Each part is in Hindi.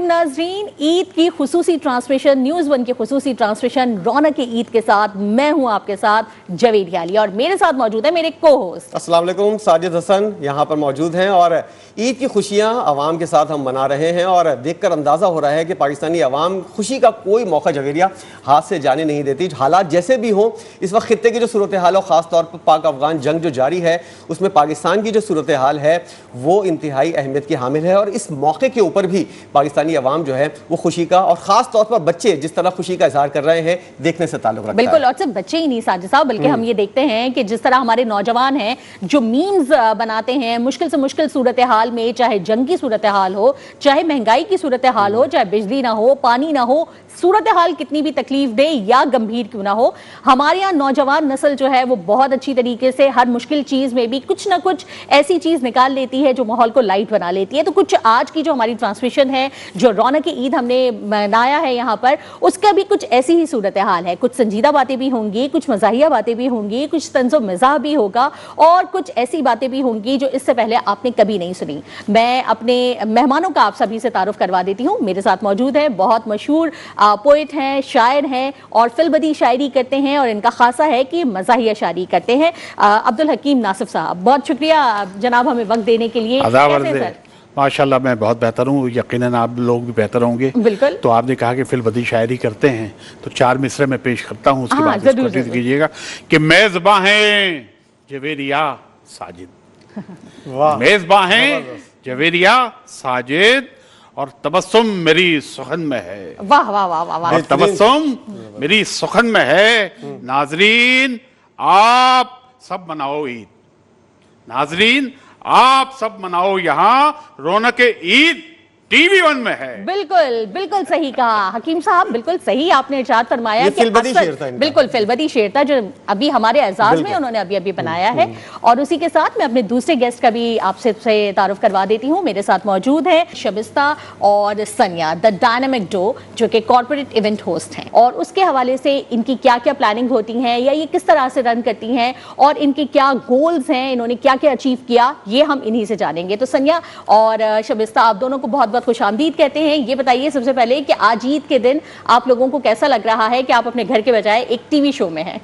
नाज़रीन, ईद की खुसूसी ट्रांसमिशन न्यूज़ वन की खुसूसी ट्रांसमिशन रौनक की ईद के साथ मैं हूं आपके साथ जवेद याली और मेरे साथ मौजूद है मेरे को होस्ट अस्सलाम वालेकुम, साजिद हसन यहाँ पर मौजूद हैं और ईद की खुशियाँ आवाम के साथ हम मना रहे हैं और देखकर अंदाज़ा हो रहा है कि पाकिस्तानी आवाम खुशी का कोई मौका जवेरिया हाथ से जाने नहीं देती। हालात जैसे भी हों, इस वक्त खित्ते की जो सूरत हाल है, ख़ास तौर पर पाक अफगान जंग जो जारी है उसमें पाकिस्तान की जो सूरत हाल है वो इंतहाई अहमियत की हामिल है और इस मौके के ऊपर भी पाकिस्तानी अवाम जो है वो खुशी का और ख़ास तौर पर बच्चे जिस तरह खुशी का इजहार कर रहे हैं देखने से ताल्लुक रखता है। बिल्कुल, और सिर्फ बच्चे ही नहीं साजिद साहब, बल्कि हम ये देखते हैं कि जिस तरह हमारे नौजवान हैं जो मीम्स बनाते हैं मुश्किल से मुश्किल सूरत हाल में, चाहे जंग की सूरत हाल हो, चाहे महंगाई की सूरत हाल हो, चाहे बिजली ना हो, पानी ना हो, सूरत हाल कितनी भी तकलीफ दे या गंभीर क्यों ना हो, हमारे यहाँ नौजवान नस्ल जो है वो बहुत अच्छी तरीके से हर मुश्किल चीज़ में भी कुछ ना कुछ ऐसी चीज़ निकाल लेती है जो माहौल को लाइट बना लेती है। तो कुछ आज की जो हमारी ट्रांसमिशन है, जो रौनक की ईद हमने मनाया है यहाँ पर, उसका भी कुछ ऐसी ही सूरत हाल है। कुछ संजीदा बातें भी होंगी, कुछ मज़ाहिया बातें भी होंगी, कुछ तंज़ो मिज़ाह भी होगा और कुछ ऐसी बातें भी होंगी जो इससे पहले आपने कभी नहीं सुनी। मैं अपने मेहमानों का आप सभी से तारुफ करवा देती हूँ। मेरे साथ मौजूद है बहुत मशहूर पोइट हैं, शायर हैं और फिल्बदी शायरी करते हैं और इनका खासा है कि मज़ाहिया शायरी करते हैं। अब्दुल हकीम नासिफ साहब, बहुत शुक्रिया जनाब हमें वक्त देने के लिए। माशाल्लाह, मैं बहुत बेहतर हूँ, यकीनन आप लोग भी बेहतर होंगे। बिल्कुल। तो आपने कहा कि फिल्बदी शायरी करते हैं तो चार मिसरे में पेश करता हूँ, उसके बाद इसको कीजिएगा कि मेज़बां हैं जवेरिया साजिद, मेज़बां हैं जवेरिया साजिद और तबस्सुम मेरी सुखन में है। वाह वाह वाह वाह वाह। और तबस्सुम मेरी सुखन में है। नाजरीन आप सब मनाओ ईद, नाजरीन आप सब मनाओ, यहाँ रौनक ईद टीवी वन में है। बिल्कुल बिल्कुल सही कहा हकीम साहब, बिल्कुल सही आपने इरशाद फरमाया कि बिल्कुल फिल्बदी शेर था जो अभी हमारे एजाज में उन्होंने अभी अभी बनाया है। और उसी के साथ मैं अपने दूसरे गेस्ट का भी आपसे तारुफ करवा देती हूँ। मेरे साथ मौजूद है शबिस्ता और सनिया, द डायनामिक डो, जो कि कॉर्पोरेट इवेंट होस्ट हैं और उसके हवाले से इनकी क्या क्या प्लानिंग होती हैं या ये किस तरह से रन करती हैं और इनके क्या गोल्स हैं, इन्होंने क्या क्या अचीव किया, ये हम इन्हीं से जानेंगे। तो सनिया और शबिस्ता, आप दोनों को बहुत खुशामदीद कहते हैं। ये बताइए सबसे पहले कि आज ईद के दिन आप लोगों को कैसा लग रहा है कि आप अपने घर के बजाय एक टीवी शो में हैं?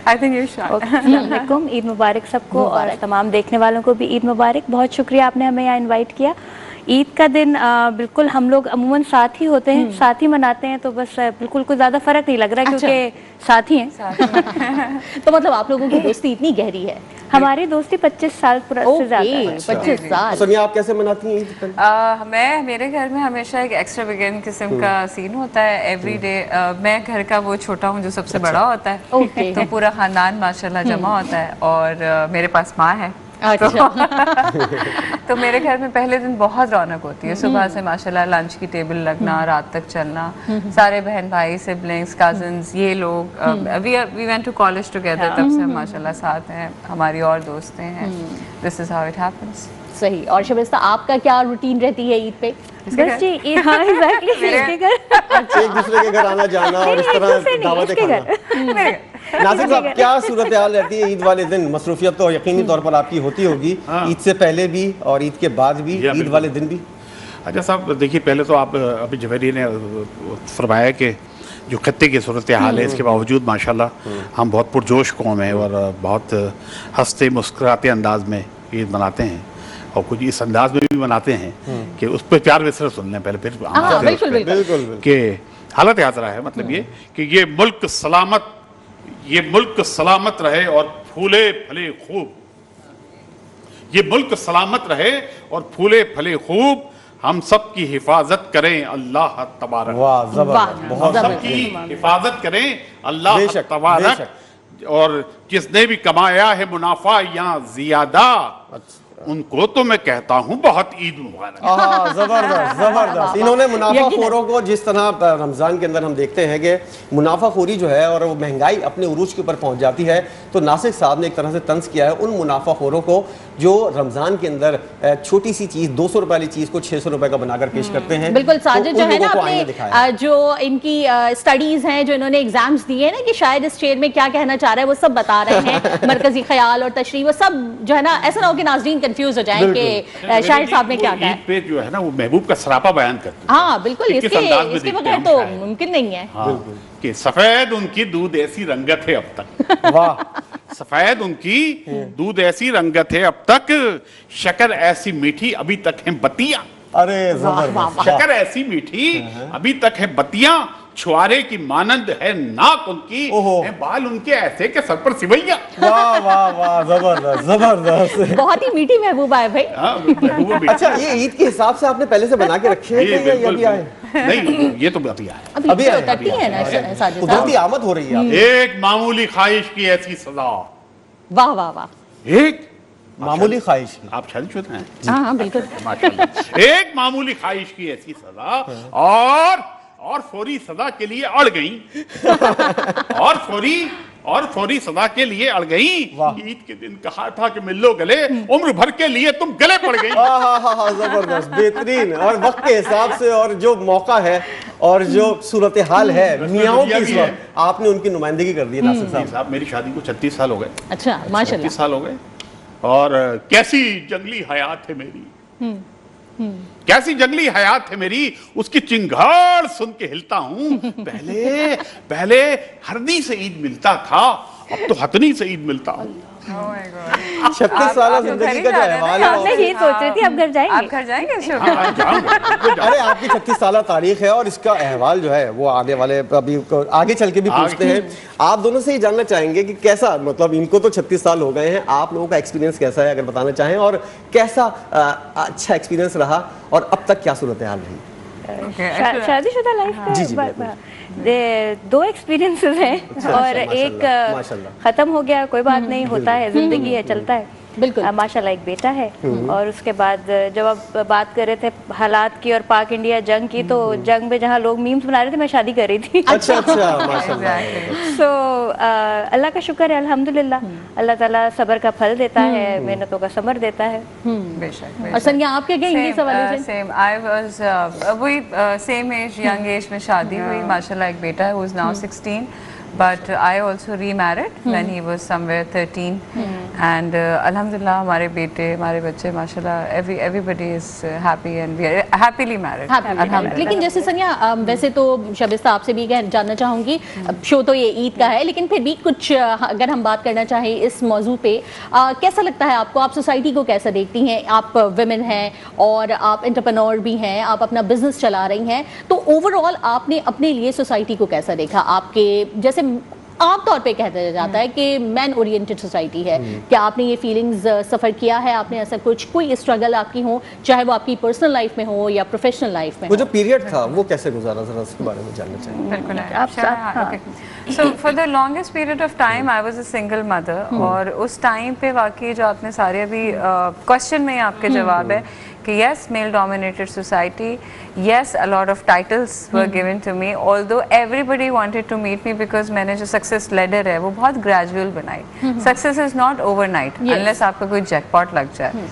आई थिंक यू ईद मुबारक सबको और तमाम देखने वालों को भी ईद मुबारक। बहुत शुक्रिया आपने हमें यहाँ इनवाइट किया। ईद का दिन बिल्कुल हम लोग अमूमन साथ ही होते हैं, साथ ही मनाते हैं, तो बस बिल्कुल कोई ज़्यादा फ़र्क नहीं लग रहा क्योंकि साथ ही हैं। तो मतलब आप लोगों की दोस्ती इतनी गहरी है? हमारी दोस्ती 25 साल से ज़्यादा है। 25 साल। सनिया, आप कैसे मनाती हैं ईद? मेरे घर में हमेशा एक एक्स्ट्रा बिगिन किस्म का सीन होता है एवरी डे। मैं घर का वो छोटा हूँ जो सबसे बड़ा होता है, तो पूरा खानदान माशाल्लाह जमा होता है और मेरे पास माँ है। तो मेरे घर में पहले दिन बहुत रौनक होती है। सुबह से माशाल्लाह लंच की टेबल लगना, रात तक चलना, सारे बहन भाई, सिबलिंग्स, कजिन्स, ये लोग we went to college together, तब से हम माशाल्लाह साथ हैं, हमारी और दोस्तें हैं। This is how it happens. सही। और शबिस्ता, आपका क्या रूटीन रहती है ईद पे? बस जी, हाँ एग्जैक्टली, एक दूसरे के घर आना जाना और इस तरह दावतें खाना। नासिर साहब, क्या सूरत हाल रहती है ईद वाले दिन? मसरूफियत तो यकीनी तौर पर आपकी होती होगी, ईद से पहले भी और ईद के बाद भी, ईद वाले दिन भी। अच्छा साहब, देखिए पहले तो आप अभी जवेरी ने फरमाया कि जो खत्ते की सूरत हाल है, इसके बावजूद माशाल्लाह हम बहुत पुरजोश कौम है और बहुत हंसते मुस्कुराते अंदाज में ईद मनाते हैं और कुछ इस अंदाज में भी मनाते हैं कि उस पर प्यार मिसरे सुन लें पहले, फिर बिल्कुल कि हालत यात्रा है। मतलब ये कि ये मुल्क सलामत रहे और फूले फले खूब, ये मुल्क सलामत रहे और फूले फले खूब, हम सब की हिफाजत करें अल्लाह तबारक। हम सब की हिफाजत करें अल्लाह तबारक। और जिसने भी कमाया है मुनाफा या जियादा, उनको तो मैं कहता हूँ बहुत ईद मुबारक। जबरदस्त जबरदस्त। इन्होंने मुनाफाखोरों को, जिस तरह रमज़ान के अंदर हम देखते हैं कि मुनाफाखोरी जो है और वो महंगाई अपने उरूज के ऊपर पहुँच जाती है, तो नासिर साहब ने एक तरह से तंज किया है उन मुनाफाखोरों को जो रमजान के अंदर छोटी सी चीज 200 रुपए वाली चीज को 600 रुपए का बनाकर पेश करते हैं। बिल्कुल साजिद, तो जो है ना अपने जो इनकी स्टडीज हैं, जो इन्होंने एग्जाम्स दिए हैं ना कि शायद इस शेर में क्या कहना चाह रहा है, वो सब बता रहे हैं। मरकजी ख्याल और तशरीह वो सब जो है ना, ऐसा ना हो कि नाज़रीन कंफ्यूज हो जाए कि शाहिद साहब ने क्या कहा है। पे जो है ना वो महबूब का सरापा बयान करते हैं। हाँ बिल्कुल, इसके बगैर तो मुमकिन नहीं है। कि सफेद उनकी दूध ऐसी रंगत है अब तक। वाह, सफेद उनकी दूध ऐसी रंगत है अब तक, शक्कर ऐसी मीठी अभी तक है बतियां। अरे जबरदस्त, शक्कर ऐसी मीठी अभी तक है बतियां, छुआरे की मानंद है नाक उनकी, है बाल उनके ऐसे के सर पर सिवैया। वाह वाह वाह, जबरदस्त जबरदस्त, बहुत ही मीठी महबूबा है भाई। अच्छा, ये ईद के हिसाब से आपने पहले से बना के रखे हैं या अभी आए? नहीं, ये तो अभी आए, अभी उतरती है ना साजिद साहब। कुदरती आमद हो रही है। एक मामूली ख्वाहिश की ऐसी सजा। वाह वाह वाह, एक मामूली ख्वाहिश की। आप शादीशुदा हैं? हाँ बिल्कुल। माशाल्लाह। एक मामूली ख्वाहिश की ऐसी सजा और फौरी सजा के लिए अड़ गई और फौरी सजा के लिए अड़ गई। ईद के दिन कहा था कि मिल लो गले, उम्र भर के लिए तुम गले पड़ गई। जबरदस्त, बेहतरीन, और वक्त के हिसाब से और जो मौका है और जो सूरत हाल है मियाओं की, इस वक्त आपने उनकी नुमाइंदगी कर दी। नासिर साहब, मेरी शादी को 36 साल हो गए। अच्छा, माशाल्लाह, 36 साल हो गए, और कैसी जंगली हयात है मेरी, कैसी जंगली हयात है मेरी, उसकी चिंगाड़ सुन के हिलता हूं। पहले हरदी से ईद मिलता था, अब तो हथनी से ईद मिलता हूं। 36 साल जिंदगी का जो अहवाल है, मैं यही सोच रही थी, आप घर जाएंगे? आप घर जाएंगे? अरे आपकी 36 साल तारीख है और इसका अहवाल जो है वो आने वाले अभी आगे चल के भी पूछते हैं। आप दोनों से ही जानना चाहेंगे कि कैसा, मतलब इनको तो 36 साल हो गए हैं, आप लोगों का एक्सपीरियंस कैसा है अगर बताना चाहें, और कैसा अच्छा एक्सपीरियंस रहा और अब तक क्या सूरत हाल रही? शादीशुदा लाइफ दो एक्सपीरियंसेस हैं, और एक खत्म हो गया, कोई बात नहीं, होता है, जिंदगी है, चलता है। बिल्कुल। माशाल्लाह एक बेटा है। और उसके बाद जब आप बात कर रहे थे हालात की और पाक इंडिया जंग की, तो जंग में जहाँ लोग मीम्स बना रहे थे, मैं शादी कर रही थी। अच्छा, माशाल्लाह। सो अल्लाह का शुक्र है, अल्हम्दुलिल्लाह, अल्लाह ताला सब्र का फल देता है, मेहनतों का समर देता है। बेशक। और सनिया, आप क्या कहेंगे इस हवाले से? सेम, आई वाज वही सेम एज, यंग एज में शादी हुई, माशाल्लाह एक बेटा है, who is now 16, but I also remarried when he was somewhere 13, and alhamdulillah हमारे बेटे, हमारे बच्चे, माशाल्लाह everybody is happy and we are happily married, alhamdulillah। लेकिन जैसे सनिया, वैसे तो शबिस्ता आपसे भी जानना चाहूँगी, शो तो ये ईद का है, लेकिन फिर भी कुछ अगर हम बात करना चाहें इस मौजू पे, कैसा लगता है आपको, आप सोसाइटी को कैसा देखती हैं? आप विमेन हैं और आप एंटरप्रेन्योर भी हैं, आप अपना बिजनेस चला रही हैं, तो ओवरऑल आपने अपने लिए सोसाइटी को कैसा देखा? आपके जैसे आमतौर पे कहते जाता है कि मैन ओरिएंटेड सोसाइटी है, क्या आपने ये फीलिंग्स सफ़र किया है? आपने ऐसा कुछ, कोई स्ट्रगल आपकी हो, चाहे वो आपकी पर्सनल लाइफ में हो या प्रोफेशनल लाइफ में? वो जो पीरियड था वो कैसे गुजारा, जरा उसके बारे में जानना चाहिए। बिल्कुल। So for the longest period of time I was a single mother, और उस टाइम पे वाकई जो आपने सारे अभी क्वेश्चन में आपके जवाब है कि yes, male dominated society, yes, a lot of titles were given to me, although everybody wanted to meet me because मैंने जो success ladder है वो बहुत gradual बनाई। Success is not overnight, unless आपका कोई jackpot लग जाए।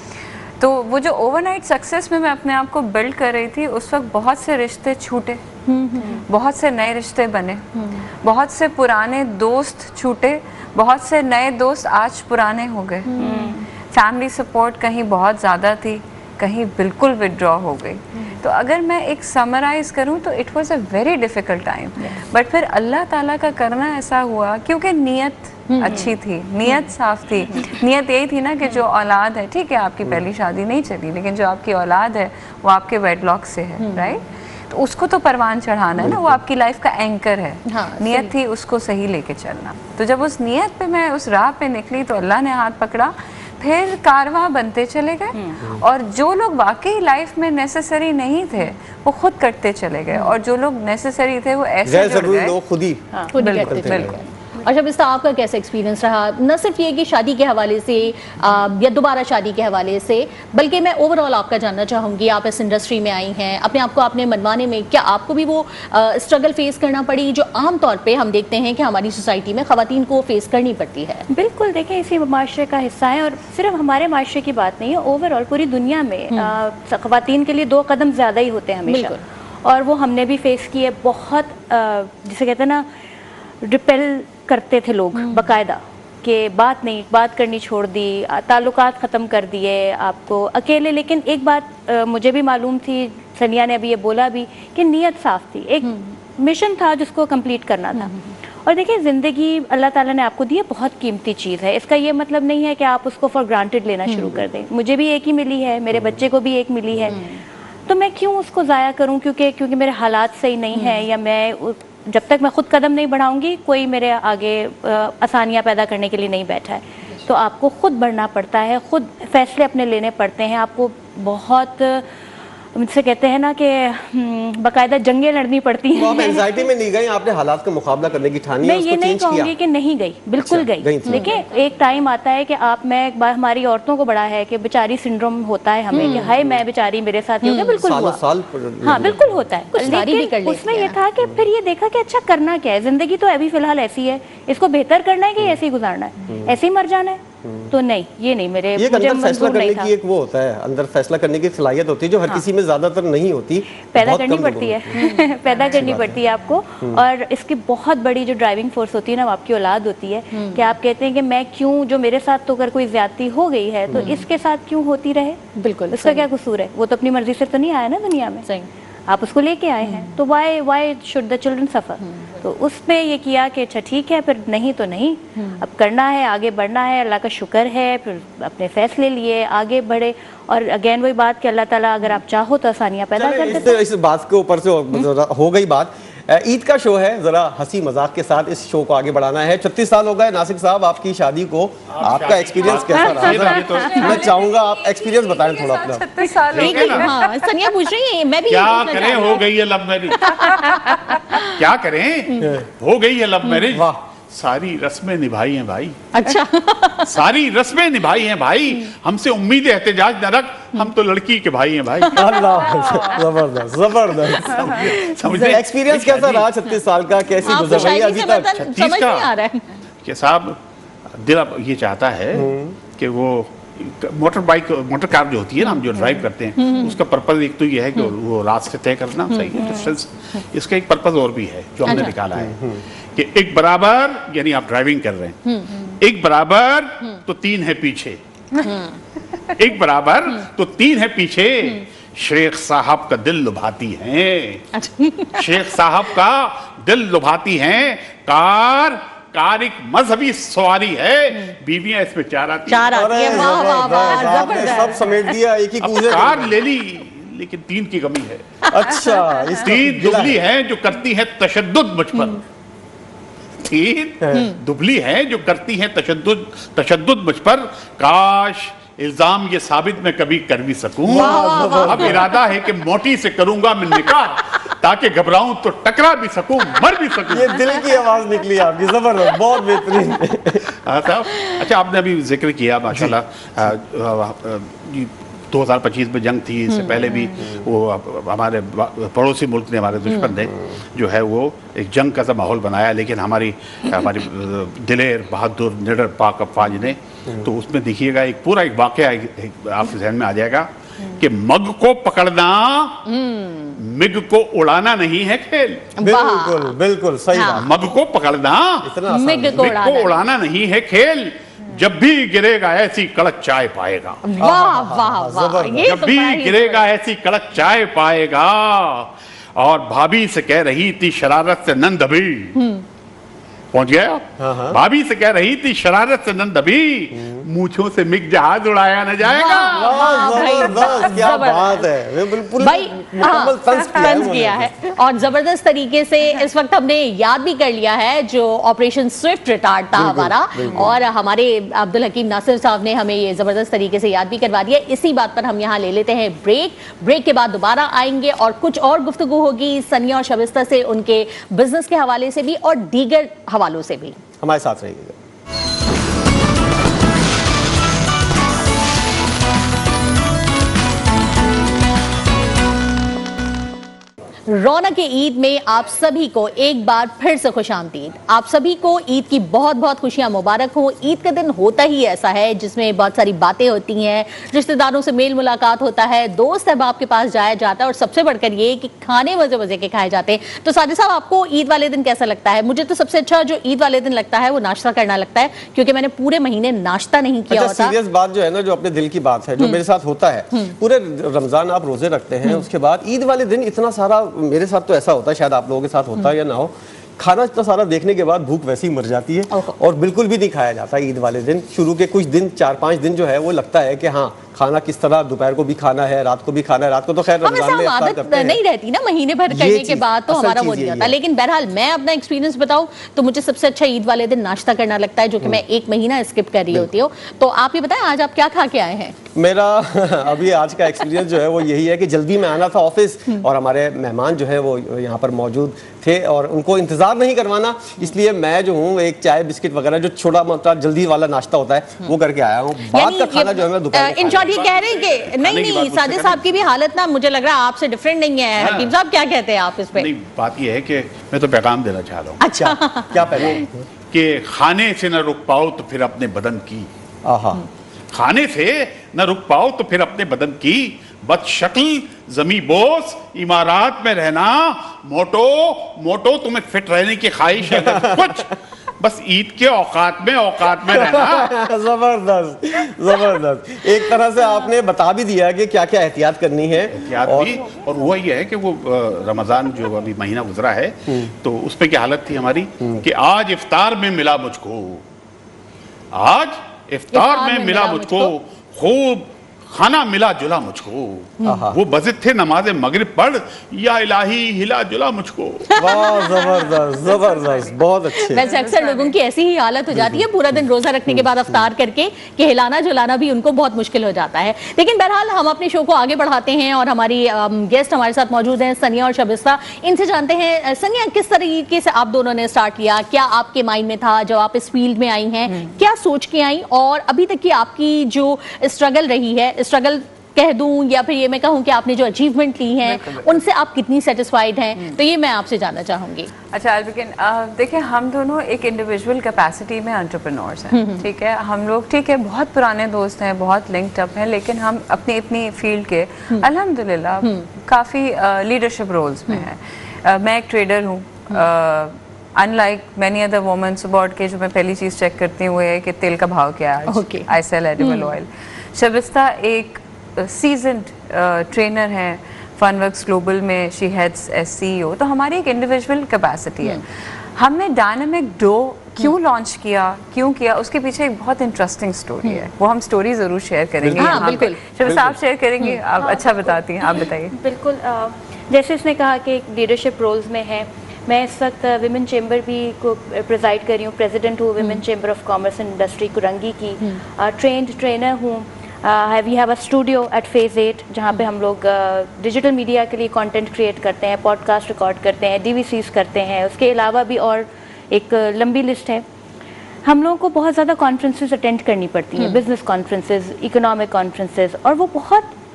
तो वो जो overnight success में मैं अपने आप को build कर रही थी, उस वक्त बहुत से रिश्ते छूटे, बहुत से नए रिश्ते बने, बहुत से पुराने दोस्त छूटे, बहुत से नए दोस्त आज पुराने हो गए। फैमिली सपोर्ट कहीं बहुत ज़्यादा थी, कहीं बिल्कुल विड्रॉ हो गई। तो अगर मैं एक समराइज करूं तो it was a very difficult time, but फिर अल्लाह ताला का करना ऐसा हुआ क्योंकि नीयत अच्छी थी, नीयत साफ थी। नीयत यही थी ना कि जो औलाद है, ठीक है आपकी पहली शादी नहीं चली, लेकिन जो आपकी औलाद है वो आपके वेडलॉक से है, राइट? तो उसको तो परवान चढ़ाना है ना, वो आपकी लाइफ का एंकर है। नीयत थी उसको सही लेके चलना। तो जब उस नीयत पे मैं उस राह पे निकली तो अल्लाह ने हाथ पकड़ा, फिर कारवां बनते चले गए, और जो लोग वाकई लाइफ में नेसेसरी नहीं थे वो खुद करते चले गए, और जो लोग नेसेसरी थे वो ऐसे जुड़ गए, खुद ही बिल्कुल। अच्छा बिस्ता, आपका कैसा एक्सपीरियंस रहा, न सिर्फ ये कि शादी के हवाले से या दोबारा शादी के हवाले से, बल्कि मैं ओवरऑल आपका जानना चाहूँगी, आप इस इंडस्ट्री में आई हैं, अपने आप को आपने मनवाने में क्या आपको भी वो स्ट्रगल फेस करना पड़ी जो आम तौर पे हम देखते हैं कि हमारी सोसाइटी में ख़वातीन को फेस करनी पड़ती है? बिल्कुल, देखें इसी माशरे का हिस्सा है, और सिर्फ हमारे माशरे की बात नहीं है, ओवरऑल पूरी दुनिया में ख़वातीन के लिए 2 कदम ज़्यादा ही होते हैं हमेशा, और वो हमने भी फेस किए। बहुत जिसे कहते हैं ना, रिपेल करते थे लोग बाकायदा, कि बात करनी छोड़ दी, ताल्लुकात ख़त्म कर दिए आपको अकेले। लेकिन एक बात मुझे भी मालूम थी, सनिया ने अभी ये बोला भी, कि नीयत साफ़ थी, एक मिशन था जिसको कंप्लीट करना था। और देखिए, ज़िंदगी अल्लाह ताला ने आपको दी है, बहुत कीमती चीज़ है, इसका ये मतलब नहीं है कि आप उसको फॉर ग्रांटेड लेना शुरू कर दें। मुझे भी एक ही मिली है, मेरे बच्चे को भी एक मिली है, तो मैं क्यों उसको ज़ाया करूं क्योंकि मेरे हालात सही नहीं हैं, या मैं जब तक मैं खुद कदम नहीं बढ़ाऊंगी कोई मेरे आगे आसानियां पैदा करने के लिए नहीं बैठा है। तो आपको खुद बढ़ना पड़ता है, खुद फैसले अपने लेने पड़ते हैं, आपको बहुत मुझसे कहते हैं ना कि बाकायदा जंगें लड़नी पड़ती हैं। आप एंजाइटी में नहीं गई, आपने हालात का मुकाबला करने की ठानी? मैं ये नहीं कहूँगी कि नहीं गई, बिल्कुल गई। देखिए, एक टाइम आता है कि एक बार हमारी औरतों को बड़ा है कि बेचारी सिंड्रोम होता है हमें, कि हाय मैं बेचारी, मेरे साथ ही हो गया, बिल्कुल हुआ, हाँ बिल्कुल होता है। लेकिन उसमें ये था कि फिर ये देखा कि अच्छा करना क्या है, जिंदगी तो अभी फिलहाल ऐसी है, इसको बेहतर करना है कि ऐसे ही गुजारना है, ऐसे ही मर जाना है। तो नहीं, ये नहीं, ये अंदर फैसला करने की एक वो होता है, अंदर फैसला करने की सलाहियत होती है जो हर किसी में ज्यादातर नहीं होती, पैदा करनी पड़ती है पैदा करनी पड़ती है आपको। और इसकी बहुत बड़ी जो ड्राइविंग फोर्स होती है ना, वो आपकी औलाद होती है, कि आप कहते हैं कि मैं क्यों, जो मेरे साथ तो अगर कोई ज्यादती हो गई है तो इसके साथ क्यों होती रहे, बिल्कुल उसका क्या कसूर है, वो तो अपनी मर्जी से तो नहीं आया ना दुनिया में, सही आप उसको लेके आए हैं, तो वाई शुड द चिल्ड्रन सफ़र। तो उसमें ये किया कि अच्छा ठीक है, फिर नहीं तो नहीं, अब करना है, आगे बढ़ना है, अल्लाह का शुक्र है, फिर अपने फैसले लिए आगे बढ़े। और अगेन वही बात कि अल्लाह ताला अगर आप चाहो तो आसानियाँ पैदा कर देते हैं। इस बात के ऊपर से हो गई बात, ईद का शो है, जरा हंसी मजाक के साथ इस शो को आगे बढ़ाना है। 36 साल हो गए नासिक साहब आपकी शादी को, आपका एक्सपीरियंस कैसा रहा? मैं चाहूंगा आप एक्सपीरियंस बताएं थोड़ा अपना। 36 साल हो गए। हाँ, सनिया पूछ रही है, मैं भी क्या करें, हो गई है लव मैरिज, क्या करें, हो गई है लव मैरिज, सारी रस्में निभाई हैं भाई। अच्छा सारी रस्में निभाई हैं भाई, हमसे उम्मीद एहतजाज न रख, हम तो लड़की के भाई हैं भाई। अल्लाह, जबरदस्त जबरदस्त। समझे एक्सपीरियंस कैसा रहा 36 साल का, कैसी गुजर रही है अभी तक? 36 का कि साहब दिल अब ये चाहता है कि वो मोटर कार जो होती है ना, हम जो ड्राइव करते हैं, उसका पर्पज एक तो ये है कि वो रास्ते तय करना, सही है डिस्टेंस, इसका एक पर्पज और भी है जो हमने निकाला है कि एक बराबर, यानी आप ड्राइविंग कर रहे हैं, एक बराबर तो 3 है पीछे, एक बराबर तो 3 है पीछे। शेख साहब का दिल लुभाती हैं, शेख साहब का दिल लुभाती हैं, कार एक मजहबी सवारी है, बीवियां इसमें 4 आती हैं। वाह वाह वाह, जबरदस्त, सब समेट दिया एक ही कूजे। कार ले ली, लेकिन 3 की कमी है। अच्छा, 3 दुबली है जो करती है तशद्दुद मुझ पर, 3 दुबली है जो करती है तशद्दुद मुझ पर, काश इल्जाम ये साबित मैं कभी कर भी सकूं। अब इरादा है कि मोटी से करूंगा मैं निकाह, ताकि घबराऊं तो टकरा भी सकूं, मर भी सकूं। ये दिल की आवाज निकली आपकी, जबरदस्त, बहुत बेहतरीन। अच्छा, आपने अभी जिक्र किया माशाल्लाह 2025 में जंग थी, इससे पहले भी वो हमारे पड़ोसी मुल्क ने, हमारे दुश्मन ने जो है वो एक जंग का सा माहौल बनाया, लेकिन हमारी दिलेर बहादुर निडर पाक अफवाज ने, तो उसमें देखिएगा एक पूरा एक वाकया आपके जहन में आ जाएगा कि मग को पकड़ना मिग को उड़ाना नहीं है खेल। बिल्कुल बिल्कुल सही बात। मग को पकड़ना मिग को उड़ाना नहीं है खेल, जब भी गिरेगा ऐसी कड़क चाय पाएगा। वाह वाह वाह, जब भी गिरेगा ऐसी कड़क चाय पाएगा। और भाभी से कह रही थी शरारत से नंद अभी, पहुंच गया, भाभी से कह रही थी शरारत से नंद अभी, मूंछों से मिग जहाज उड़ाया न जाएगा। क्या बात है, बिल्कुल भाई तंज किया है। और जबरदस्त तरीके से इस वक्त हमने याद भी कर लिया है जो ऑपरेशन स्विफ्ट रिटार्ड था हमारा, और हमारे अब्दुल हकीम नासिर साहब ने हमें ये जबरदस्त तरीके से याद भी करवा दिया। इसी बात पर हम यहाँ ले लेते हैं ब्रेक के बाद दोबारा आएंगे और कुछ और गुफ्तगू होगी सनिया और शबिस्ता से, उनके बिजनेस के हवाले से भी और दीगर हवालों से भी। हमारे साथ रहिएगा। रौनक ईद में आप सभी को एक बार फिर से खुशामदीद। आप सभी को ईद की बहुत बहुत खुशियां मुबारक हो। ईद का दिन होता ही ऐसा है जिसमें बहुत सारी बातें होती हैं, रिश्तेदारों से मेल मुलाकात होता है, दोस्त अहबाब के पास जाया जाता है और सबसे बढ़कर ये कि खाने मजे मजे के खाए जाते हैं। तो साजिद साहब, आपको ईद वाले दिन कैसा लगता है? मुझे तो सबसे अच्छा जो ईद वाले दिन लगता है वो नाश्ता करना लगता है, क्योंकि मैंने पूरे महीने नाश्ता नहीं किया होता। सीरियस बात जो है ना, जो अपने दिल की बात है, जो मेरे साथ होता है, पूरे रमजान आप रोजे रखते हैं, उसके बाद ईद वाले दिन इतना सारा, मेरे साथ तो ऐसा होता है, शायद आप लोगों के साथ होता है या ना हो, खाना इतना सारा देखने के बाद भूख वैसे ही मर जाती है और बिल्कुल भी नहीं खाया जाता ईद वाले दिन। शुरू के कुछ दिन 4-5 दिन जो है वो लगता है कि हाँ खाना किस तरह, दोपहर को भी खाना है, रात को भी खाना है। रात को तो खैर रमजान में इफ्तार करते हैं, नहीं रहती ना, महीने भर करने के बाद तो हमारा वो नहीं होता। लेकिन बहरहाल मैं अपना एक्सपीरियंस बताऊं तो मुझे सबसे अच्छा ईद वाले दिन नाश्ता करना लगता है, जो कि मैं एक महीना स्किप कर रही होती हूँ। तो आप ये बताएं आज आप क्या खा के आए हैं? मेरा अभी आज का एक्सपीरियंस जो है वो यही है कि जल्दी में आना था ऑफिस और हमारे मेहमान जो है वो यहाँ पर मौजूद थे और उनको इंतजार नहीं करवाना, इसलिए मैं जो हूँ एक चाय बिस्किट वगैरह जो छोटा मोटा जल्दी वाला नाश्ता होता है वो करके आया हूँ। बाद का खाना जो है मैं दोपहर इन शॉर्ट ये कह रहे हैं कि नहीं साजिद साहब की भी हालत ना मुझे लग रहा है आपसे डिफरेंट नहीं है। हकीम साहब क्या कहते हैं आप इस पे? नहीं, बात ये है कि मैं तो पैगाम देना चाह रहा हूँ। अच्छा, क्या पहले कि खाने से न रुक पाओ तो फिर अपने बदन की, खाने से न रुक पाओ तो फिर अपने बदन की, बदशक्ल जमी बोस इमारात में रहना, मोटो मोटो तुम्हें फिट रहने की ख्वाहिश है कुछ, बस ईद के औकात में रहना। जबरदस्त जबरदस्त, एक तरह से आपने बता भी दिया कि क्या क्या एहतियात करनी है। और वो ये है कि वो रमजान जो अभी महीना गुजरा है तो उस पे क्या हालत थी हमारी कि आज इफ्तार में मिला मुझको, आज इफ्तार में मिला मुझको, खूब खाना मिला जुला मुझको, वो बजित थे नमाज़े मगरिब पढ़, या इलाही हिला जुला मुझको। वाह, जबरदस्त जबरदस्त, बहुत अच्छे। वैसे अक्सर लोगों की ऐसी ही हालत हो जाती है पूरा दिन रोजा रखने के बाद अफ्तार करके कि हिलाना जुलाना भी उनको बहुत मुश्किल हो जाता है। लेकिन बहरहाल हम अपने शो को आगे बढ़ाते हैं और हमारी गेस्ट हमारे साथ मौजूद हैं सनिया और शबिस्ता। इनसे जानते हैं, सनिया किस तरीके से आप दोनों ने स्टार्ट किया, क्या आपके माइंड में था जब आप इस फील्ड में आई हैं, क्या सोच के आई और अभी तक की आपकी जो स्ट्रगल रही है, स्ट्रगल कह दूं या फिर ये मैं कहूं कि आपने जो अचीवमेंट ली हैं उनसे आप कितनी सेटिस्फाइड हैं, तो ये मैं आपसे जानना चाहूंगी। अच्छा देखिए, हम दोनों एक इंडिविजुअल कैपेसिटी में एंटरप्रेन्योर्स हैं, ठीक है। हम लोग ठीक है बहुत पुराने दोस्त हैं, बहुत लिंक्ड अप हैं, लेकिन हम अपनी अपनी फील्ड के अल्हम्दुलिल्लाह काफ़ी लीडरशिप रोल्स में हैं। मैं एक ट्रेडर हूँ, अनलाइक मैनी अदर वुमेन। सुबह उठ के जो मैं पहली चीज़ चेक करती हूँ वो है कि तेल का भाव क्या है आज, आई सेल एडिबल ऑयल। शबिस्ता एक सीजन्ड ट्रेनर है फनवर्क्स ग्लोबल में, शी हेड्स एज CEO। तो हमारी एक इंडिविजुअल कैपेसिटी है। हमने डायनामिक डो क्यों लॉन्च किया, क्यों किया, उसके पीछे एक बहुत इंटरेस्टिंग स्टोरी है, वो हम स्टोरी जरूर शेयर करेंगे। बिल्कुल शबिस्ता आप शेयर करेंगे, आप अच्छा बताती हैं, आप बताइए। बिल्कुल, जैसे इसने कहा कि लीडरशिप रोल्स में है, मैं इस वक्त विमेन चेंबर भी को प्रेजाइड कर रही हूँ, प्रेसिडेंट हूँ women chamber of commerce and industry Korangi की, ट्रेंड ट्रेनर हूँ। We have a studio at phase 8 जहाँ पे हम लोग डिजिटल मीडिया के लिए कंटेंट क्रिएट करते हैं, पॉडकास्ट रिकॉर्ड करते हैं, DVCs करते हैं। उसके अलावा भी और एक लंबी लिस्ट है। हम लोगों को बहुत ज़्यादा कॉन्फ्रेंसेस अटेंड करनी पड़ती हैं, बिजनेस कॉन्फ्रेंसेस, इकोनॉमिक कॉन्फ्रेंसेस, और वो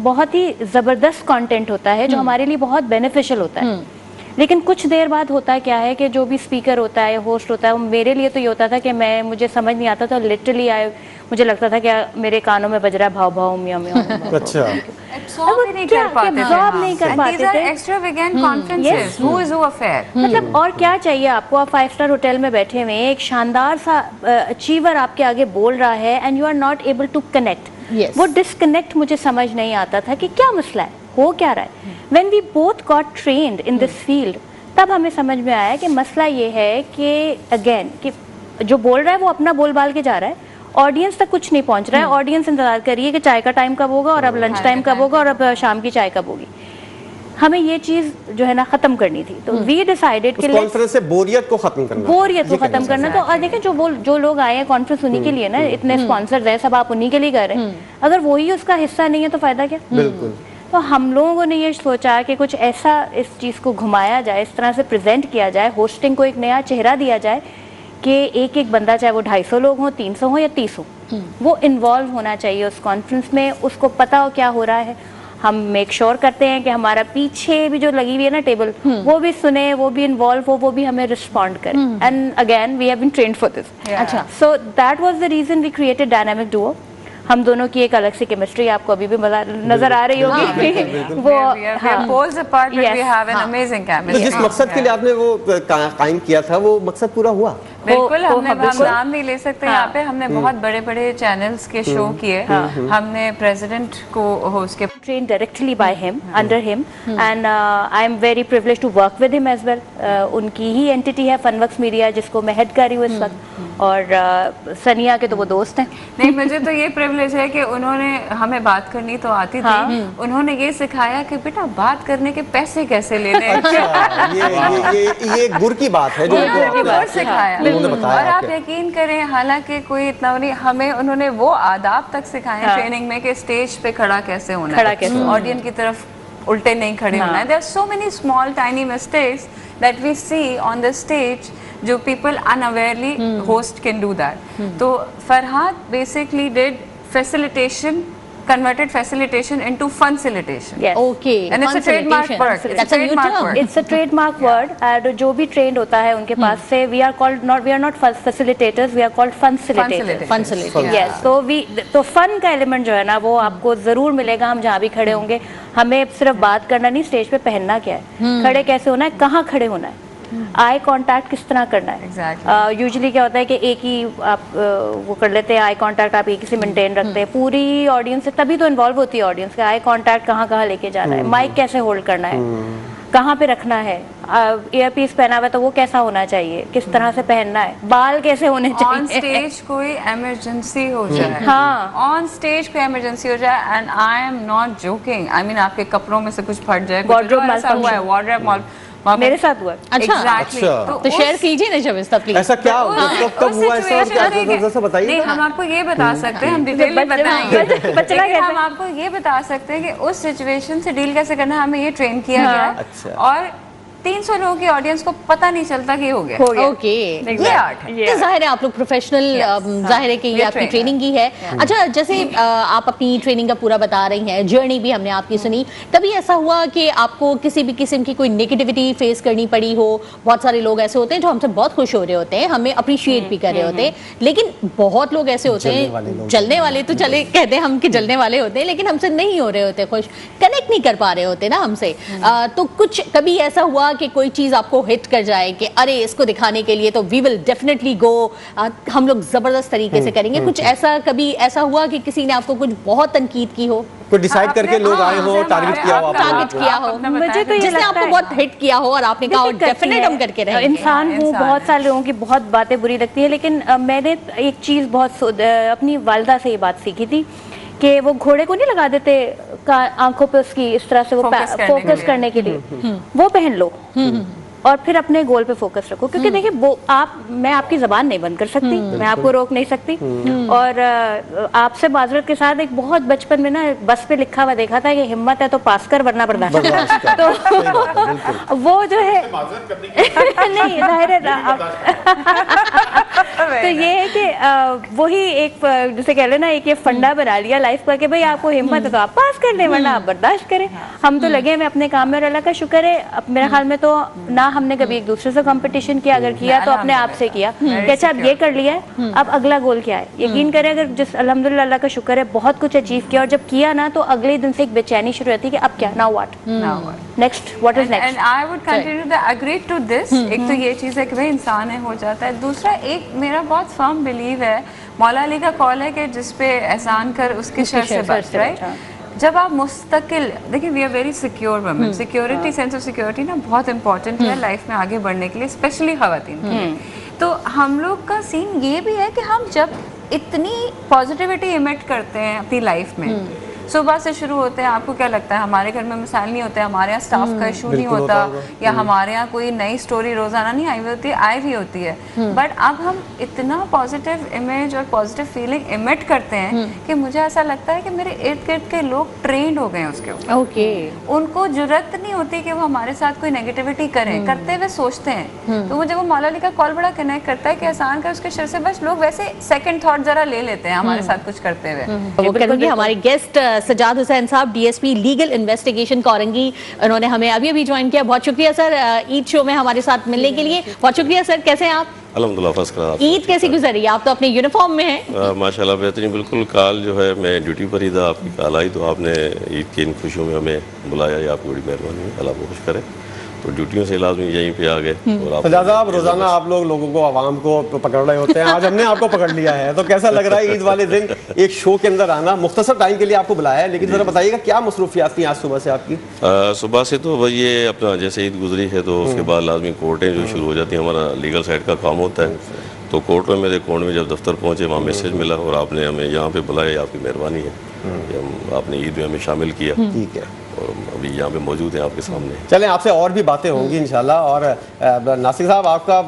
बहुत ही ज़बरदस्त कंटेंट होता है जो हमारे लिए बहुत बेनिफिशियल होता है। लेकिन कुछ देर बाद होता है क्या है कि जो भी स्पीकर होता है या होस्ट होता है, वो मेरे लिए तो ये होता था कि मुझे समझ नहीं आता था, लिटरली मुझे लगता था कि मेरे कानों में बज रहा है भाव भाव म्याऊ म्याऊ। अच्छा, एब्सॉर्ब नहीं कर पाते थे। Extravagant conferences, who is who affair, मतलब और क्या चाहिए आपको? आप 5 स्टार होटल में बैठे हुए हैं, एक शानदार सा अचीवर आपके आगे बोल रहा है and you are not able to connect. वो डिस्कनेक्ट मुझे समझ नहीं आता था कि क्या मसला है, हो क्या रहा है। When we both got trained in this field, तब हमें समझ में आया कि मसला ये है कि अगेन कि जो बोल रहा है वो अपना बोल बाल के जा रहा है, ऑडियंस तक कुछ नहीं पहुंच रहा है। ऑडियंस इंतजार कर रही है कि चाय का टाइम कब होगा और अब लंच टाइम कब होगा और अब शाम की चाय कब होगी। हमें ये चीज जो है ना खत्म करनी थी, तो वी डिसाइडेड कि कॉन्फ्रेंस से बोरियत को खत्म करना, तो और देखें जो लोग आए हैं कॉन्फ्रेंस उन्हीं के लिए ना, इतने स्पॉन्सर्स हैं, सब आप उन्हीं के लिए कर रहे हैं। अगर वही उसका हिस्सा नहीं है तो फायदा क्या। बिल्कुल। तो हम लोगों ने ये सोचा कि कुछ ऐसा इस चीज़ को घुमाया जाए, इस तरह से प्रेजेंट किया जाए, होस्टिंग को एक नया चेहरा दिया जाए कि एक एक बंदा, चाहे वो 250 लोग हों, 300 हों या 30 हों, वो इन्वॉल्व होना चाहिए उस कॉन्फ्रेंस में, उसको पता हो क्या हो रहा है। हम मेक श्योर करते हैं कि हमारा पीछे भी जो लगी हुई है ना टेबल, वो भी सुने, वो भी इन्वॉल्व हो, वो भी हमें रिस्पॉन्ड करे। And again we have been trained for this. अच्छा, so that was the reason we created dynamic duo. हम दोनों की एक अलग सी केमिस्ट्री आपको अभी भी नजर आ रही होगी। वो तो जिस मकसद के लिए आपने वो कायम किया था, वो मकसद पूरा हुआ? बिल्कुल, हम नाम नहीं ले सकते यहाँ पे। हमने बहुत बड़े बड़े चैनल्स के शो किए। हमने प्रेसिडेंट को होस्ट के trained directly by him, under him, and I am very privileged to work with him as well. उनकी ही एंटिटी है फनवर्क्स मीडिया, जिसको मैं हेड कर रही हूँ इस वक्त, और सनिया के तो वो दोस्त हैं। नहीं, मुझे तो ये प्रिविलेज है कि उन्होंने हमें बात करनी तो आती थी, उन्होंने ये सिखाया कि बेटा बात करने के पैसे कैसे लेने हैं। अच्छा, ये गुर की बात है जो सिखाया। और आप यकीन करें, हालांकि कोई इतना नहीं, हमें उन्होंने वो आदाब तक सिखाए ट्रेनिंग में कि स्टेज पे खड़ा कैसे होना है, ऑडियंस की तरफ उल्टे नहीं खड़े होना है। There are so many small tiny mistakes that we see on the stage, जो people unawarely host can do that. तो Farhad basically did facilitation, converted facilitation into funcilitation. Yes. Okay. And it's a trademark word. That's a new term. It's a trademark word. And जो भी trained होता है उनके पास से, we are not facilitators, we are called funcilitators. Funcilitators. Yes. तो fun का element जो है ना, वो आपको जरूर मिलेगा। हम जहाँ भी खड़े होंगे, हमें सिर्फ बात करना नहीं, स्टेज पे पहनना क्या है, खड़े कैसे होना है, कहाँ खड़े होना है, आई कांटेक्ट किस तरह करना है। यूजुअली क्या होता है कि एक ही आप वो कर लेते हैं, आई कांटेक्ट आप एक ही से मेंटेन रखते हैं पूरी ऑडियंस से, तभी तो इन्वॉल्व होती है ऑडियंस का। आई कांटेक्ट कहाँ कहाँ लेके जाना है, माइक कैसे होल्ड करना है, कहाँ पे रखना है, ईयरपीस पहना हुआ है तो वो कैसा होना चाहिए, किस तरह से पहनना है, बाल कैसे होने चाहिए। ऑन स्टेज कोई इमरजेंसी हो जाए, हाँ, ऑन स्टेज कोई इमरजेंसी हो जाए, and I am not joking, I mean आपके कपड़ों में से कुछ फट जाए, वार्डरोब मेरे साथ हुआ। अच्छा, exactly. तो शेयर कीजिए ना जब इसका प्लीज। ऐसा क्या कब हुआ, ऐसा बताइए। नहीं, हम आपको ये बता सकते हैं, हम डिटेल में बताएंगे, लेकिन हम आपको ये बता सकते हैं कि उस सिचुएशन से डील कैसे करना है, हमें ये ट्रेन किया गया है। अच्छा। और 300 लोगों की ऑडियंस को पता नहीं चलता कि हो गया। ओके, ये आर्ट है। तो जाहिर है आप लोग प्रोफेशनल, जाहिर है कि ये आपकी ट्रेनिंग की है। अच्छा, जैसे आप अपनी ट्रेनिंग का पूरा बता रही हैं, जर्नी भी हमने आपकी सुनी, कभी ऐसा हुआ कि आपको किसी भी किस्म की कोई नेगेटिविटी फेस करनी पड़ी हो? बहुत सारे लोग ऐसे होते हैं जो हमसे बहुत खुश हो रहे होते हैं, हमें अप्रिशिएट भी कर रहे होते हैं, लेकिन बहुत लोग ऐसे होते हैं, जलने वाले तो चले कहते हैं हम कि जलने वाले होते हैं, लेकिन हमसे नहीं हो रहे होते खुश, कनेक्ट नहीं कर पा रहे होते ना हमसे। तो कुछ कभी ऐसा हुआ कि कोई चीज आपको हिट कर जाए कि अरे इसको दिखाने के लिए तो वी विल डेफिनेटली गो, हम लोग जबरदस्त तरीके से करेंगे? कुछ ऐसा कभी ऐसा हुआ कि किसी ने आपको कुछ बहुत तनकीद की हो, कोई डिसाइड करके लोग आए हो, टारगेट किया हो, मुझे तो जिसने आपको बहुत हिट किया हो और आपने कहा डेफिनेट हम करके रहेंगे? इंसान हूँ, बहुत सारे लोगों की बहुत बातें बुरी लगती है, लेकिन मैंने एक चीज बहुत अपनी वालिदा से ये बात सीखी थी कि वो घोड़े को नहीं लगा देते आंखों पे उसकी इस तरह से वो फोकस करने के लिए, वो पहन लो और फिर अपने गोल पे फोकस रखो। क्योंकि देखिए, वो मैं आपकी जबान नहीं बंद कर सकती, मैं आपको रोक नहीं सकती। और आपसे माजरत के साथ एक बहुत बचपन में ना बस पे लिखा हुआ देखा था कि हिम्मत है तो पास कर वरना बर्दाश्त। तो वो जो है नहीं, जाहिर है तो ये है कि वही एक जैसे कह लेना, एक ये फंडा बना लिया लाइफ का कि भाई आपको हिम्मत है तो आप पास कर लें वरना आप बर्दाश्त करें। हम तो लगे हैं अपने काम में, और अल्लाह का शुक्र है मेरे ख्याल में तो ना हमने कभी एक दूसरे से कंपटीशन किया, अगर किया तो अपने आप से किया कि अच्छा अब ये कर लिया है, अब अगला गोल क्या है। यकीन करें, अगर जिस अल्हम्दुलिल्लाह अल्लाह का शुक्र है बहुत कुछ अचीव किया, और जब किया ना तो अगले दिन से एक बेचैनी शुरू होती है कि अब क्या, now what next, what is next. And I would continue to agree to this. एक तो ये चीज़ है कि भाई इंसान है, हो जाता है। दूसरा, एक मेरा बहुत फर्म बिलीव है, मौला अली का कॉल है कि जिस पे एहसान कर उसके शर से बच, राइट। जब आप मुस्तकिल, देखिए we are very secure women, security, sense of security ना बहुत इंपॉर्टेंट है लाइफ में आगे बढ़ने के लिए, स्पेशली खवातीन के लिए। तो हम लोग का सीन ये भी है कि हम जब इतनी पॉजिटिविटी इमिट करते हैं अपनी लाइफ में, सुबह से शुरू होते हैं। आपको क्या लगता है हमारे घर में मिसाल नहीं होते, हमारे यहाँ स्टाफ का इशू नहीं होता, या हमारे यहाँ कोई नई स्टोरी रोजाना नहीं आई हुई होती, आई भी होती है, बट अब हम इतना पॉजिटिव इमेज और पॉजिटिव फीलिंग इमिट करते हैं कि मुझे ऐसा लगता है कि मेरे इर्द गिर्द के लोग ट्रेंड हो गए उसके ऊपर। ओके, उनको जरूरत नहीं होती कि वो हमारे साथ कोई नेगेटिविटी करें, करते हुए सोचते हैं। तो मुझे वो मौला अली का कॉल बड़ा कनेक्ट करता है कि आसान का उसके शर से बस लोग वैसे सेकंड थॉट जरा ले लेते हैं हमारे साथ कुछ करते हुए। वो करेंगे हमारे गेस्ट सजाद हुसैन साहब, डीएसपी लीगल इन्वेस्टिगेशन कोरंगी, उन्होंने हमें अभी अभी ज्वाइन किया। बहुत शुक्रिया सर ईद शो में हमारे साथ मिलने के लिए। बहुत शुक्रिया सर, कैसे हैं आप? अल्हम्दुलिल्लाह फर्स्ट क्लास। ईद कैसी गुजरी? आप तो अपने यूनिफॉर्म में हैं। माशाल्लाह बेहतरीन, बिल्कुल। काल जो है मैं ड्यूटी पर ही था, आपकी कॉल आई तो आपने ईद की इन खुशियों में हमें बुलाया, ये आपकी बड़ी मेहरबानी है, अल्लाह खुश करे। तो ड्यूटियों से लाजमी यहीं पे आ गए। और आप सजाद साहब, रोजाना आप लोगों को, आवाम को पकड़ रहे होते हैं, आज हमने आपको पकड़ लिया है, तो कैसा लग रहा है ईद वाले दिन एक शो के अंदर आना? मुख्तसर टाइम के लिए आपको बुलाया है, लेकिन जरा बताइएगा क्या मसरूफियात थी आज सुबह से आपकी? सुबह से तो भाई ये अपना जैसे ईद गुजरी है तो उसके बाद लाजमी कोर्टें जो शुरू हो जाती हैं, हमारा लीगल साइड का काम होता है। तो कोर्ट में मेरे कोर्ट में जब दफ्तर पहुंचे वहाँ मैसेज मिला और आपने हमें यहाँ पे बुलाया, आपकी मेहरबानी है कि आपने ईद में हमें शामिल किया। ठीक है, और अभी यहाँ पे मौजूद हैं आपके सामने। चलें, आपसे और भी बातें होंगी इंशाल्लाह। और नासिर साहब, आपका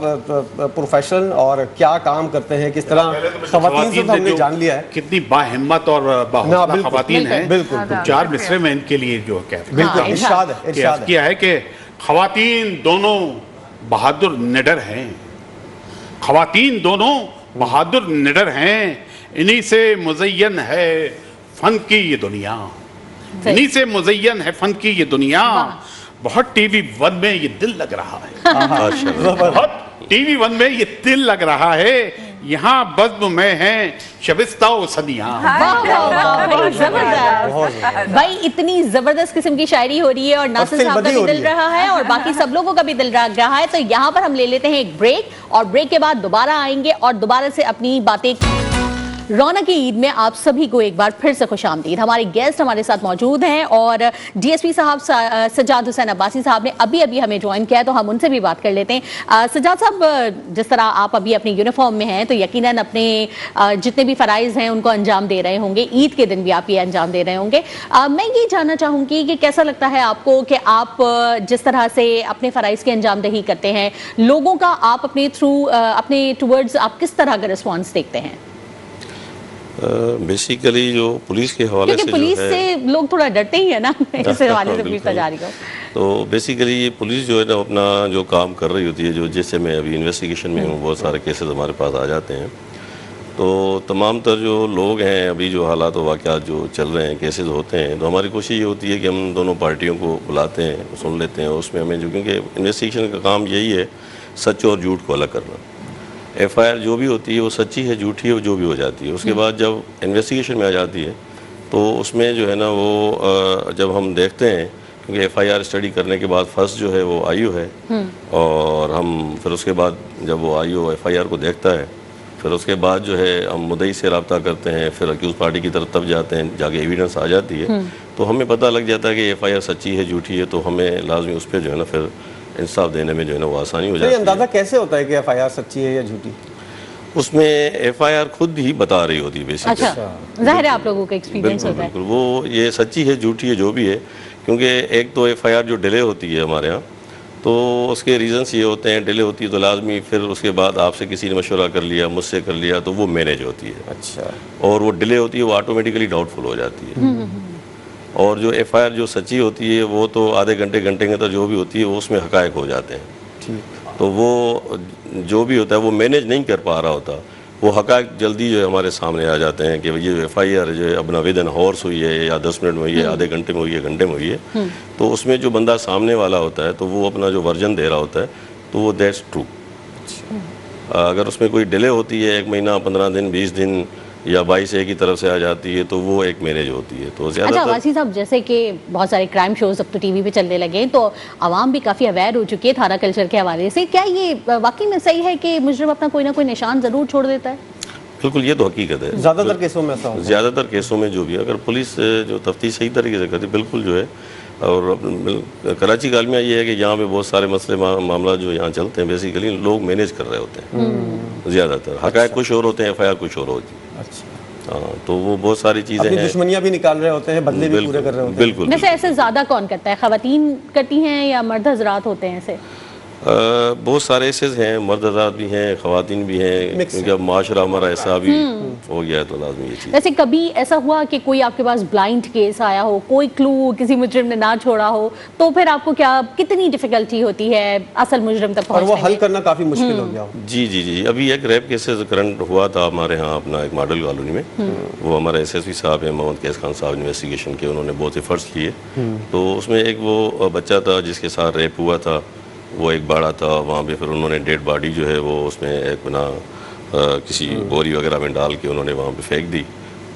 प्रोफेशन और क्या काम करते हैं, किस तरह खवातीन से तो हमने जान लिया है, कितनी बाहिम्मत और बाहौसला खवातीन हैं। बिल्कुल, चार मिसरे में इनके लिए जो कहते हैं, बिल्कुल इरशाद है, इरशाद है। किया है कि खवातीन दोनों बहादुर निडर हैं, खवातीन दोनों बहादुर निडर हैं, इन्हीं से मुज़य्यन है फन की ये दुनिया, इन्हीं से मुज़य्यन है फन की ये दुनिया। बहुत टीवी वन में ये दिल लग रहा है, बहुत टीवी वन में ये दिल लग रहा है, यहाँ बज़्म में है शबिस्ता व सदियाँ। जबरदस्त भाई, इतनी जबरदस्त किस्म की शायरी हो रही है और नासिर साहब का भी दिल रहा है और बाकी सब लोगों का भी दिल रहा है। तो यहाँ पर हम ले लेते हैं एक ब्रेक और ब्रेक के बाद दोबारा आएंगे और दोबारा से अपनी बातें। रौनक की ईद में आप सभी को एक बार फिर से खुशामदीद। हमारे गेस्ट हमारे साथ मौजूद हैं और डीएसपी साहब सजाद हुसैन अब्बासी साहब ने अभी अभी हमें ज्वाइन किया है, तो हम उनसे भी बात कर लेते हैं। सजाद साहब, जिस तरह आप अभी अपने यूनिफॉर्म में हैं तो यकीनन अपने जितने भी फ़राइज़ हैं उनको अंजाम दे रहे होंगे, ईद के दिन भी आप ये अंजाम दे रहे होंगे। मैं ये जानना चाहूँगी कि कैसा लगता है आपको कि आप जिस तरह से अपने फ़राइज़ की अंजामदही करते हैं, लोगों का आप अपने थ्रू अपने टूवर्ड्स आप किस तरह का रिस्पॉन्स देखते हैं? बेसिकली जो पुलिस के हवाले से, पुलिस से लोग थोड़ा डरते ही है ना, इस हवाले से पूछता जा रही हूँ। तो बेसिकली ये पुलिस जो है ना अपना जो काम कर रही होती है, जो जैसे मैं अभी इन्वेस्टिगेशन में हूँ, बहुत सारे केसेस हमारे पास आ जाते हैं, तो तमाम तर जो लोग हैं अभी जो हालात व वाक़यात जो चल रहे हैं, केसेस होते हैं, तो हमारी कोशिश ये होती है कि हम दोनों पार्टियों को बुलाते हैं, सुन लेते हैं, उसमें हमें जो, क्योंकि इन्वेस्टिगेशन का काम यही है सच और झूठ को अलग करना। एफआईआर जो भी होती है वो सच्ची है झूठी है, वो जो भी हो जाती है, उसके बाद जब इन्वेस्टिगेशन में आ जाती है तो उसमें जो है ना वो जब हम देखते हैं, क्योंकि एफआईआर स्टडी करने के बाद फर्स्ट जो है वो आईओ है, और हम फिर उसके बाद जब वो आईओ एफआईआर को देखता है, फिर उसके बाद जो है हम मुद्दई से रब्ता करते हैं, फिर अक्यूज़ पार्टी की तरफ तब जाते हैं, जाके एविडेंस आ जाती है, तो हमें पता लग जाता है कि एफआईआर सच्ची है झूठी है, तो हमें लाजमी उस पर जो है ना फिर इंसाफ देने में जो है ना वो आसानी हो जाती है। अंदाजा कैसे होता है कि एफआईआर सच्ची है या झूठी? उसमें एफआईआर खुद ही बता रही होती है बेसिकली। अच्छा, ज़ाहिर है आप लोगों का एक्सपीरियंस होता है। बिल्कुल, वो ये सच्ची है झूठी है जो भी है, क्योंकि एक तो एफआईआर जो डिले होती है हमारे यहाँ, तो उसके रीजंस ये होते हैं, डिले होती है तो लाजमी फिर उसके बाद आपसे किसी ने मशवरा कर लिया, मुझसे कर लिया, तो वो मैनेज होती है। अच्छा, और वो डिले होती है वो ऑटोमेटिकली डाउटफुल हो जाती है। और जो एफआईआर जो सच्ची होती है वो तो आधे घंटे घंटे के अंदर जो भी होती है वो उसमें हकायक हो जाते हैं। ठीक। तो वो जो भी होता है वो मैनेज नहीं कर पा रहा होता, वो हकायक जल्दी जो है हमारे सामने आ जाते हैं कि ये एफआईआर जो है अपना विदन हॉर्स हुई है या 10 मिनट में हुई है, आधे घंटे में हुई है, घंटे में हुई है, तो उसमें जो बंदा सामने वाला होता है तो वो अपना जो वर्जन दे रहा होता है तो वो दैट्स ट्रू। अगर उसमें कोई डिले होती है 1 महीना 15 दिन 20 दिन या 22 की तरफ से आ जाती है तो वो एक मैनेज होती है। तो अच्छा अब्बासी साहब, जैसे कि बहुत सारे क्राइम शोज अब तो टीवी पे चलने लगे हैं, तो आवाम भी काफ़ी अवेयर हो चुकी है थाना कल्चर के हवाले से, क्या ये वाकई में सही है कि मुजरिम अपना कोई ना कोई निशान ज़रूर छोड़ देता है? बिल्कुल, ये तो हकीकत है। ज़्यादातर केसों में ऐसा होता है। ज़्यादातर केसों में जो भी अगर पुलिस जो तफ्तीश सही तरीके से करती बिल्कुल जो है, और कराची का अलमिया ये है कि यहाँ पे बहुत सारे मसले मामला जो यहाँ चलते हैं बेसिकली लोग मैनेज कर रहे होते हैं ज़्यादातर। हकायक कुछ और होते हैं, एफआईआर कुछ और होती है। अच्छा, हाँ, तो वो बहुत सारी चीज़ें अपनी हैं। दुश्मनियां भी निकाल रहे होते हैं, बदले भी पूरे कर रहे होते हैं। बिल्कुल वैसे ऐसे ज्यादा कौन करता है, खवातीन करती हैं या मर्द हजरात होते हैं ऐसे? बहुत सारे ऐसेज हैं, मर्द हज़रात भी हैं, ख़वातीन भी हैं, क्योंकि अब माशरा हमारा ऐसा भी हो गया है, तो लाजमी ये चीज़। वैसे कभी ऐसा हुआ कि कोई आपके पास ब्लाइंड केस आया हो, कोई क्लू किसी मुजरिम ने ना छोड़ा हो, तो फिर आपको क्या, कितनी डिफिकल्टी होती है असल मुजरिम तक और वो पहुंचने हल में? करना काफी मुश्किल हो गया हो? जी जी जी, अभी एक रेप केसेस करंट हुआ था हमारे यहाँ अपना एक मॉडल कॉलोनी में। वो हमारे SSP साहब हैं, मोहम्मद कैस खान साहब, इन्वेस्टिगेशन के, उन्होंने बहुत एफर्ट्स किए। तो उसमें एक वो बच्चा था जिसके साथ रेप हुआ था, वो एक बाड़ा था वहाँ पे, फिर उन्होंने डेड बॉडी जो है वो उसमें एक बना किसी बोरी वगैरह में डाल के उन्होंने वहाँ पे फेंक दी।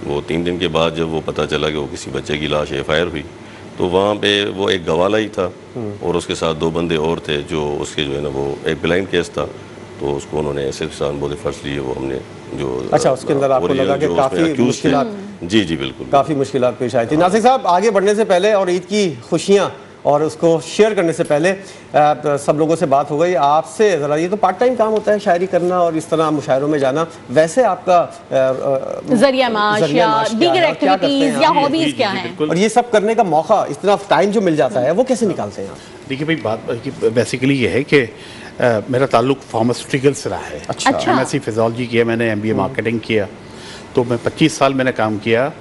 वो 3 दिन के बाद जब वो पता चला कि वो किसी बच्चे की लाश FIR हुई, तो वहाँ पे वो एक गवाला ही था और उसके साथ 2 बंदे और थे, जो उसके जो है ना, वो एक ब्लाइंड केस था, तो उसको उन्होंने SSP साहब बहुत एफर्ट्स लिए, वो हमने जो अच्छा, उसके अंदर आपको लगा कि काफी मुश्किलात, जी जी बिल्कुल काफी मुश्किलात पेश आई थी। नासिर साहब, आगे बढ़ने से पहले और ईद की खुशियाँ और उसको शेयर करने से पहले सब लोगों से बात हो गई, आपसे ज़रा, ये तो पार्ट टाइम काम होता है शायरी करना और इस तरह मुशायरों में जाना, वैसे आपका जरिया माश या दीगर एक्टिविटीज या हॉबीज क्या हैं? और ये सब करने का मौका, इतना टाइम जो मिल जाता है, वो कैसे निकालते हैं आप? देखिए भाई, बात बेसिकली ये है कि मेरा ताल्लुक फार्मास्यूटिकल से रहा है। अच्छा। MSc फिजियोलॉजी किया मैंने, MBA मार्केटिंग किया, तो मैं 25 साल मैंने काम किया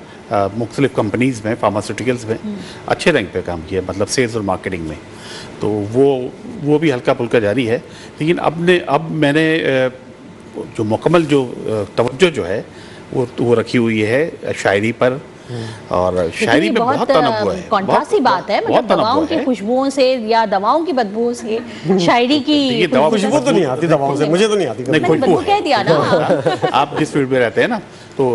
मुख्तलिफ कंपनीज़ में, फार्मास्यूटिकल्स में, अच्छे रैंक पे काम किया, मतलब सेल्स और मार्केटिंग में। तो वो भी हल्का फुल्का जारी है, लेकिन अब मैंने जो मुकम्मल जो तवज्जो जो है वो रखी हुई है शायरी पर, और शायरी में बहुत तनव्वुह है। कॉन्ट्रास्टी बात है, मतलब दवाओं की खुशबुओं से या दवाओं की बदबू से शायरी की खुशबू तो नहीं आती दवाओं से, मुझे तो नहीं आती। बदबू कह दिया ना। आप जिस फील्ड में रहते हैं ना, तो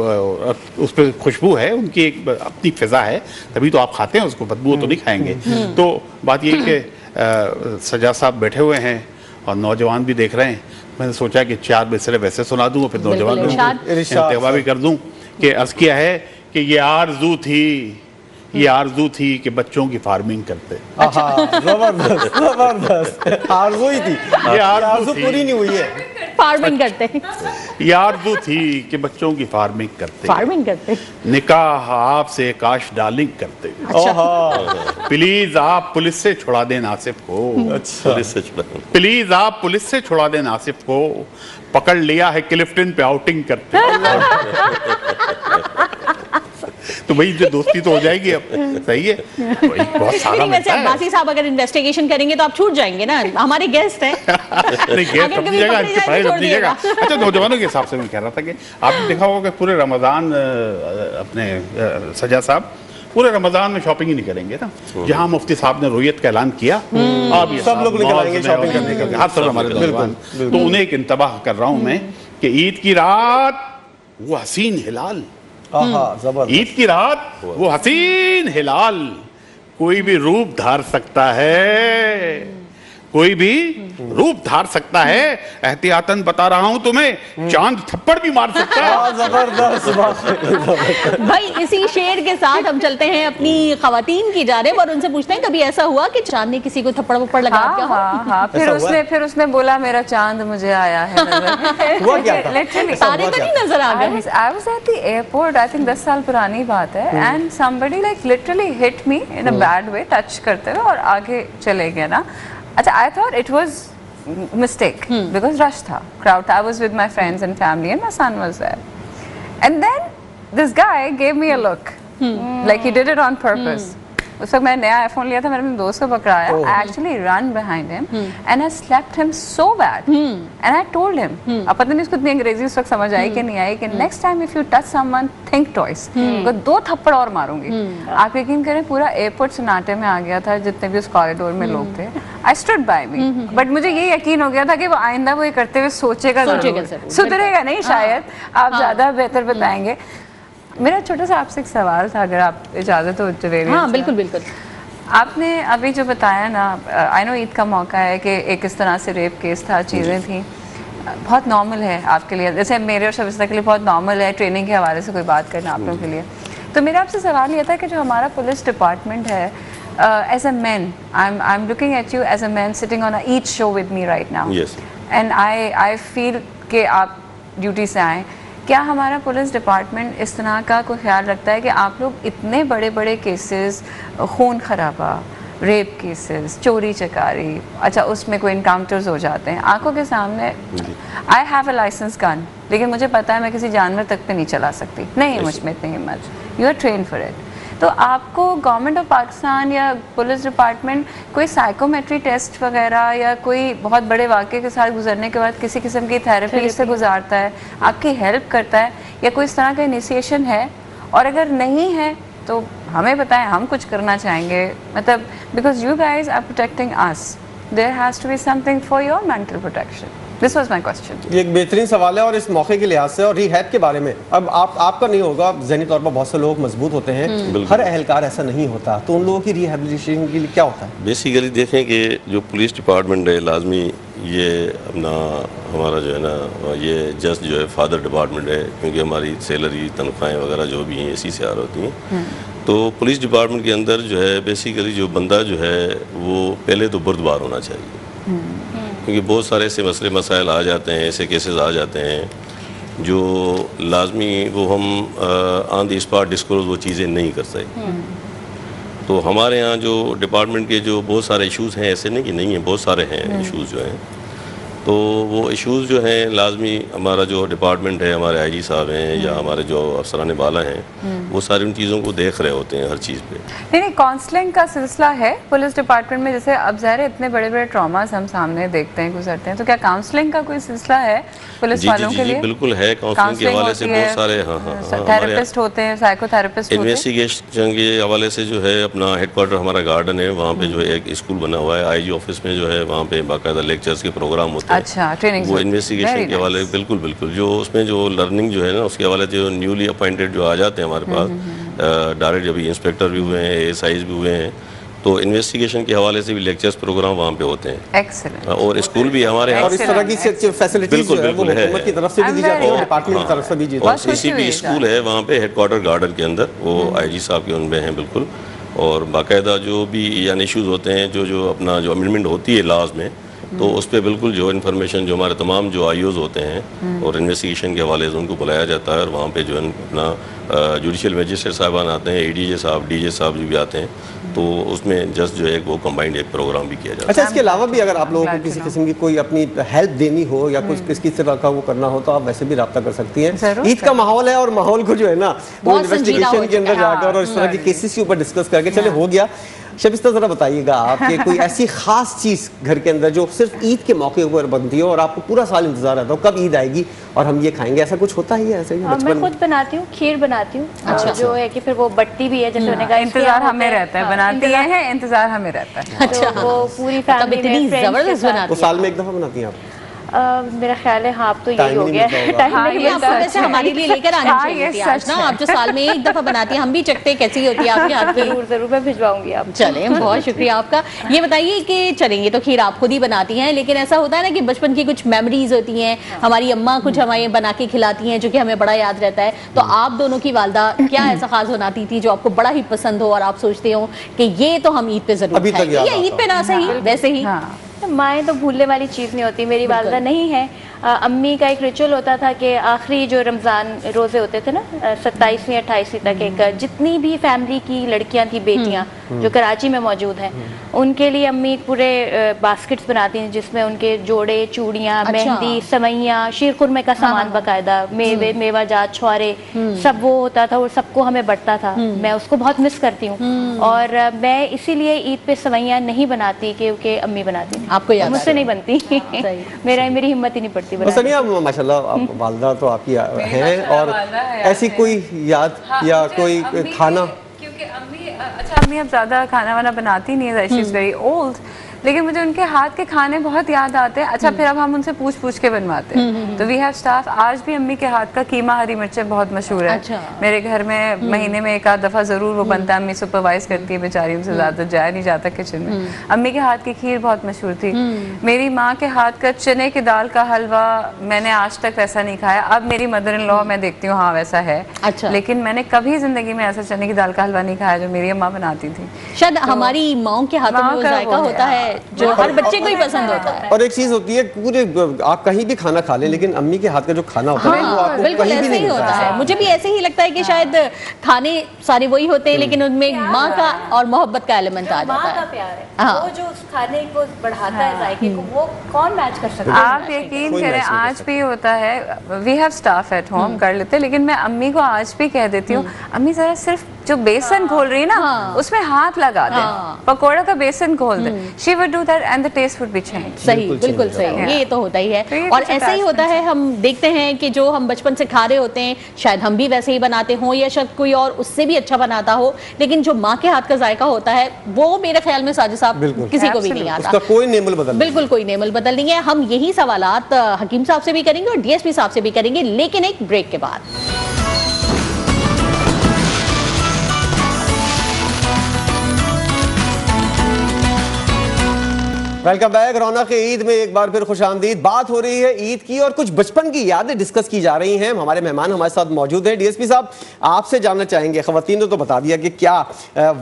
उस पर खुशबू है, उनकी एक अपनी फिजा है, तभी तो आप खाते हैं उसको, बदबू तो नहीं खाएंगे। तो बात ये कि सजा साहब बैठे हुए हैं और नौजवान भी देख रहे हैं, मैंने सोचा कि 4 मिसरे वैसे सुना दूँ, फिर नौजवान इंतवा भी कर दूँ कि अर्ज़ किया है कि ये आरज़ू थी कि बच्चों की फार्मिंग करते। जबरदस्त जबरदस्त, आरज़ू ही थी, ये आरज़ू पूरी नहीं हुई है, फार्मिंग करते। ये आरज़ू थी कि बच्चों की फार्मिंग करते, निकाह आपसे काश डार्लिंग करते। प्लीज आप पुलिस से छुड़ा दें नासिफ को, प्लीज आप पुलिस से छुड़ा दें नासिफ को, पकड़ लिया है क्लिफ्टन पे आउटिंग करते। तो भाई जो दोस्ती तो हो जाएगी अब, सही है। बहुत सारा वैसे अब्बासी साहब अगर इन्वेस्टिगेशन करेंगे तो आप छूट जाएंगे ना, हमारे गेस्ट हैं। अच्छा, नौजवानों के हिसाब से मैं कह रहा था कि आपने देखा होगा कि पूरे रमजान अपने सजा साहब पूरे रमजान में शॉपिंग ही नहीं करेंगे ना। जहां मुफ्ती साहब ने रुयत का ऐलान किया, अब सब लोग निकल आएंगे शॉपिंग करने के लिए, हर सब हमारे नौजवान। तो उन्हें एक इंतबाह कर रहा हूं मैं कि ईद की रात वो हसीन हिलाल, ईद की रात वो हसीन हिलाल कोई भी रूप धार सकता है, कोई भी रूप धार सकता है। एहतियातन बता रहा हूं तुम्हें, चांद थप्पड़ भी मार सकता है। जबरदस्त भाई, इसी शेर के साथ हम चलते हैं अपनी खवातीन की जानिब और उनसे पूछते हैं, कभी ऐसा हुआ कि चांद ने किसी को थप्पड़ वप्पड़ लगा दिया हो? हाँ, फिर उसने बोला मेरा चांद मुझे आया है नजर। लिटरली सारे तो नहीं नजर आ गए। I was at the airport, I think 10 साल पुरानी बात है, and somebody like literally hit me in a bad way, touch करते हुए, और आगे चले गए ना। अच्छा, I thought it was mistake because rush था, crowd. I was with my friends and family and my son was there. And then this guy gave me a look, like he did it on purpose. उस वक्त मैंने नया iPhone लिया था, मैंने अपने दोस्त को पकड़ाया. I actually ran behind him and I slapped him so bad. And I told him, अब पता नहीं उसको इतनी अंग्रेजी उस वक्त समझ आई कि नहीं आई, कि next time if you touch someone, think twice. तो 2 थप्पड़ और मारूंगी. आप यकीन करें, पूरा एयरपोर्ट सन्नाटे में आ गया था, जितने भी उस कॉरिडोर में लोग थे. I stood by me. But मुझे ये यकीन हो गया था कि वो आइंदा वो ये करते हुए सोचेगा जरूर, सुधरेगा नहीं शायद. आप ज्यादा बेहतर बताएंगे. मेरा छोटा सा आपसे एक सवाल था, अगर आप इजाज़त हो जवेरी? हाँ, बिल्कुल बिल्कुल. आपने अभी जो बताया ना, आई नो ईद का मौका है कि एक इस तरह से रेप केस था, चीज़ें थी, बहुत नॉर्मल है आपके लिए, जैसे मेरे और शबिस्ता के लिए बहुत नॉर्मल है ट्रेनिंग के हवाले से कोई बात करना आप लोगों के लिए. तो मेरा आपसे सवाल ये था कि जो हमारा पुलिस डिपार्टमेंट है, as a man, I am looking at you as a man sitting on each show with me right now, and I feel कि आप ड्यूटी से आएँ, क्या हमारा पुलिस डिपार्टमेंट इस तरह का कोई ख्याल रखता है कि आप लोग इतने बड़े बड़े केसेस, खून खराबा, रेप केसेस, चोरी चकारी, अच्छा उसमें कोई इनकाउंटर्स हो जाते हैं आंखों के सामने, I have a licence gun, लेकिन मुझे पता है मैं किसी जानवर तक पे नहीं चला सकती, नहीं मुझ में इतनी हिम्मत, you are train for it. तो आपको गवर्नमेंट ऑफ पाकिस्तान या पुलिस डिपार्टमेंट कोई साइकोमेट्री टेस्ट वगैरह या कोई बहुत बड़े वाक़े के साथ गुजरने के बाद किसी किस्म की थेरेपी से गुजारता है, आपकी हेल्प करता है, या कोई इस तरह का इनिशिएशन है? और अगर नहीं है तो हमें बताएं, हम कुछ करना चाहेंगे, मतलब because you guys are protecting us, there has to be something for your mental protection. This was my question. ये एक बेहतरीन सवाल है और इस मौके के लिहाज से और रिहैब के बारे में, अब आपका नहीं होगा, ज़हनी तौर पर बहुत से लोग मजबूत होते हैं, हर अहलकार ऐसा नहीं होता, तो उन लोगों की रिहैबिलिटेशन के लिए क्या होता है? बेसिकली देखें कि जो पुलिस डिपार्टमेंट है लाजमी ये अपना हमारा जो है ना ये जस्ट जो है फादर डिपार्टमेंट है, क्योंकि हमारी सैलरी तनख्वाहें वगैरह जो भी हैं इसी से आ रही होती हैं। तो पुलिस डिपार्टमेंट के अंदर जो है बेसिकली जो बंदा जो है वो पहले तो बुर्दबार होना चाहिए, क्योंकि बहुत सारे ऐसे मसले मसाइल आ जाते हैं, ऐसे केसेस आ जाते हैं जो लाजमी वो हम ऑन द स्पॉट डिस्क्लोज वो चीज़ें नहीं कर सकते। तो हमारे यहाँ जो डिपार्टमेंट के जो बहुत सारे इश्यूज़ हैं, ऐसे नहीं कि नहीं है, बहुत सारे हैं इश्यूज़ जो हैं, तो वो इश्यूज़ जो हैं लाजमी हमारा जो डिपार्टमेंट है, हमारे आईजी साहब हैं या हमारे जो अफसरान बाला हैं, वो सारी उन चीज़ों को देख रहे होते हैं हर चीज़ पे। नहीं, काउंसलिंग का सिलसिला है पुलिस डिपार्टमेंट में, जैसे अब ज़ाहिर इतने बड़े बड़े ट्रॉमास हम सामने देखते हैं, गुजरते हैं, तो क्या काउंसलिंग का कोई सिलसिला है पुलिस वालों के लिए? बिल्कुल है, काउंसलिंग के हवाले से बहुत सारे थेरेपिस्ट होते हैं, साइकोथेरेपिस्ट होते हैं। इन्वेस्टिगेशन के हवाले से जो है अपना हेडक्वार्टर हमारा गार्डन है, वहाँ पे जो है एक स्कूल बना हुआ है, आईजी ऑफिस में जो है वहाँ पे बाकायदा लेक्चर्स के प्रोग्राम होते हैं। अच्छा, ट्रेनिंग वो इन्वेस्टिगेशन के हवाले बिल्कुल बिल्कुल जो उसमें जो लर्निंग जो है ना उसके हवाले जो न्यूली अपॉइंटेड जो आ जाते हैं हमारे पास डायरेक्ट जब इंस्पेक्टर भी हुए हैं, एएसआईज भी हुए हैं, तो इन्वेस्टिगेशन के हवाले से भी लेक्चर्स प्रोग्राम वहाँ पे होते हैं। एक्सीलेंट। और स्कूल भी हमारे यहाँ और इस तरह की फैसिलिटीज जो है वो हुकूमत की तरफ से भी दी जाती है, डिपार्टमेंट की तरफ से भी दी जाती है। इसी भी स्कूल है वहाँ पे हेडक्वार्टर गार्डन के अंदर, वो आईजी साहब के उनमें हैं बिल्कुल, और बाकायदा जो भी यानी इश्यूज़ होते हैं जो अपना जो अमेंडमेंट होती है लॉज में, तो उस पर बिल्कुल जो इन्फॉर्मेशन जो हमारे तमाम जो आईओज़ होते हैं और इन्वेस्टिगेशन के हवाले से उनको बुलाया जाता है, और वहाँ पे जो है अपना जुडिशल मजिस्ट्रेट साहबान आते हैं, एडीजे साहब, डीजे साहब जो भी आते हैं, तो उसमें जस्ट जो है वो कंबाइंड एक प्रोग्राम भी किया जाता है। अच्छा, इसके अलावा भी अगर आप लोगों को किसी किस्म की कोई अपनी हेल्प देनी हो या कुछ किसी तरह का वो करना हो तो आप वैसे भी रब्ता कर सकती हैं। ईद का माहौल है और माहौल को जो है ना वो इन्वेस्टिगेशन के अंदर जाकर और इस तरह के केसेस के ऊपर डिस्कस करके चले हो गया। शबिस्ता ज़रा बताइएगा आपके कोई ऐसी खास चीज़ घर के अंदर जो सिर्फ ईद के मौके पर बनती है और आपको पूरा साल इंतजार रहता हो कब ईद आएगी और हम ये खाएंगे, ऐसा कुछ होता ही है? ऐसे ही मैं खुद बनाती हूँ, खीर बनाती हूँ। अच्छा, जो है कि फिर वो बट्टी भी है, जैसे उन्होंने कहा इंतजार हमें रहता है, बनाती हैं, इंतजार हमें रहता है। अच्छा, वो पूरी फैमिली में जबरदस्त बनाती है। साल में एक दफा बनाती हैं आप? मेरा ख्याल है हाँ, अब तो यही हो गया है, टाइम नहीं मिलता। वैसे हमारे लिए लेकर आनी चाहिए थी आज ना, आप जो साल में एक दफा बनाती हैं, हम भी चखते कैसी होती है आपके हाथ की। जरूर जरूर, मैं भिजवाऊंगी आप। चलें, बहुत शुक्रिया आपका। ये बताइए कि चलेंगे तो खीर आप खुद ही बनाती हैं, लेकिन ऐसा होता है ना कि बचपन की कुछ मेमोरीज होती हैं, हमारी अम्मा कुछ हमें बना के खिलाती हैं जो कि हमें बड़ा याद रहता है, तो आप दोनों की वालदा क्या ऐसा खास बनाती थी जो आपको बड़ा ही पसंद हो और आप सोचते हो कि ये तो हम ईद पे जरूर खाएंगे, या ईद पे ना सही वैसे ही? माएँ तो भूलने वाली चीज़ नहीं होती, मेरी वालदा नहीं है। अम्मी का एक रिचुअल होता था कि आखिरी जो रमज़ान रोज़े होते थे ना 27वीं 28वीं तक, एक जितनी भी फैमिली की लड़कियां थी, बेटियां जो कराची में मौजूद हैं, उनके लिए अम्मी पूरे बास्केट्स बनाती हैं जिसमें उनके जोड़े, चूड़ियाँ, मेहंदी, सवैयाँ, शीर खुरमे का सामान बाकायदा, मेवे, मेवा जात, छुआरे, सब वो होता था और सबको हमें बंटता था। मैं उसको बहुत मिस करती हूँ और मैं इसीलिए ईद पे सवैयाँ नहीं बनाती क्योंकि अम्मी बनाती थी। आपको याद मुझसे नहीं बनती, मेरी हिम्मत ही नहीं पड़ती। सनिया माशाल्लाह आप वालदा तो आपकी हैं, और ऐसी कोई याद या कोई खाना? क्योंकि अम्मी अब ज़्यादा खाना वाना बनाती नहीं है, शी इज़ वेरी ओल्ड, लेकिन मुझे उनके हाथ के खाने बहुत याद आते हैं। अच्छा, फिर अब हम उनसे पूछ पूछ के बनवाते हैं, तो वी हैव स्टाफ। आज भी अम्मी के हाथ का कीमा हरी मिर्चें बहुत मशहूर है। अच्छा। मेरे घर में महीने में एक आध दफ़ा ज़रूर वो बनता है, अम्मी सुपरवाइज करती है, बेचारी उनसे ज़्यादा जाया नहीं जाता किचन में। अम्मी के हाथ की खीर बहुत मशहूर थी। मेरी माँ के हाथ का चने की दाल का हलवा मैंने आज तक वैसा नहीं खाया। अब मेरी मदर इन लॉ मैं देखती हूँ हाँ वैसा है, अच्छा, लेकिन मैंने कभी ज़िंदगी में ऐसा चने की दाल का हलवा नहीं खाया जो मेरी अम्मा बनाती थी। शायद हमारी माँ के हाथों में जायका होता है, जो हर बच्चे को ही पसंद होता है। और एक चीज होती है, पूरे आप कहीं भी खाना खा लें, लेकिन अम्मी के हाथ का जो खाना होता है वो आपको बिल्कुल कहीं भी ऐसे नहीं ही मिलता होता है। मुझे भी ऐसे ही लगता है कि शायद खाने सारे वही होते हैं, लेकिन उनमें माँ का और मोहब्बत का एलिमेंट आ जाता माँ का है। प्यार है, हाँ। वो जो उस खाने को बढ़ाता है जायके को, वो कौन मैच कर सकता है? आप यकीन कोई करें, मैच नहीं कर आज भी होता है, we have staff at home कर लेते हैं, लेकिन मैं अम्मी को आज भी कह देती हूँ, अम्मी जरा सिर्फ जो बेसन घोल रही है ना उसमें हाथ लगा दे, पकौड़ा का बेसन घोल दे, she would do that and the taste would be change. सही, बिल्कुल सही, ये तो होता ही तो ये है। और कुछ ऐसा ही होता है, हम देखते हैं कि जो हम बचपन से खा रहे होते हैं शायद हम भी वैसे ही बनाते हों, या शायद कोई और उससे भी अच्छा बनाता हो, लेकिन जो माँ के हाथ का जायका होता है वो मेरे ख्याल में साजिद साहब किसी को भी नहीं आता। उसका कोई नेमल बदल नहीं। बिल्कुल कोई नेमल बदल नहीं है। हम यही सवालात हकीम साहब से भी करेंगे और डीएसपी साहब से भी करेंगे, लेकिन एक ब्रेक के बाद। Welcome back. रौनक ईद में एक बार फिर खुशामदीद। बात हो रही है ईद की और कुछ बचपन की यादें डिस्कस की जा रही हैं। हमारे मेहमान हमारे साथ मौजूद हैं। डीएसपी साहब, आपसे जानना चाहेंगे, खवातीन ने तो बता दिया कि क्या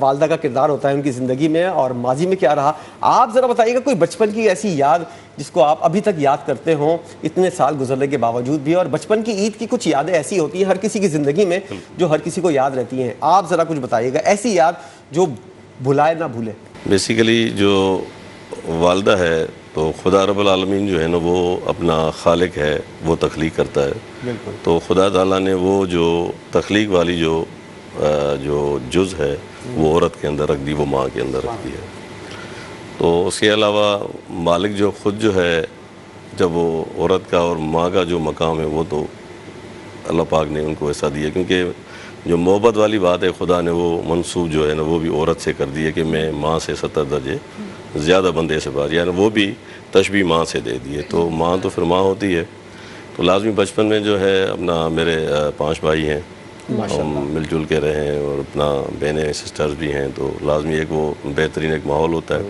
वालदा का किरदार होता है उनकी ज़िंदगी में और माजी में क्या रहा। आप ज़रा बताइएगा कोई बचपन की ऐसी याद जिसको आप अभी तक याद करते हो इतने साल गुजरने के बावजूद भी। और बचपन की ईद की कुछ यादें ऐसी होती हैं हर किसी की ज़िंदगी में जो हर किसी को याद रहती हैं। आप ज़रा कुछ बताइएगा ऐसी याद जो भुलाए ना भूले। बेसिकली जो वालदा है तो खुदा रब्बुल आलमीन जो है ना वो अपना खालिक है, वो तख्लीक करता है। तो खुदा ताला ने वो जो तख्लीक वाली जो जुज़ है वो औरत के अंदर रख दी, वो माँ के अंदर रख दी है। तो उसके अलावा मालिक जो ख़ुद जो है, जब वो औरत का और माँ का जो मकाम है वो तो अल्लाह पाक ने उनको ऐसा दिया, क्योंकि जो मोहब्बत वाली बात है खुदा ने वो मंसूब जो है ना वो भी औरत से कर दी है कि मैं माँ से 70 दर्जे ज़्यादा बंदे से बात, यानी वो भी तशबीह माँ से दे दी है। तो माँ तो फिर माँ होती है। तो लाजमी बचपन में जो है अपना, मेरे 5 भाई हैं, हम मिलजुल के रहे हैं और अपना बहनें सिस्टर्स भी हैं, तो लाजमी एक वो बेहतरीन एक माहौल होता है।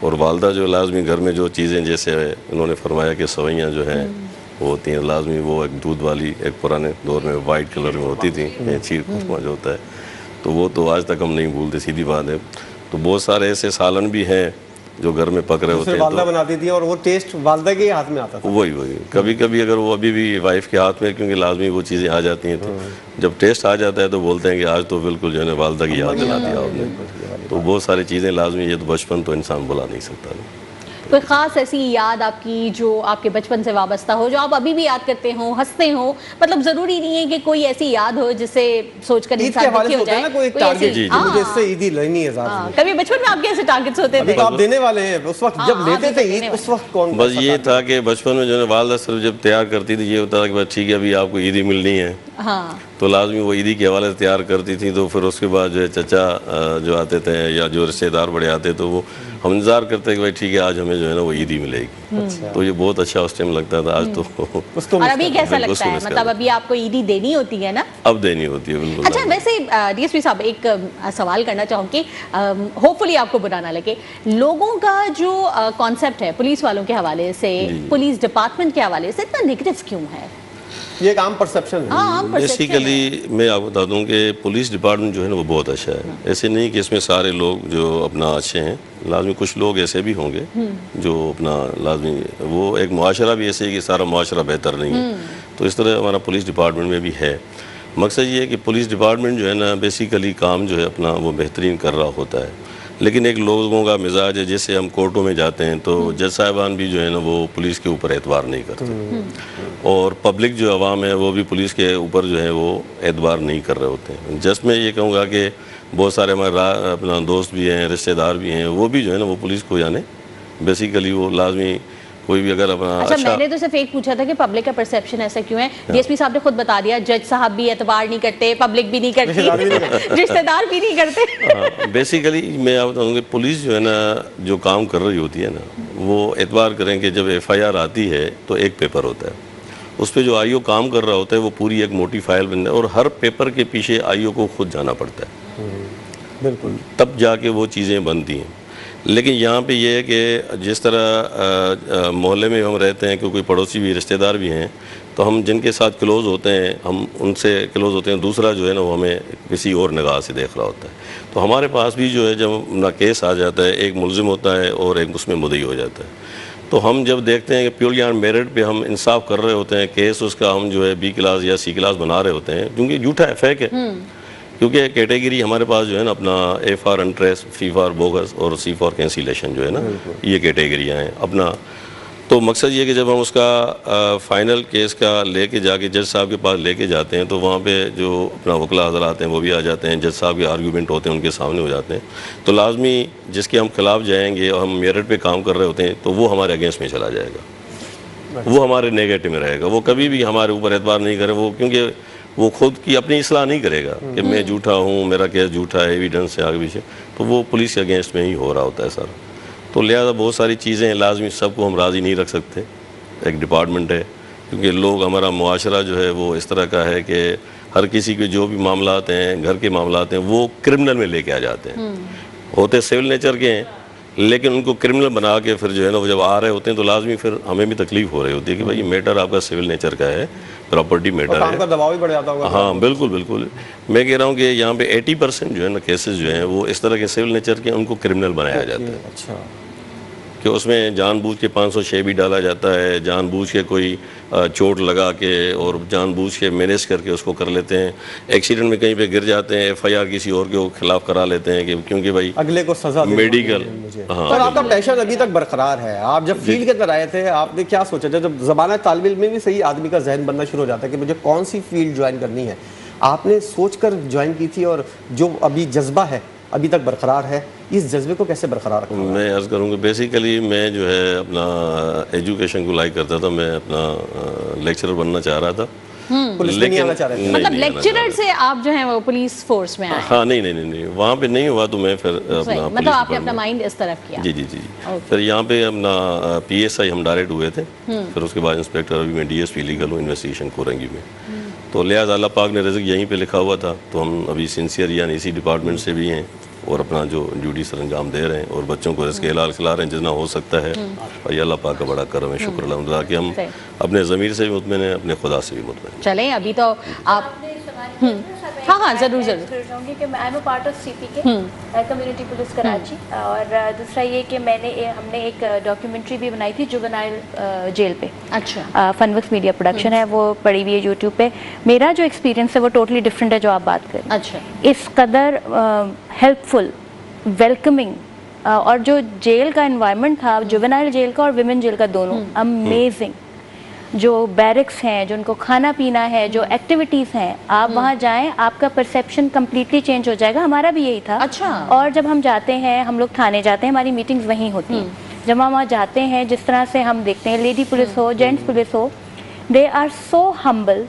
और वालदा जो लाजमी घर में जो चीज़ें, जैसे उन्होंने फरमाया कि सवैयाँ जो हैं वो होती हैं, लाजमी वो एक दूध वाली, एक पुराने दौर में वाइट कलर में होती थी, चीर खुशमा जो होता है, तो वो तो आज तक हम नहीं भूलते, सीधी बात है। तो बहुत सारे ऐसे सालन भी हैं जो घर में पक रहे होते हैं, वालदा बनाती थी और वो टेस्ट वालदा के हाथ में आता था। वही कभी कभी अगर वो अभी भी वाइफ के हाथ में, क्योंकि लाजमी वो चीज़ें आ जाती हैं, तो जब टेस्ट आ जाता है तो बोलते हैं कि आज तो बिल्कुल जो है ना वालदा की याद दिला दिया आपने। तो बहुत सारी चीज़ें लाजमी, ये तो बचपन तो इंसान भुला नहीं सकता। कोई ख़ास ऐसी याद आपकी जो आपके बचपन से वाबस्ता हो, जो आप अभी भी याद करते हो, हंसते हो? मतलब ज़रूरी नहीं है कि कोई ऐसी याद हो जिससे सोचकर इंसान दुखी हो जाए। कोई टारगेट, मुझे इससे ईद ही लेनी है। कभी बचपन में आपके ऐसे टारगेट्स होते थे? तो आप देने वाले हैं, उस वक्त जब लेते थे ईद, उस वक्त कौन? बस ये था कि बचपन में जो है वालदा सिर्फ जब तैयार करती थी, ये होता था कि बस ठीक है अभी आपको ईदी मिलनी है, तो लाजमी वो ईदी के हवाले से तैयार करती थी। तो फिर उसके बाद जो है चचा जो आते थे या जो रिश्तेदार बड़े आते, तो वो हम इंतजार करते कि भाई ठीक है आज हमें जो है ना वो ईदी मिलेगी। तो ये बहुत अच्छा उस टाइम लगता था। आज तो और अभी कैसा लगता है? मतलब अभी आपको ईदी देनी होती है ना? अब देनी होती है, बिल्कुल। अच्छा, वैसे डीएसपी साहब एक सवाल करना चाहूँगी, होपफुली आपको बुरा ना लगे, लोगों का जो कॉन्सेप्ट है पुलिस वालों के हवाले से, पुलिस डिपार्टमेंट के हवाले से इतना नेगेटिव क्यों है? ये एक आम परसेप्शन है। बेसिकली मैं आपको बता दूं कि पुलिस डिपार्टमेंट जो है ना वो बहुत अच्छा है। ऐसे नहीं कि इसमें सारे लोग जो अपना अच्छे हैं, लाजमी कुछ लोग ऐसे भी होंगे जो अपना लाजमी, वो एक मुआशरा भी ऐसे है कि सारा मुआशरा बेहतर नहीं है। तो इस तरह हमारा पुलिस डिपार्टमेंट में भी है। मकसद ये है कि पुलिस डिपार्टमेंट जो है ना बेसिकली काम जो है अपना वो बेहतरीन कर रहा होता है, लेकिन एक लोगों का मिजाज है, जैसे हम कोर्टों में जाते हैं तो जज साहिबान भी जो है ना वो पुलिस के ऊपर एतबार नहीं करते, और पब्लिक जो अवाम है वो भी पुलिस के ऊपर जो है वो एतबार नहीं कर रहे होते हैं। जस्ट मैं ये कहूँगा कि बहुत सारे हमारे अपना दोस्त भी हैं, रिश्तेदार भी हैं, वो भी जो है ना वो पुलिस को जाने बेसिकली वो लाजमी कोई भी अगर अपना अच्छा, मैंने तो सिर्फ एक पूछा था कि पब्लिक का परसेप्शन ऐसा क्यों है। डीएसपी साहब ने खुद बता दिया, जज साहब भी एतबार नहीं करते, पब्लिक भी नहीं करती, रिश्तेदार भी नहीं करते। बेसिकली मैं आप बताऊँगी पुलिस जो है ना जो काम कर रही होती है ना वो एतबार करें कि जब FIR आती है तो एक पेपर होता है, उस पर जो IO काम कर रहा होता है वो पूरी एक मोटी फाइल बन जाए, और हर पेपर के पीछे IO को खुद जाना पड़ता है, बिल्कुल, तब जाके वो चीज़ें बनती हैं। लेकिन यहाँ पे ये है कि जिस तरह मोहल्ले में हम रहते हैं, क्योंकि पड़ोसी भी रिश्तेदार भी हैं, तो हम जिनके साथ क्लोज़ होते हैं हम उनसे क्लोज़ होते हैं, दूसरा जो है ना वो हमें किसी और निगाह से देख रहा होता है। तो हमारे पास भी जो है जब ना केस आ जाता है, एक मुलजिम होता है और एक उसमें मुद्दई हो जाता है, तो हम जब देखते हैं कि प्योरली ऑन मेरिट पे हम इंसाफ कर रहे होते हैं, केस उसका हम जो है B क्लास या C क्लास बना रहे होते हैं, क्योंकि झूठा है, फेक है, क्योंकि कैटेगरी हमारे पास जो है ना अपना A for untrace, C for bogus और C फॉर कैंसिलेशन जो है ना, ये कैटेगरियाँ हैं अपना। तो मकसद ये कि जब हम उसका फाइनल केस का लेके जाके जज साहब के पास लेके जाते हैं, तो वहाँ पे जो अपना वकला हज़रात हैं वो भी आ जाते हैं, जज साहब के आर्गूमेंट होते हैं उनके सामने हो जाते हैं, तो लाजमी जिसके हम खिलाफ जाएंगे और हम मेरिट पे काम कर रहे होते हैं तो वो हमारे अगेंस्ट में चला जाएगा, वो हमारे नेगेटिव में रहेगा, वो कभी भी हमारे ऊपर एतबार नहीं करे, वो क्योंकि वो खुद की अपनी इस्लाह नहीं करेगा कि मैं झूठा हूँ, मेरा केस झूठा है, एविडेंस है आगे पीछे, तो वो पुलिस के अगेंस्ट में ही हो रहा होता है सर। तो लिहाजा बहुत सारी चीज़ें हैं, लाजमी सबको हम राज़ी नहीं रख सकते, एक डिपार्टमेंट है, क्योंकि लोग हमारा मुआशरा जो है वो इस तरह का है कि हर किसी के जो भी मामलात हैं, घर के मामलात हैं, वो क्रिमिनल में लेके आ जाते हैं, होते सिविल नेचर के हैं, लेकिन उनको क्रिमिनल बना के फिर जो है ना वो जब आ रहे होते हैं तो लाजमी फिर हमें भी तकलीफ हो रही होती है कि भाई मैटर आपका सिविल नेचर का है, प्रॉपर्टी मैटर है, का दबाव भी बढ़ जाता होगा। हाँ बिल्कुल बिल्कुल, मैं कह रहा हूँ कि यहाँ पे 80% जो है ना केसेस जो हैं वो इस तरह के सिविल नेचर के, उनको क्रिमिनल बनाया जाता है। अच्छा, कि उसमें जानबूझ के 506 भी डाला जाता है, जानबूझ के कोई चोट लगा के और जानबूझ के मैनेज करके उसको कर लेते हैं, एक्सीडेंट में कहीं पे गिर जाते हैं, FIR किसी और के खिलाफ करा लेते हैं कि क्योंकि भाई अगले को सजा मेडिकल। हाँ, और आपका पैशन अभी तक बरकरार है। आप जब फील्ड के अंदर आए थे आपने क्या सोचा था? जब ज़माना तालिब इल्म में भी सही आदमी का जहन बनना शुरू हो जाता है कि मुझे कौन सी फील्ड ज्वाइन करनी है, आपने सोच कर ज्वाइन की थी और जो अभी जज्बा है अभी तक बरकरार है, इस जज्बे को कैसे बरकरार रखा? मैं अर्ज़ करूँगा बेसिकली मैं जो है अपना एजुकेशन को लाइक करता था, मैं अपना लेक्चरर बनना चाह रहा था, पुलिस में नहीं आना चाह रहे थे? मतलब लेक्चरर से आप जो है वो पुलिस फोर्स में आए? हाँ नहीं वहाँ पे नहीं हुआ, तो मैं फिर अपना मतलब आपने अपना माइंड इस तरफ किया? जी फिर यहाँ पे अपना PSI हम डायरेक्ट हुए थे, फिर उसके बाद इंस्पेक्टर, अभी मैं DSP लीगल हूँ इन्वेस्टिगेशन कोरंगी में। तो लिहाजा अल्लाह पाक ने रिज़्क़ यहीं पे लिखा हुआ था, तो हम अभी सिंसियर यानी इसी डिपार्टमेंट से भी हैं और अपना जो ड्यूटी सर अंजाम दे रहे हैं और बच्चों को रिज़्क़ हलाल खिला रहे हैं जितना हो सकता है। और ये अल्लाह पाक का बड़ा करम है, शुक्र अल्हम्दुलिल्लाह कि हम अपने ज़मीर से भी मुतमिन हैं, अपने खुदा से भी मुतमिन। चलें अभी तो आप हाँ जरूर कि मैं I am a part of CPK community police Karachi, और दूसरा ये कि हमने एक डॉक्यूमेंट्री भी बनाई थी जुवेनाइल जेल पे। अच्छा, फनवर्क्स मीडिया प्रोडक्शन है, वो पड़ी हुई है यूट्यूब पे। मेरा जो एक्सपीरियंस है वो टोटली डिफरेंट है जो आप बात करें। अच्छा, इस कदर हेल्पफुल, वेलकमिंग, और जो जेल का एनवायरनमेंट था, जुवेनाइल जेल का और विमेन जेल का दोनों, अमेजिंग। जो बैरिक्स हैं, जो उनको खाना पीना है, जो एक्टिविटीज़ हैं, आप वहाँ जाएं, आपका परसेप्शन कम्प्लीटली चेंज हो जाएगा। हमारा भी यही था। अच्छा। और जब हम जाते हैं, हम लोग थाने जाते हैं, हमारी मीटिंग्स वहीं होती हैं। जब हम वहाँ जाते हैं, जिस तरह से हम देखते हैं, लेडी पुलिस हो, जेंट्स पुलिस हो, दे आर सो हम्बल।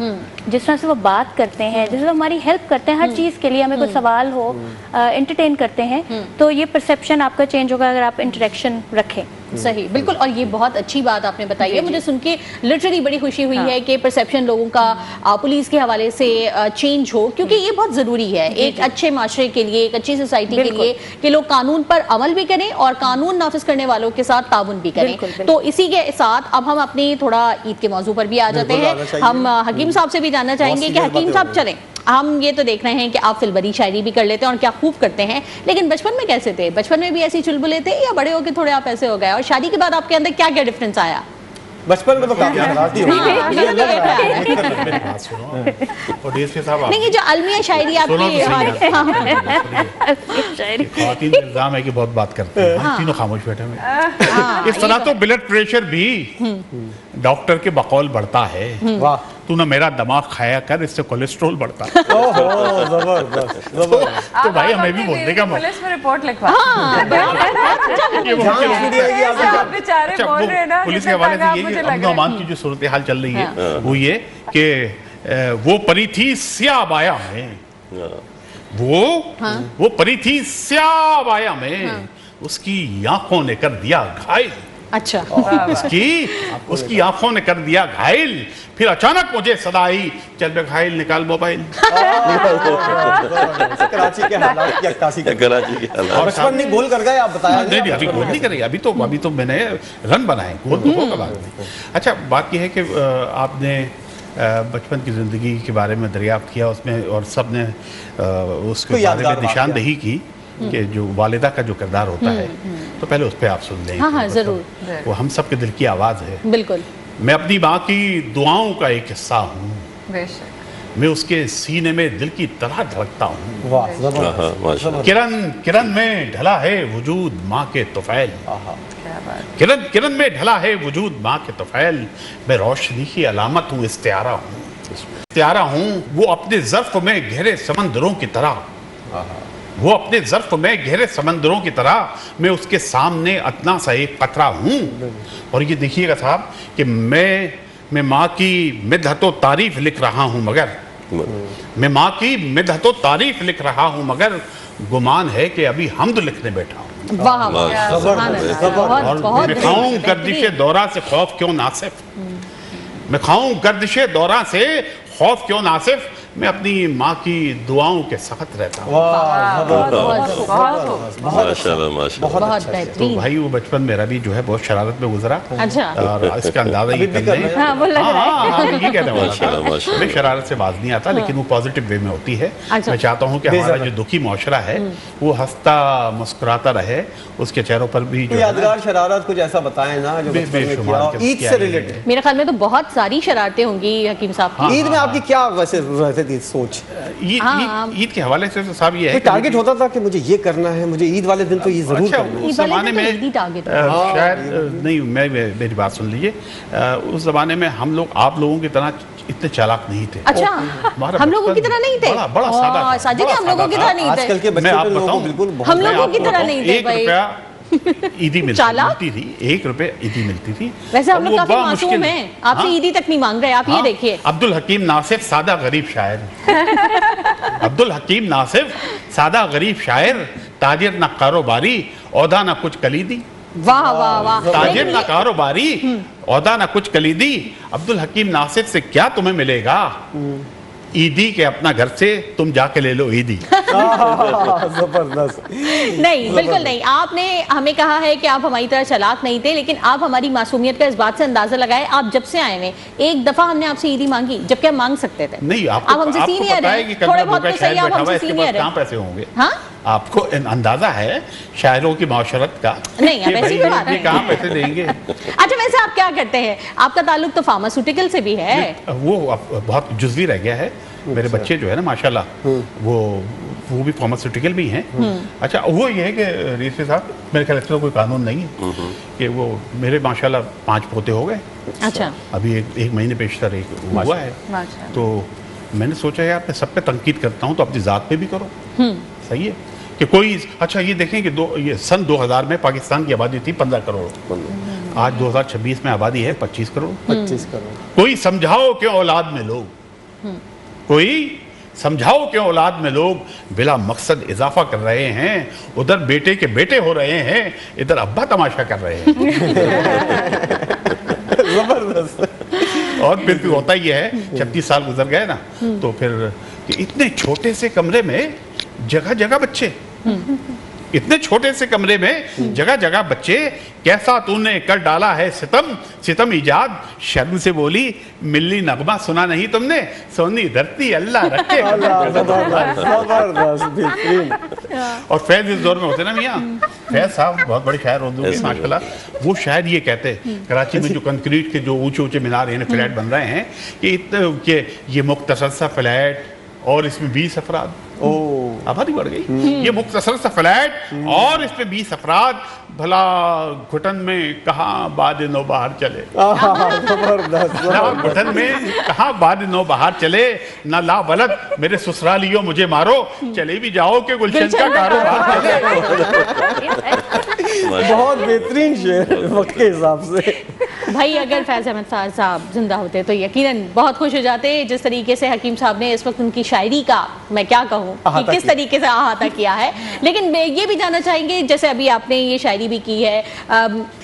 जिस तरह से वो बात करते हैं, जिस तरह हमारी हेल्प करते हैं हर चीज़ के लिए, हमें कोई सवाल हो, एंटरटेन करते हैं, तो ये परसेप्शन आपका चेंज होगा अगर आप इंटरेक्शन रखें। सही, बिल्कुल। और ये बहुत अच्छी बात आपने बताई है, मुझे सुन के लिटरली बड़ी खुशी हुई है कि परसेप्शन लोगों का पुलिस के हवाले से चेंज हो, क्योंकि ये बहुत ज़रूरी है एक अच्छे माशरे के लिए, एक अच्छी सोसाइटी के लिए, कि लोग कानून पर अमल भी करें और कानून नाफिज करने वालों के साथ ताउन भी करें। तो इसी के साथ अब हम अपनी थोड़ा ईद के मौजू पर भी आ जाते हैं। हम हकीम साहब से भी जानना चाहेंगे कि हकीम साहब चलें, हम ये तो देख रहे हैं कि आप फिलबरी शायरी भी कर लेते हैं और क्या खूब करते हैं, लेकिन बचपन में कैसे थे? बचपन में भी ऐसी चुलबुले थे या बड़े होकर थोड़े आप ऐसे हो गए? और शादी के बाद आपके अंदर क्या क्या डिफरेंस आया? बचपन में तो काफी नाराज़गी हुई। नहीं, ये जो अलमिया शायरी आपकी खातिन इल्जाम है कि बहुत बात करते हैं, तीनों खामोश बैठे हुए। इस तरह तो ब्लड प्रेशर भी डॉक्टर के बकौल बढ़ता है। वाह, तू ना मेरा दिमाग खाया कर, इससे कोलेस्ट्रॉल बढ़ता है। जबरदस्त। तो भाई हमें भी बोलने का मौका। पुलिस में रिपोर्ट लिखवा। बेचारे बोल रहे हैं ना, पुलिस के हवाले से ये अमन की जो सूरत हाल चल रही है वो ये कि वो परी थी स्याह बाया में, वो परी थी स्याह बाया में, उसकी आंखों ने कर दिया घायल। अच्छा। उसकी आंखों ने कर दिया घायल, फिर अचानक मुझे सदा आई, चल बे घायल निकाल मोबाइल। कराची के हालात की अक्कासी कर कराची के हालात। बचपन नहीं गोल कर गए आप बताया नहीं, अभी गोल नहीं करेंगे, अभी तो मैंने रन बनाए, गोल तो होगा बाद में। अच्छा, बात यह है कि आपने बचपन की ज़िंदगी के बारे में दरियाफ्त किया उसमें, और सब ने उसके बारे में निशानदेही की कि जो वालिदा का जो किरदार होता है, तो पहले उस पर आप सुन लें। हाँ जरूर, वो हम सब के दिल की आवाज़ है। बिल्कुल। मैं अपनी माँ की दुआओं का एक हिस्सा हूँ, बेशक। मैं उसके सीने में दिल की तरह धड़कता हूँ। वाह, किरण किरण में ढला है वजूद माँ के तुफैल, क्या बात। किरण में ढला है वजूद माँ के तुफैल, मैं रोशनी की अलामत हूँ, इस्तियारा हूँ, वो अपने ज़र्फ में गहरे समंदरों की तरह, वो अपने ज़र्फ में गहरे समंदरों की तरह, मैं उसके सामने अतना सा एक कतरा हूँ। और ये देखिएगा साहब कि मैं माँ की मिदहतो तारीफ लिख रहा हूँ, मगर मैं माँ की मिदहतो तारीफ लिख रहा हूँ, मगर गुमान है कि अभी हमद लिखने बैठा हूँ। वाह वाह, बहुत मैं खाऊं गर्दिशे दौरा से खौफ क्यों नासिफ, मैं खाऊं गर्दिशे दौरा से खौफ क्यों नासिफ, मैं अपनी माँ की दुआओं के सख्त रहता हूँ। बहुत तो भाई वो बचपन मेरा भी जो है बहुत शरारत में गुजरा। अच्छा। और इसका अंदाजा ये कर लें। हाँ, वो लग रहा है। ये कहने वाला था, मैं शरारत से बाज नहीं आता, लेकिन वो पॉजिटिव वे में होती है। अच्छा। मैं चाहता हूँ कि हमारा जो दुखी मुआशरा है वो हंसता मुस्कुराता रहे, उसके चेहरों पर भी यादगार शरारत कुछ ऐसा बताएं ना जो ईद से रिलेटेड। मेरे ख्याल में तो बहुत सारी शरारतें होंगी हकीम साहब। ईद में आपकी क्या वैसे रहती थी सोच? ईद के हवाले से तो साहब ये है, टारगेट होता था कि मुझे ये करना है, मुझे ईद वाले दिन तो ये जरूर करना है। उस जमाने में शायद नहीं, मेरी बात सुन लीजिए, उस जमाने में हम लोग आप लोगों की तरह इतने चालाक नहीं थे। अच्छा, हम लोगों की तरह नहीं थे। बड़ा सादा, साजिद हम लोगों की तरह नहीं थे। आजकल के बच्चे तो लोग बिल्कुल हम लोगों की तरह नहीं थे भाई। ईदी मिलती थी, 1 रुपए ईदी मिलती थी। वैसे हम लोग काफी मासूम हैं, आपसे ईदी तक नहीं मांग रहे, आप ये देखिए। अब्दुल हकीम नासिफ सादा गरीब शायर, अब्दुल हकीम नासिफ सादा गरीब शायर, ताजिर ना कारोबारी, औदा ना कुछ कलीदी। वाह वाह वाह, ताजिर ना कारोबारी, औदा ना कुछ कलीदी, अब्दुल हकीम नासिफ से क्या तुम्हें मिलेगा, ईदी के अपना घर से तुम जाके ले लो ईदी। जबरदस्त। नहीं, बिल्कुल नहीं। आपने हमें कहा है कि आप हमारी तरह चालाक नहीं थे, लेकिन आप हमारी मासूमियत का इस बात से अंदाजा लगाए, आप जब से आए हुए एक दफा हमने आपसे ईदी मांगी जबकि हम मांग सकते थे। नहीं, आप हमसे सीनियर हैं, थोड़े बहुत तो सही, आप हमसे सीनियर हैं। कहाँ पैसे होंगे? हाँ, आपको अंदाजा है शायरों की माशरत का? नहीं, अब ऐसी कोई बात नहीं। कहाँ पैसे देंगे? अच्छा, वैसे आप क्या करते हैं? आपका ताल्लुक तो फार्मास्यूटिकल से भी है। वो बहुत जुज़वी रह गया है। मेरे बच्चे जो है ना माशाल्लाह, वो भी फार्मास्यूटिकल भी हैं। अच्छा, वो ये है कि रिजवी साहब, मेरे ख्याल से कोई कानून नहीं है कि वो मेरे माशाल्लाह 5 पोते हो गए। अच्छा, अभी एक महीने पेशतर एक हुआ है। तो मैंने सोचा यार मैं सब पे तनकीद करता हूँ तो अपनी ज़ात पे भी करो। सही है कि कोई, अच्छा ये देखें कि ये सन 2000 में पाकिस्तान की आबादी थी 15 करोड़, आज 2026 में आबादी है 25 करोड़। 25 करोड़। कोई समझाओ क्यों औलाद में लोग, कोई समझाओ क्यों औलाद में लोग बिला मकसद इजाफा कर रहे हैं, उधर बेटे के बेटे हो रहे हैं, इधर अब्बा तमाशा कर रहे हैं। जबरदस्त। और फिर होता ही है, 36 साल गुजर गए ना, तो फिर इतने छोटे से कमरे में जगह जगह बच्चे, इतने छोटे से कमरे में जगह जगह बच्चे, कैसा तूने कर डाला है सितम, सितम इजाद, शर्म से बोली मिल्ली नगमा सुना नहीं तुमने, सोनी धरती अल्लाह रखे। और फैज इस दौर में होते ना मियाँ, फैज साहब बहुत बड़े शायर उर्दू के माशाल्लाह, वो शायद ये कहते हैं कराची में जो कंक्रीट के जो ऊंचे ऊंचे मीनार हैं, फ्लैट बन रहे हैं, कि ये मुख्तसर सा फ्लैट और इसमें 20 अफराद, आबादी बढ़ गई, ये मुख्तसर सा फ्लैट और इसमें 20 अफराद, भला घुटन में कहाँ बाद नो बाहर चले, घुटन में कहाँ बाद नो बाहर चले, ना ला बलद मेरे ससुरालियों मुझे मारो, चले भी जाओ कि गुलशन का कारोबार चले। बहुत बेहतरीन शेर वक्त के हिसाब से। भाई अगर फैज अहमद साहब जिंदा होते तो यकीनन बहुत खुश हो जाते। जिस तरीके से हकीम साहब ने इस वक्त उनकी शायरी का मैं क्या कहूँ कि किस तरीके से अहाता किया है। लेकिन ये भी जानना चाहेंगे, जैसे अभी आपने ये शायरी भी की है,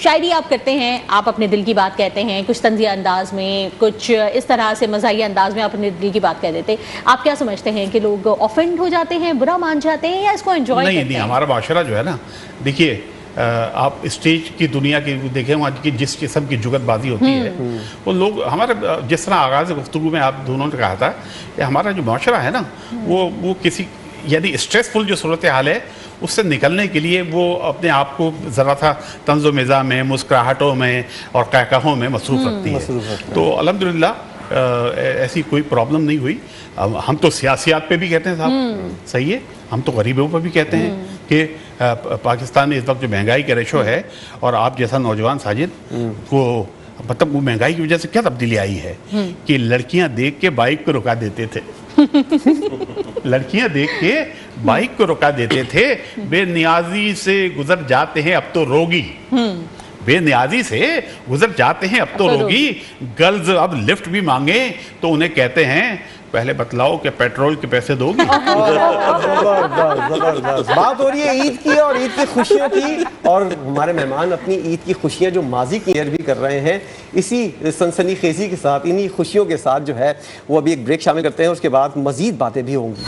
शायरी आप करते हैं, आप अपने दिल की बात कहते हैं, कुछ तंज़िया अंदाज में, कुछ इस तरह से मज़ाहिया अंदाज में आप अपने दिल की बात कह देते। आप क्या समझते हैं कि लोग ऑफेंड हो जाते हैं, बुरा मान जाते हैं, या इसको एंजॉय करते हैं? नहीं, हमारा माशरा जो है ना, देखिए आप स्टेज की दुनिया की देखें, वहाँ की जिस किस्म की जुगतबाजी होती है, वो लोग हमारे, जिस तरह आगाज़ गुफ्तगू में आप दोनों ने कहा था कि हमारा जो माशरा है ना, वो किसी यानी स्ट्रेसफुल जो सूरत हाल है उससे निकलने के लिए वो अपने आप को ज़रा सा तंज़ो मिज़ा में, मुस्कुराहटों में और कहकहों में मसरूफ़ रखती है। तो अल्हम्दुलिल्लाह ऐसी कोई प्रॉब्लम नहीं हुई। हम तो सियासियात पे भी कहते हैं साहब, सही है, हम तो गरीबों पर भी कहते हैं कि पाकिस्तान में इस वक्त जो महंगाई का रेशो है, और आप जैसा नौजवान साजिद को मतलब वो महंगाई की वजह से क्या तब्दीली आई है कि लड़कियां देख के बाइक को रुका देते थे लड़कियां देख के बाइक को रुका देते थे, बेनियाजी से गुजर जाते हैं अब तो रोगी, बेनियाजी से गुजर जाते हैं अब तो रोगी, गर्ल्स अब लिफ्ट भी मांगे तो उन्हें कहते हैं पहले बतलाओ कि पेट्रोल के पैसे दोगी। जबरदस्त बात हो रही है ईद की और ईद की खुशियों की, और हमारे मेहमान अपनी ईद की खुशियां जो माजी की शेयर भी कर रहे हैं। इसी सनसनीखेजी के साथ, इन्हीं खुशियों के साथ जो है वो अभी एक ब्रेक शामिल करते हैं, उसके बाद मजीद बातें भी होंगी।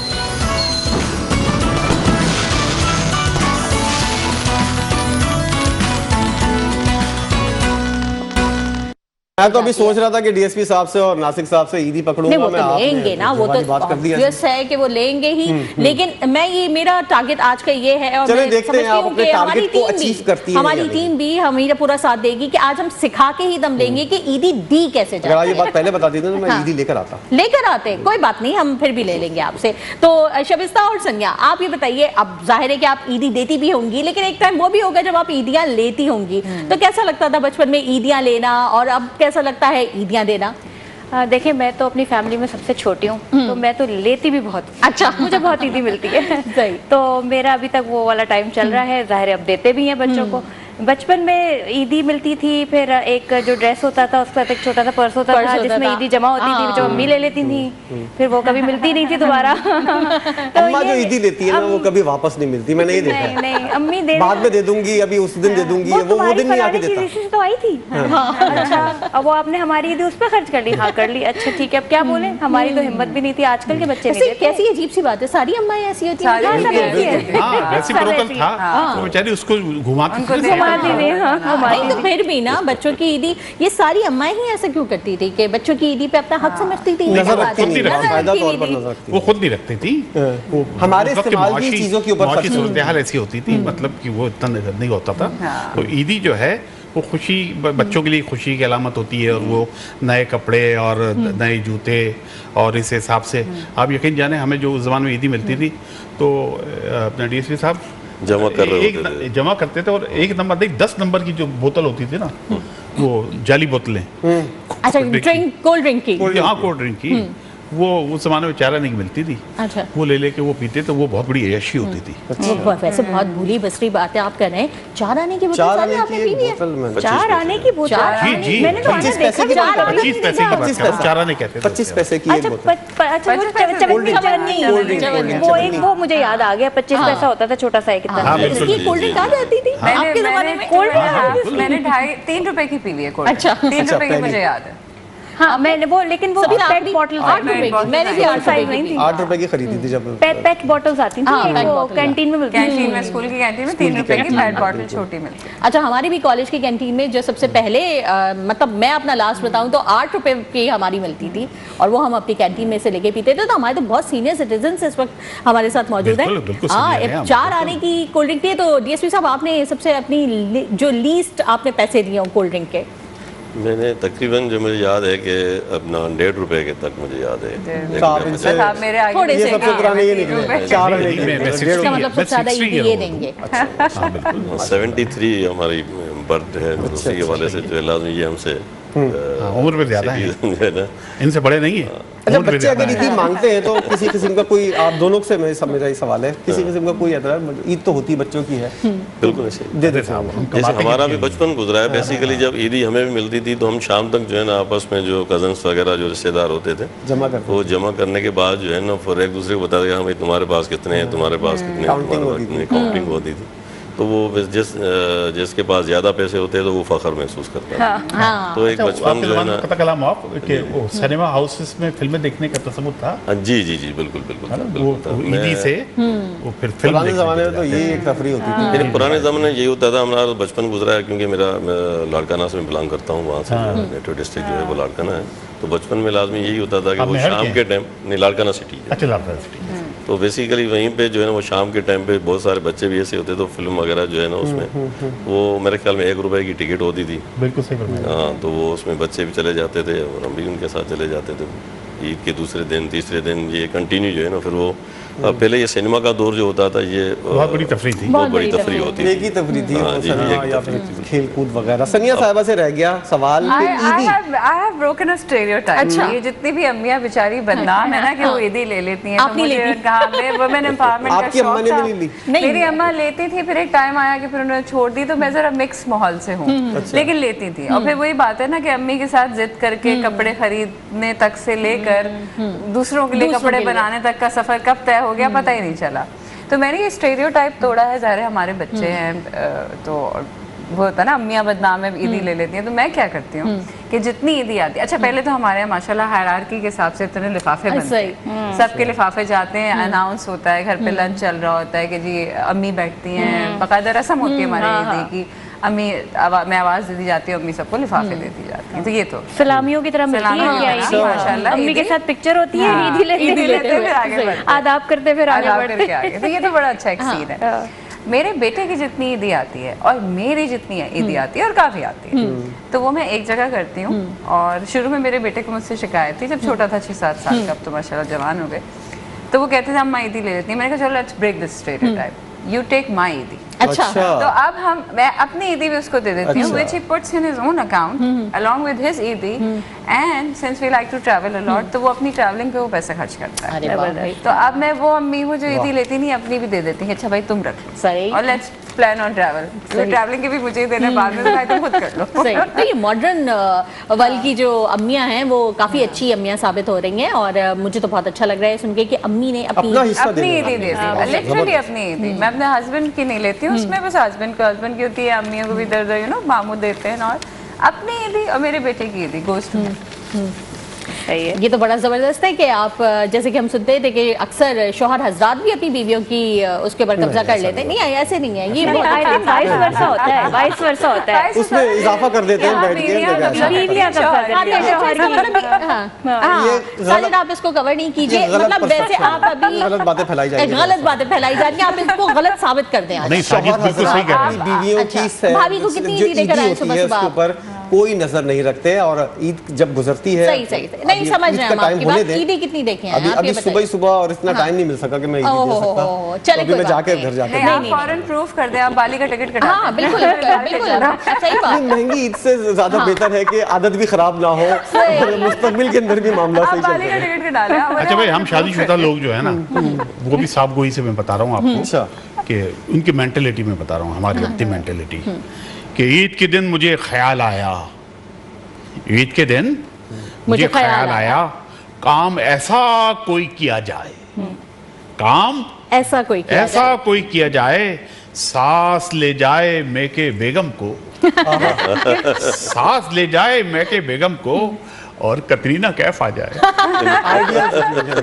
मैं तो अभी सोच रहा था कि डीएसपी साहब से और नासिक साहब से ईदी पकड़ूंगा। वो तो लेंगे ना, वो तो ऑब्वियस है कि वो लेंगे ही। लेकिन मैं ये मेरा टारगेट आज का ये है, और मैं देखते हैं आप अपने टारगेट को अचीव करती हैं। हमारी टीम भी हमें पूरा साथ देगी कि आज हम सिखा के ही दम लेंगे कि ईदी दी कैसे जाए। अगर ये बात पहले बता देते तो मैं ईदी लेकर आते। कोई बात नहीं, हम फिर भी ले लेंगे आपसे। तो शबिस्ता और सनिया, आप ये बताइए, अब जाहिर है कि आप ईदी देती भी होंगी, लेकिन एक टाइम वो भी होगा जब आप ईदियां लेती होंगी। तो कैसा लगता था बचपन में ईदियां लेना, और अब कैसा लगता है ईदियां देना? देखिए, मैं तो अपनी फैमिली में सबसे छोटी हूँ, तो मैं तो लेती भी बहुत। अच्छा, मुझे बहुत ईदी मिलती है। सही। तो मेरा अभी तक वो वाला टाइम चल रहा है। जाहिर है अब देते भी हैं बच्चों को। बचपन में ईदी मिलती थी, फिर एक जो ड्रेस होता था उसका एक छोटा सा पर्स होता था जिसमें ईदी जमा होती थी, जो अम्मी ले लेती थी, फिर वो कभी मिलती नहीं थी दोबारा। तो अम्मा जो ईदी लेती है ना, वो कभी वापस नहीं मिलती। मैंने ये देखा। नहीं, अम्मी दे बाद में दे दूंगी, अभी उस दिन दे दूंगी, वो दिन नहीं आके देता। तो आई थी। अच्छा, अब वो आपने हमारी ईदी उस पर खर्च कर ली। हाँ, कर ली, अच्छा ठीक है, अब क्या बोले, हमारी तो हिम्मत भी नहीं थी। आजकल के बच्चे नहीं। कैसी अजीब सी बात है, सारी अम्माएं ऐसी होती हैं। बेचारी उसको घुमाती नहीं, तो फिर भी ना बच्चों की ईदी, ये सारी अम्माएं ही ऐसा क्यों करती थी कि बच्चों की ईदी पे अपना हक समझती थी? वो खुद नहीं रखती थी। हमारे इस्तेमाल की चीजों के ऊपर सूरत हाल ऐसी होती थी, मतलब कि वो इतना नहीं होता था। तो ईदी जो है वो खुशी, बच्चों के लिए खुशी की अलामत होती है, और वो नए कपड़े और नए जूते, और इस हिसाब से आप यकीन जाने हमें जो उस जमाने में ईदी मिलती थी, तो अपना डीएसपी साहब जमा करते थे, और एक नंबर नहीं 10 नंबर की जो बोतल होती थी ना, वो जाली बोतलें, अच्छा, कोल्ड ड्रिंक की, हाँ कोल्ड ड्रिंक की, वो उस जमाने में चारा नहीं मिलती थी। अच्छा, वो ले लेके वो पीते, तो वो बहुत बड़ी अय्याशी होती थी। वैसे बहुत भूली बसरी बात है आप कर रहे हैं। 4 आने की बोतल आपने पी ली है? 4 आने की बोतल? जी, मैंने तो 25 पैसे की, 4 आने कहते थे। 25 पैसे की एक बोतल। वो मुझे याद आ गया, 25 पैसा होता था छोटा सा एक। इसकी कोल्ड ड्रिंक आ जाती थी आपके जमाने में? मैंने 2.5-3 रुपए की पी ली है कोल्ड ड्रिंक। अच्छा, 3 रुपए की मुझे याद है। हाँ, मैंने वो, लेकिन वो पैक बॉटल 8 रुपए की, मैंने भी 8 रुपए की थी। 8 रुपए की खरीदी थी जब। पैक बॉटल्स आती थी, वो कैंटीन में मिलती थी। कैंटीन में, स्कूल की कैंटीन में 3 रुपए की पैक बॉटल छोटी मिलती। अच्छा, हमारी भी कॉलेज की कैंटीन में जो सबसे पहले मतलब मैं अपना लास्ट बताऊं तो 8 रुपए की हमारी मिलती थी, और वो हम अपनी कैंटीन में से लेके पीते थे। तो हमारे तो बहुत सीनियर सिटीजन इस वक्त हमारे साथ मौजूद हैं। हाँ, 4 आने की कोल्ड ड्रिंक थी। तो डीएसपी साहब, आपने सबसे अपनी जो लीस्ट आपने पैसे दिए हो कोल्ड ड्रिंक के? मैंने तकरीबन, जो मुझे याद है कि अपना 1.5 रुपए के तक मुझे याद है। मेरे आगे ये सबसे पुराने ये निकले 4 आने इसका मतलब सबसे ज्यादा ये देंगे। 73 हमारी बर्थ है, उसी के वाले से जो लाजमी ये हमसे उम्र में ज्यादा है, इनसे बड़े नहीं है। अच्छा, बच्चे अगर ईदी मांगते हैं तो किसी किस्म का कोई, आप दोनों से मेरा सवाल है, किसी किस्म का कोई एतराज? ईद तो होती बच्चों की है, बिल्कुल ऐसे दे देते हैं। जैसे हमारा भी बचपन गुजरा है, बेसिकली जब ईदी हमें भी मिलती थी तो हम शाम तक जो है ना आपस में जो कजन्स वगैरह जो रिश्तेदार होते थे जमा करते, वो जमा करने के बाद जो है ना फिर एक दूसरे को बता दिया भाई तुम्हारे पास कितने हैं, तुम्हारे पास कितने हैं, तुम्हारे पास कितने, काउंटिंग होती थी। तो वो जिसके पास ज्यादा पैसे होते हैं तो वो फख्र महसूस करता है। तो एक बचपन जो है ना, पता कलाम आप कि वो सिनेमा हाउसेस में फिल्में देखने का तस्वुर था। जी जी जी बिल्कुल बिल्कुल, वो ईदी से वो फिर फिल्म पुराने ज़माने में तो ये एक तफरी होती थी। लेकिन पुराने ज़माने में यही होता था, हमारा बचपन गुजरा है क्योंकि मैं लाड़काना से बिलोंग करता हूँ, वहाँ से नेटवर्क डिस्ट्रिक्ट जो है वो लाड़काना है। तो बचपन में लाजमी यही होता था कि वो शाम के टाइम, नहीं लाड़काना सिटी है, अच्छा लाड़काना सिटी, तो बेसिकली वहीं पे जो है ना वो शाम के टाइम पे बहुत सारे बच्चे भी ऐसे होते, तो फिल्म वगैरह जो है ना उसमें वो मेरे ख्याल में 1 रुपए की टिकट होती थी। बिल्कुल सही फरमाया। हाँ, तो वो उसमें बच्चे भी चले जाते थे और हम भी उनके साथ चले जाते थे। ईद के दूसरे दिन तीसरे दिन ये कंटिन्यू जो है ना, फिर वो पहले ये सिनेमा का दौर जो होता था ये बहुत बड़ी तफरी थी, बहुत बड़ी तफरी होती थी, एक ही तफरी थी, हाँ, जी, सिनेमा एक या तफरी फिर खेल कूद वगैरह। सनिया साहिबा से रह गया सवाल कि ईदी, I have broken a stereotype। अच्छा, ये जितनी भी अम्मियाँ बेचारी बदनाम है ना कि वो ईदी ले लेती हैं, तो मुझे कहा मैं वुमेन एम्पावरमेंट का आपकी अम्मा शौक ने था। भी नहीं ली? मेरी अम्मा लेती थी, फिर एक टाइम आया कि फिर उन्होंने छोड़ दी, तो मैं जरा मिक्स माहौल से हूँ, लेकिन लेती थी। और फिर वही बात है ना कि अम्मी के साथ जिद करके कपड़े खरीदने तक से लेकर दूसरों के लिए कपड़े बनाने तक का सफर कब तय हो गया पता ही नहीं चला। तो मैंने ये स्टेरियोटाइप तोड़ा है। ज़ाहिर है हमारे बच्चे हैं तो वो होता है ना अम्मियाँ बदनाम है ईदी ले लेती हैं, तो मैं क्या करती हूँ कि जितनी ईदी आती है, अच्छा पहले तो हमारे यहाँ माशाल्लाह हायरार्की के हिसाब से इतने लिफाफे बनते हैं, सबके लिफाफे जाते हैं, अनाउंस होता है, घर पे लंच चल रहा होता है कि जी अम्मी बैठती हैं, बाकायदा रस्म होती है हमारे ईदी की, अम्मी मैं आवाज़ दे दी जाती है, अम्मी सबको लिफाफे दे दी जाती है। तो ये तो सलामियों की तरह मिलती है क्या ईदी? माशाल्लाह अम्मी के साथ पिक्चर होती है, ईदी लेते फिर आगे बढ़ते, आदाब करते फिर आगे बढ़ते आगे। तो ये तो बड़ा अच्छा एक सीन है। मेरे बेटे की जितनी ईदी आती है और मेरी जितनी ईदी आती है और काफ़ी आती है, तो वो मैं एक जगह करती हूँ। और शुरू में मेरे बेटे को मुझसे शिकायत थी, जब छोटा था 6-7 साल का, अब तो माशाल्लाह जवान हो गए, तो वो कहते थे अम्मा ईदी ले लेती है। मैंने कहा चलो let's break this stereotype, you take my Eidi. अच्छा, तो अब मैं अपनी ईदी भी उसको दे देती हूँ, which he puts in his own account along with his ईदी, and since we like to travel a lot, तो वो अपनी ट्रैवलिंग पे वो पैसे खर्च करता है। अरे वाह भाई। तो अब मैं वो अम्मी वो जो ईदी लेती नहीं अपनी भी दे देती है, अच्छा भाई तुम रख लो, सही। और let's plan on travel, travelling के भी मुझे ही देने, बाद में तो भाई तुम खुद कर लो। सही। तो ये मॉडर्न वर्ल्ड की जो अम्मियाँ हैं वो काफ़ी अच्छी अम्मियाँ साबित हो रही हैं, और मुझे तो बहुत अच्छा लग रहा है सुन के कि अम्मी ने अपनी ईदी दे दी, लिटरली अपनी ईदी। मैं अपने हस्बैंड की नहीं लेती हूँ उसमें, बस हस्बैंड की होती है, अम्मियों को भी दर्द यू नो मामू देते हैं, और अपनी ईदी और मेरे बेटे की ईदी गोश्त में। सही है। ये तो बड़ा ज़बरदस्त है कि आप, जैसे कि हम सुनते थे कि अक्सर शौहर हजरात भी अपनी बीवियों की उसके ऊपर कब्जा कर लेते हैं। नहीं, ऐसे नहीं है, ये वाइस वर्सा होता है, वाइस वर्सा होता है, उसमें इजाफा कर देते हैं बैठ के। बीवियां साजिद आप इसको कवर नहीं कीजिए, मतलब वैसे आप अभी गलत बातें फैलाई जाएंगी, गलत बातें फैलाई जा रही हैं, आप इसको गलत साबित कर दें। नहीं, साजिद बिल्कुल सही कह रहे हैं। बीवियों की भाभी को कितनी ईदी लेकर आए सुबह उसके सुबह? ऊपर कोई नजर नहीं रखते, और ईद जब गुजरती है, सही नहीं समझ रहे हैं हम आपकी बात। ईदी कितनी देखे हैं अभी सुबह और इतना टाइम नहीं मिल सका कि मैं ईदी दे सकता। चले, अभी मैं जाके घर जाके नहीं, फौरन प्रूफ कर दे, आप बाली का टिकट कटा। हाँ बिल्कुल सही बात। महंगी ईद से ज्यादा बेहतर है कि आदत भी खराब ना हो, मुस्तकबिल के अंदर भी मामला सही बाली का टिकट कटा ले। अच्छा भाई, हम शादीशुदा लोग जो है ना, वो भी साफ गोई से मैं बता रहा हूँ आपको कि उनकी मेंटेलिटी में बता रहा हूँ, हमारी अपनी मेंटेलिटी, कि ईद के दिन मुझे ख्याल आया, ईद के दिन मुझे ख्याल आया काम ऐसा कोई किया जाए, काम ऐसा कोई किया जाए, सांस ले जाए मैके बेगम को सांस ले जाए मैके बेगम को, और कतरीना कैफ आ जाए।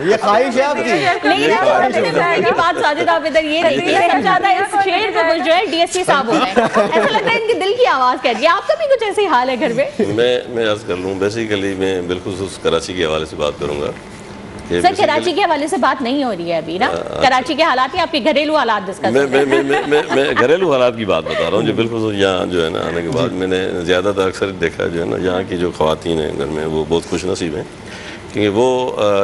ये ख्वाहिश है आपकी? नहीं, बात साजिद आप इधर ये नहीं चाहता, इस शेर पे कुछ जो है डीएसपी साहब हो गए, ऐसा लगता है इनके दिल की आवाज कह रही है। आपका भी कुछ ऐसे ही हाल है घर में? मैं अर्ज कर लूँ, बेसिकली मैं बिल्कुल कराची के हवाले से बात करूँगा। सर कराची के हवाले से बात नहीं हो रही है अभी ना, कराची के हालात, आपके घरेलू हालात डिस्कस। मैं घरेलू हालात की बात बता रहा हूँ, जो बिल्कुल यहाँ जो है ना आने के बाद मैंने ज़्यादातर अक्सर देखा जो है ना, यहाँ की जो ख़वातीन हैं घर में वो बहुत खुश नसीब हैं, क्योंकि वो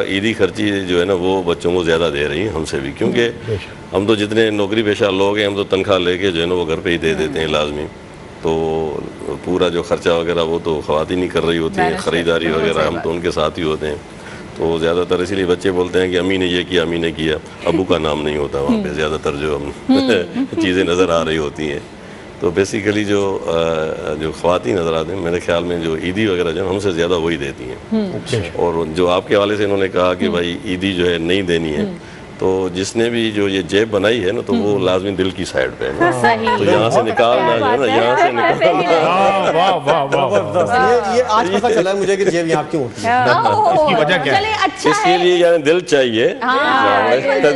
ईदी खर्ची जो है ना वो बच्चों को ज़्यादा दे रही हैं हमसे भी, क्योंकि हम तो जितने नौकरी पेशा लोग हैं हम तो तनख्वाह लेके जो है ना वो घर पर ही दे देते हैं लाजमी, तो पूरा जो खर्चा वगैरह वो तो ख़वातीन ही कर रही होती हैं, ख़रीदारी वगैरह हम तो उनके साथ ही होते हैं। तो ज़्यादातर इसीलिए बच्चे बोलते हैं कि अम्मी ने ये किया, अम्मी ने किया, अबू का नाम नहीं होता वहाँ पे ज़्यादातर जो हम चीज़ें नज़र आ रही होती हैं। तो बेसिकली जो ख़वातीन नज़र आते हैं मेरे ख्याल में जो ईदी वगैरह जो हमसे ज़्यादा वही देती हैं। और जो आपके हवाले से इन्होंने कहा कि भाई ईदी जो है नहीं देनी है, तो जिसने भी जो ये जेब बनाई है ना, तो वो लाजमी दिल की साइड पे है, तो यहाँ से निकालना जो है ना, यहाँ से निकालना। वाह वाह वाह वाह। ये आज पता चला है मुझे कि जेब यहाँ क्यों होती है। इसकी वजह क्या है? चलिए अच्छा इसके है। लिए यानी दिल चाहिए,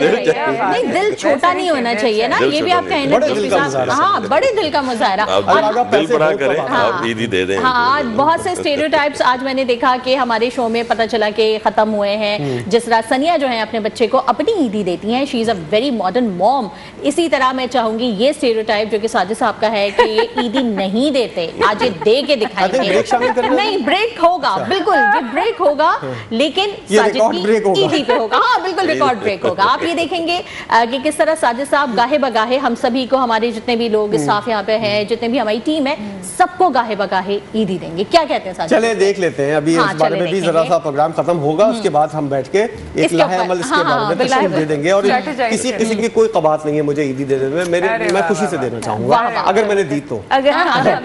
दिल चाहिए। नहीं, दिल छोटा नहीं होना चाहिए ना, दिल ये भी छोटा आप नहीं। कहना बड़े दिल का मुजाहरा। हाँ, बड़े दिल का मुजाहरा। आप अगर दिल पैसे बड़ा हो तो करें, हाँ। आप ईदी दे दें। हाँ, बहुत से स्टेरियोटाइप्स आज मैंने देखा कि हमारे शो में पता चला कि खत्म हुए हैं। जिस तरह सनिया जो है अपने बच्चे को अपनी ईदी देती हैं, she is a very modern mom. इसी तरह मैं चाहूंगी ये स्टेरियोटाइप जो कि साजिद साहब का है कि ये ईदी नहीं देते, आज ये दे के दिखाएंगे। ब्रेक शामिल करेंगे? नहीं, ब्रेक होगा, बिल्कुल ये ब्रेक होगा, लेकिन ये साजिद रिकॉर्ड ब्रेक की होगा। ईदी पे होगा। हाँ बिल्कुल, रिकॉर्ड ब्रेक होगा। आप ये देखेंगे कि किस तरह साजिद साहब गाहे बगाहे हम सभी को, हमारे जितने भी लोग स्टाफ यहाँ पे हैं, जितने भी हमारी टीम है, सबको गाहे बगाहे ईदी देंगे। क्या कहते हैं साजिद? चले देख लेते हैं अभी हाँ, इस बारे चले में भी देखेंगे। जरा सा प्रोग्राम खत्म होगा, उसके बाद हम बैठ के एक इसके लाहे ऊपर, अमल इसके हाँ, बारे में बिल्कुल। तशरीह दे देंगे। और Strategize किसी करेंगे। किसी की कोई कबात नहीं है मुझे ईदी दे देने में, अरे मैं वाह, खुशी से वाह, देना वाह, चाहूंगा वाह। अगर मैंने दी तो। अगर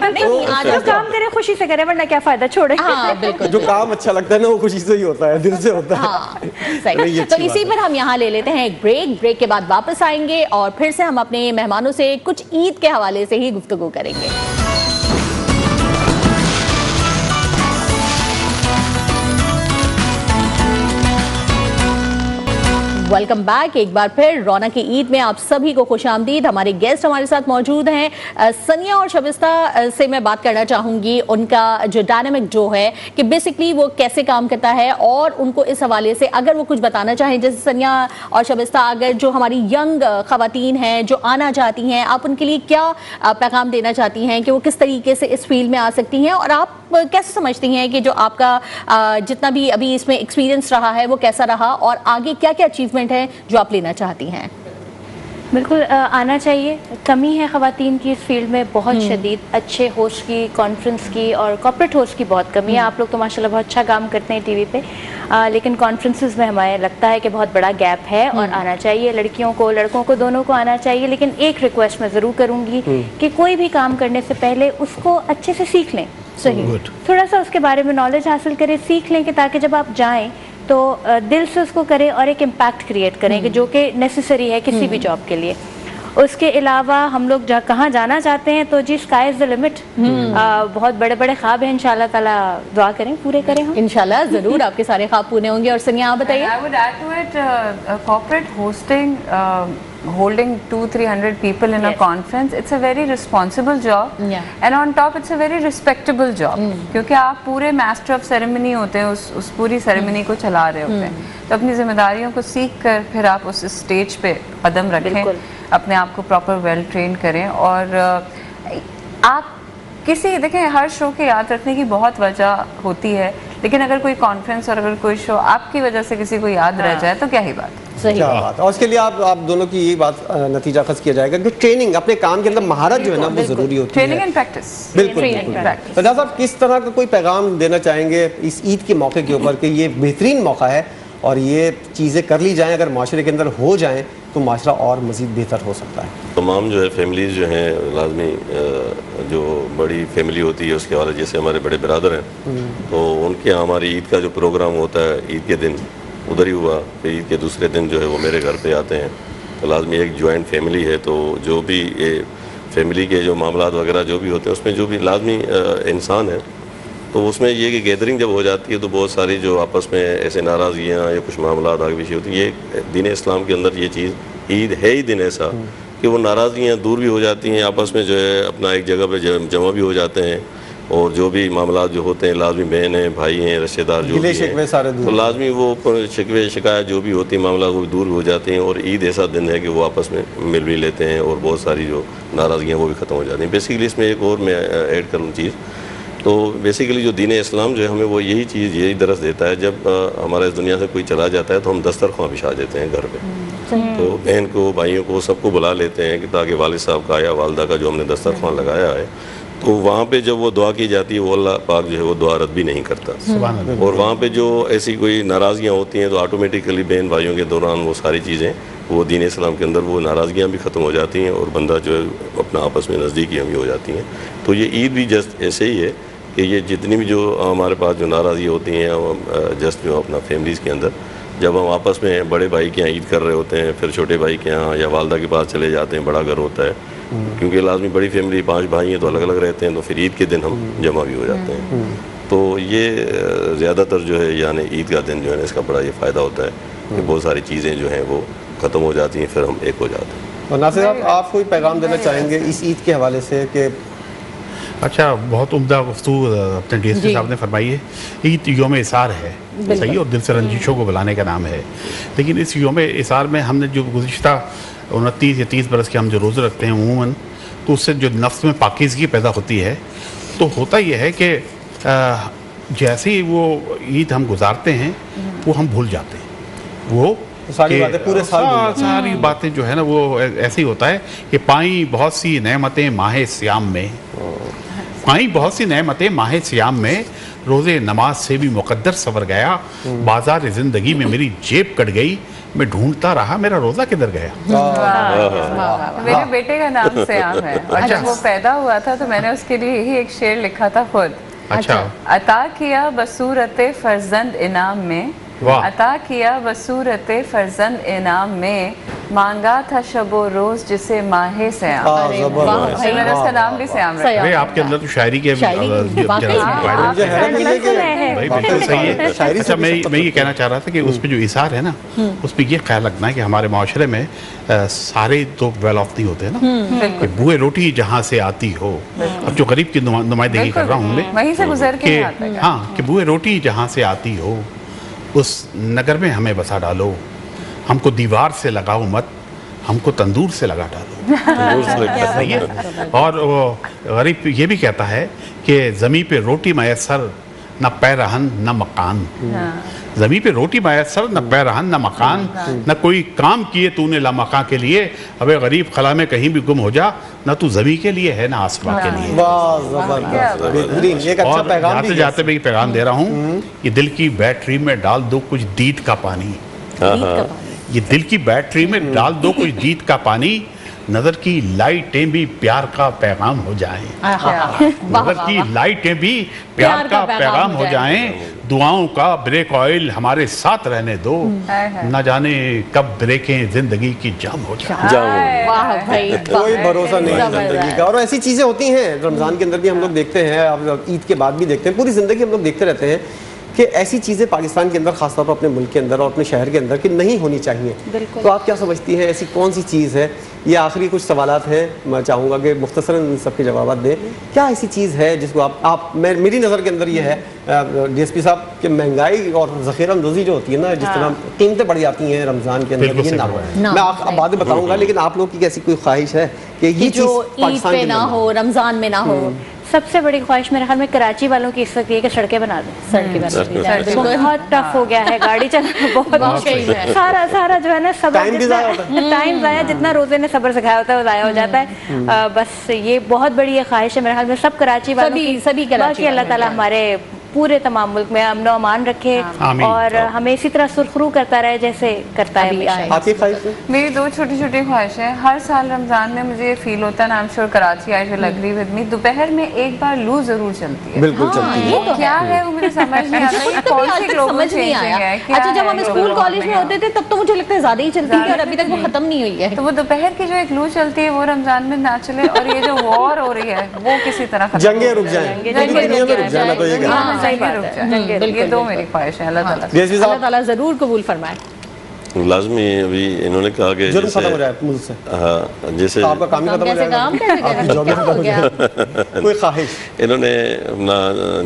नहीं, आज जो काम करे खुशी से करे, वरना क्या फायदा, छोड़े। हाँ बिल्कुल। जो काम अच्छा लगता है ना वो खुशी से ही होता है, दिल से होता है। हाँ नहीं, सही। ये तो अच्छी इसी बात पर हम यहाँ ले लेते हैं एक ब्रेक के बाद वापस आएंगे और फिर से हम अपने मेहमानों से कुछ ईद के हवाले से ही गुफ्तगू करेंगे। वेलकम बैक एक बार फिर रौनक की ईद में आप सभी को खुशामदीद। हमारे गेस्ट हमारे साथ मौजूद हैं। सनिया और शबिस्ता से मैं बात करना चाहूँगी, उनका जो डायनामिक जो है कि बेसिकली वो कैसे काम करता है, और उनको इस हवाले से अगर वो कुछ बताना चाहें। जैसे सनिया और शबिस्ता, अगर जो हमारी यंग ख़वातीन हैं जो आना चाहती हैं, आप उनके लिए क्या पैगाम देना चाहती हैं कि वो किस तरीके से इस फील्ड में आ सकती हैं, और आप कैसे समझती हैं कि जो आपका जितना भी अभी इसमें एक्सपीरियंस रहा है वो कैसा रहा, और आगे क्या क्या अचीवमेंट है जो आप लेना चाहती हैं? बिल्कुल आना चाहिए। कमी है ख़वातीन की इस फील्ड में बहुत शदीद। अच्छे होस्ट की, कॉन्फ्रेंस की और कॉर्पोरेट होस्ट की बहुत कमी है। आप लोग तो माशाल्लाह बहुत अच्छा काम करते हैं टीवी पे, लेकिन कॉन्फ्रेंसेस में हमें लगता है कि बहुत बड़ा गैप है और आना चाहिए। लड़कियों को लड़कों को दोनों को आना चाहिए। लेकिन एक रिक्वेस्ट मैं ज़रूर करूँगी कि कोई भी काम करने से पहले उसको अच्छे से सीख लें। सही, थोड़ा सा उसके बारे में नॉलेज हासिल करें, सीख लें, कि ताकि जब आप जाएं तो दिल से उसको करें और एक इम्पैक्ट क्रिएट करें कि जो कि नेसेसरी है किसी भी जॉब के लिए। उसके अलावा हम लोग कहाँ जाना चाहते हैं, तो जी स्काई इज द लिमिट। बहुत बड़े बड़े ख्वाब हैं, इंशाल्लाह ताला दुआ करें पूरे करें हम। इंशाल्लाह ज़रूर आपके सारे ख्वाब पूरे होंगे। और सनिया आप बताइए। I would add to it corporate hosting, holding 200-300 people in a conference. It's a very responsible job, and on top it's a very respectable job. क्योंकि आप पूरे master of ceremony होते हैं, उस पूरी ceremony को चला रहे होते हैं, तो अपनी जिम्मेदारियों को सीख कर फिर आप उस स्टेज पे कदम रखें, अपने आप को प्रॉपर वेल ट्रेन करें। और आप किसी देखें, हर शो के याद रखने की बहुत वजह होती है, लेकिन अगर कोई कॉन्फ्रेंस और अगर कोई शो आपकी वजह से किसी को याद रह जाए तो क्या ही बात। सही क्या बात है। और उसके लिए आप दोनों की ये बात नतीजा खस किया जाएगा कि ट्रेनिंग, अपने काम के अंदर महारत जो है ना वो जरूरी होती है। Training and practice. बिल्कुल Training बिल्कुल। practice। तो साहब किस तरह का कोई पैगाम देना चाहेंगे इस ईद के मौके के ऊपर कि ये बेहतरीन मौका है और ये चीज़ें कर ली जाएं, अगर माशरे के अंदर हो जाएं तो माशरा और मज़ीद बेहतर हो सकता है। तमाम जो है फैमिलीज़ जो हैं लाजमी जो बड़ी फैमिली होती है उसके वाले, जैसे हमारे बड़े बिरादर हैं, तो उनके यहाँ हमारी ईद का जो प्रोग्राम होता है ईद के दिन उधर ही हुआ, फिर ईद के दूसरे दिन जो है वो मेरे घर पे आते हैं। तो लाजमी एक जॉइंट फैमिली है, तो जो भी ये फैमिली के जो मामलात वगैरह जो भी होते हैं उसमें जो भी लाजमी इंसान है, तो उसमें ये कि गैदरिंग जब हो जाती है तो बहुत सारी जो आपस में ऐसे नाराज़गियाँ या कुछ मामलात आगे पीछे होती है, ये दीन इस्लाम के अंदर ये चीज़ ईद है ही दिन ऐसा कि वो नाराज़गियाँ दूर भी हो जाती हैं, आपस में जो है अपना एक जगह पे जमा भी हो जाते हैं, और जो भी मामलात जो होते हैं लाजमी बहन हैं, भाई हैं, रिश्तेदार जो भी हैं, सारे तो लाजमी वो शिकवे शिकायत जो भी होती है मामला वो दूर हो जाते हैं। और ईद ऐसा दिन है कि वो आपस में मिल भी लेते हैं और बहुत सारी जो नाराज़गियाँ वो भी ख़त्म हो जाती हैं। बेसिकली इसमें एक और मैं ऐड करूँ चीज़, तो बेसिकली जो दीन इस्लाम जो है हमें वो यही चीज़ यही दरस देता है, जब हमारा इस दुनिया से कोई चला जाता है तो हम दस्तरख्वां बिछा देते हैं घर पे, तो बहन को भाइयों को सबको बुला लेते हैं कि ताकि वालिद साहब का या वालदा का जो हमने दस्तरख्वां लगाया है तो वहाँ पे जब वो दुआ की जाती है वो अल्लाह पाक जो है वो दुआ रद्द भी नहीं करता। और वहाँ पे जो ऐसी कोई नाराज़गियाँ होती हैं तो ऑटोमेटिकली बहन भाइयों के दौरान वो सारी चीज़ें वो दीन इस्लाम के अंदर वो नाराज़गियाँ भी ख़त्म हो जाती हैं और बंदा जो है अपना आपस में नज़दीकी हम हो जाती हैं। तो ये ईद भी जस्ट ऐसे ही है कि ये जितनी भी जो हमारे पास जो नाराज़गी होती हैं जस्ट जो अपना फैमिलीज़ के अंदर जब हम आपस में बड़े भाई के यहाँ ईद कर रहे होते हैं, फिर छोटे भाई के यहाँ या वालदा के पास चले जाते हैं, बड़ा घर होता है क्योंकि लाजमी बड़ी फैमिली 5 भाई हैं तो अलग अलग रहते हैं, तो फिर ईद के दिन हम जमा भी हो जाते हैं। तो ये ज़्यादातर जो है यानी ईद का दिन जो है ना इसका बड़ा ये फ़ायदा होता है कि बहुत सारी चीज़ें जो हैं वो ख़त्म हो जाती हैं, फिर हम एक हो जाते हैं। और नासिर साहब, आप कोई पैगाम देना चाहेंगे इस ईद के हवाले से कि अच्छा, बहुत उम्दा गुफ्तगू अपने DSP साहब ने फरमाई है। ईद योम इसार है, सही, और दिल से रंजिशों को बुलाने का नाम है। लेकिन इस योम इसार में हमने जो गुज़िश्ता 29 या 30 बरस के हम जो रोज़े रखते हैं अमूमन, तो उससे जो नफ्स में पाकीज़गी पैदा होती है, तो होता यह है कि जैसे ही वो ईद हम गुजारते हैं वो हम भूल जाते हैं। वो सारी बातें पूरे साल सारी बातें जो है ना वो ऐसे ही होता है कि पाई बहुत सी नेमतें माह सियाम में, पाई बहुत सी नेमतें माह सियाम में, रोज़े नमाज से भी मुकद्दर सवर गया, बाजार ज़िंदगी में मेरी जेब कट गई, मैं ढूंढता रहा मेरा रोज़ा किधर गया। मेरे बेटे का नाम सियाम है और जब वो पैदा हुआ था तो मैंने उसके लिए यही एक शेर लिखा था खुद। अच्छा, अता किया बसूरत फर्जंद इनाम में, अता किया बसूरत फर्जंद इनाम में, मांगा था शबो रोज जिसे माहे सयाम। मैंने उसका नाम भी सयाम रखा। अरे आपके अंदर तो शायरी के बिल्कुल सही है। अच्छा, मैं ये कहना चाह रहा था कि उसमें जो इसार है ना, उसमें ये ख्याल रखना है कि हमारे माशरे में सारे तो वेल ऑफ नहीं होते ना, कि बुए रोटी जहाँ से आती हो, अब जो गरीब की नुमाइंदगी कर रहा हूँ मैं, वहीं से गुजर के हाँ, कि बुए रोटी जहाँ से आती हो उस नगर में हमें बसा डालो, हमको दीवार से लगाओ मत, हमको तंदूर से लगा डालो। और वो गरीब ये भी कहता है कि ज़मीं पे रोटी मैसर न पैरहन न मकान, ज़मीं पे रोटी मैसर न पैरहन न मकान, न कोई काम किए तूने लामका के लिए, अबे गरीब खला में कहीं भी गुम हो जा, न तू ज़मीं के लिए है ना आसमां के लिए। और जाते जाते मैं पैगाम दे रहा हूँ, ये दिल की बैटरी में डाल दो कुछ दीद का पानी, ये दिल की बैटरी में डाल दो कुछ दीद का पानी, नजर की लाइटें भी प्यार का पैगाम हो जाएं, नजर की लाइटें भी प्यार का पैगाम हो जाएं, दुआओं का ब्रेक ऑयल हमारे साथ रहने दो, न जाने कब ब्रेकें जिंदगी की जाम हो जाए। वाह भाई, कोई भरोसा नहीं है जिंदगी का। और ऐसी चीजें होती हैं रमजान के अंदर भी हम लोग देखते हैं, अब ईद के बाद भी देखते हैं, पूरी जिंदगी हम लोग देखते रहते हैं कि ऐसी चीज़ें पाकिस्तान के अंदर, खासतौर पर अपने मुल्क के अंदर और अपने शहर के अंदर कि नहीं होनी चाहिए। तो आप क्या समझती हैं, ऐसी कौन सी चीज़ है? ये आखिरी कुछ सवालात हैं, मैं चाहूँगा कि मुख्तसरन सबके जवाब दें। क्या ऐसी चीज़ है जिसको आप मेरी नज़र के अंदर ये है DSP साहब कि महंगाई और ज़ख़ीरा अंदोज़ी जो होती है ना, जिस तरह कीमतें बढ़ जाती हैं रमज़ान के अंदर, ये ना हो। मैं आप बाद में बताऊँगा, लेकिन आप लोग की कैसी कोई ख्वाहिश है कि ये चीज़ पाकिस्तान में ना हो, रमज़ान में ना हो? सबसे बड़ी ख्वाहिश मेरे ख्याल में कराची वालों की इस वक्त ये कि सड़कें बना दें। सड़कें बना दें, बहुत टफ हो गया है, गाड़ी चलाना बहुत मुश्किल है, सारा जो है ना सब्र, टाइम ज़ाया, जितना रोजे ने सब्र सिखाया होता है वो ज़ाया हो जाता है। बस ये बहुत बड़ी ये ख्वाहिश है मेरे ख्याल में सब कराची वालों की, सभी कराची, अल्लाह ताला हमारे पूरे तमाम मुल्क में अमन अमान रखे और हमें इसी तरह सुरखरू करता रहे जैसे करता है। आपकी ख्वाहिश? मेरी 2 छोटी ख्वाहिशें। हर साल रमजान में मुझे फील होता है, I am sure Karachi I will agree with me, दोपहर में एक बार लू जरूर चलती है। बिल्कुल चलती है। वो क्या है वो मुझे समझ नहीं आता, ये कौन सी ग्लोबल चेंजिंग है? अच्छा, जब हम स्कूल कॉलेज में होते थे तब तो मुझे लगता है ज्यादा ही चलती थी और अभी तक वो खत्म नहीं हुई है। तो वो दोपहर की जो एक लू चलती है वो रमजान में ना चले, और ये जो वॉर हो रही है वो किसी तरह जंगे रुक जाए। ये 2 मेरी ख्वाहिश है। अल्लाह ताला जरूर कबूल फरमाए। लाजमी अभी इन्होंने कहा कि जैसे हाँ, जैसे आपका काम ही खत्म हो जाए, कोई ख्वाहिश इन्होंने अपना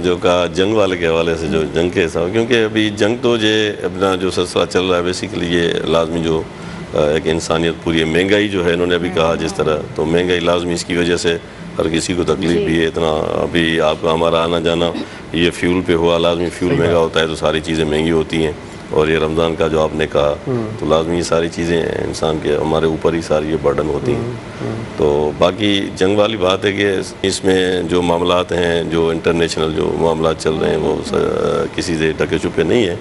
जो कहा जंग वाले के हवाले से, जो जंग के हिसाब, क्योंकि अभी जंग तो ये अपना जो सिलसिला चल रहा है बेसिकली ये लाजमी जो एक इंसानियत पूरी है। महंगाई जो है इन्होंने अभी कहा जिस तरह, तो महंगाई लाजमी इसकी वजह से हर किसी को तकलीफ भी है इतना। अभी आपका हमारा आना जाना ये फ्यूल पे हुआ, लाजमी फ्यूल महंगा होता है तो सारी चीज़ें महंगी होती हैं। और ये रमज़ान का जो आपने कहा, तो लाजमी ये सारी चीज़ें इंसान के हमारे ऊपर ही सारी ये बर्डन होती हैं। तो बाकी जंग वाली बात है कि इसमें जो मामलात हैं, जो इंटरनेशनल जो मामलात चल रहे हैं, वो किसी से ढके छुपे नहीं है।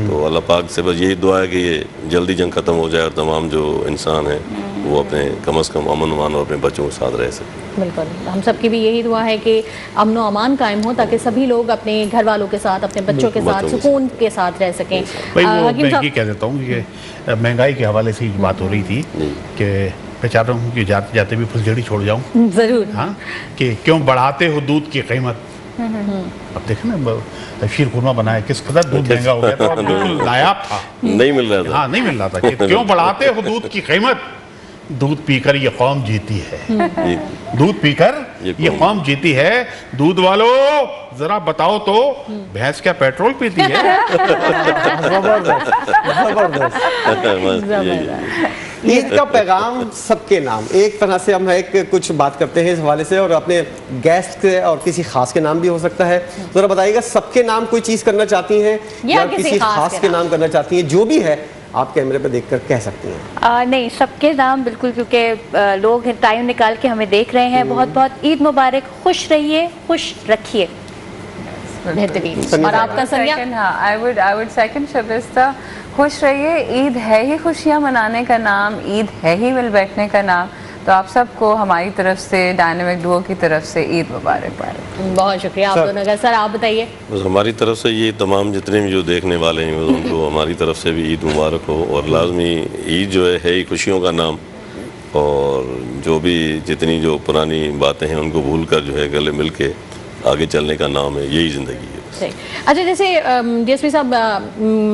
तो अल्लाह पाक से बस यही दुआ है कि ये जल्दी जंग ख़त्म हो जाए और तमाम जो इंसान हैं वो अपने कम अज़ कम अमन अमान और अपने बच्चों के साथ रह सकें। बिल्कुल, हम सबकी भी यही दुआ है कि अमन व अमान कायम हो, ताकि सभी लोग अपने घर वालों के साथ, अपने बच्चों के साथ सुकून के साथ रह सकें। भाई वो मैं ये कह देता हूँ कि महंगाई के हवाले से बात हो रही थी कि मैं चाहता हूँ कि जाते जाते भी फुलझड़ी छोड़ जाऊँ। ज़रूर। हाँ, कि क्यों बढ़ाते हो दूध की कीमत। अब देखें ना, शीर खुरमा बनाया, किस कदर दूध महंगा हो गया था, बिल्कुल नायाब था, नहीं मिल रहा था। हाँ, नहीं मिल रहा था कि क्यों बढ़ाते हो दूध की कीमत। दूध पीकर ये कौम जीती है, दूध पीकर ये कौम जीती है। दूध वालों जरा बताओ तो, भैंस क्या पेट्रोल पीती है? ईद का पैगाम सबके नाम, एक तरह से हम एक कुछ बात करते हैं इस हवाले से, और अपने गेस्ट के और किसी खास के नाम भी हो सकता है। जरा बताइएगा, सबके नाम कोई चीज़ करना चाहती हैं या किसी खास के नाम करना चाहती हैं? जो भी है आप कैमरे पे देखकर कह सकती हैं। नहीं, सबके नाम बिल्कुल, क्योंकि लोग टाइम निकाल के हमें देख रहे हैं। बहुत बहुत ईद मुबारक, खुश रहिए, खुश रखिए। बेहतरीन। और आपका संज्ञा? हाँ, आई वुड सेकंड शबिस्ता, खुश रहिए। ईद है ही खुशियाँ मनाने का नाम, ईद है ही मिल बैठने का नाम। तो आप सबको हमारी तरफ से, डायनामिक डुओ की तरफ से ईद मुबारक। बहुत शुक्रिया आप दोनों का। सर आप बताइए। बस हमारी तरफ से ये तमाम जितने भी जो देखने वाले हैं उनको हमारी तरफ से भी ईद मुबारक हो। और लाजमी ईद जो है ही खुशियों का नाम, और जो भी जितनी जो पुरानी बातें हैं उनको भूल कर जो है गले मिल के आगे चलने का नाम है, यही ज़िंदगी है। अच्छा, जैसे डीएसपी साहब,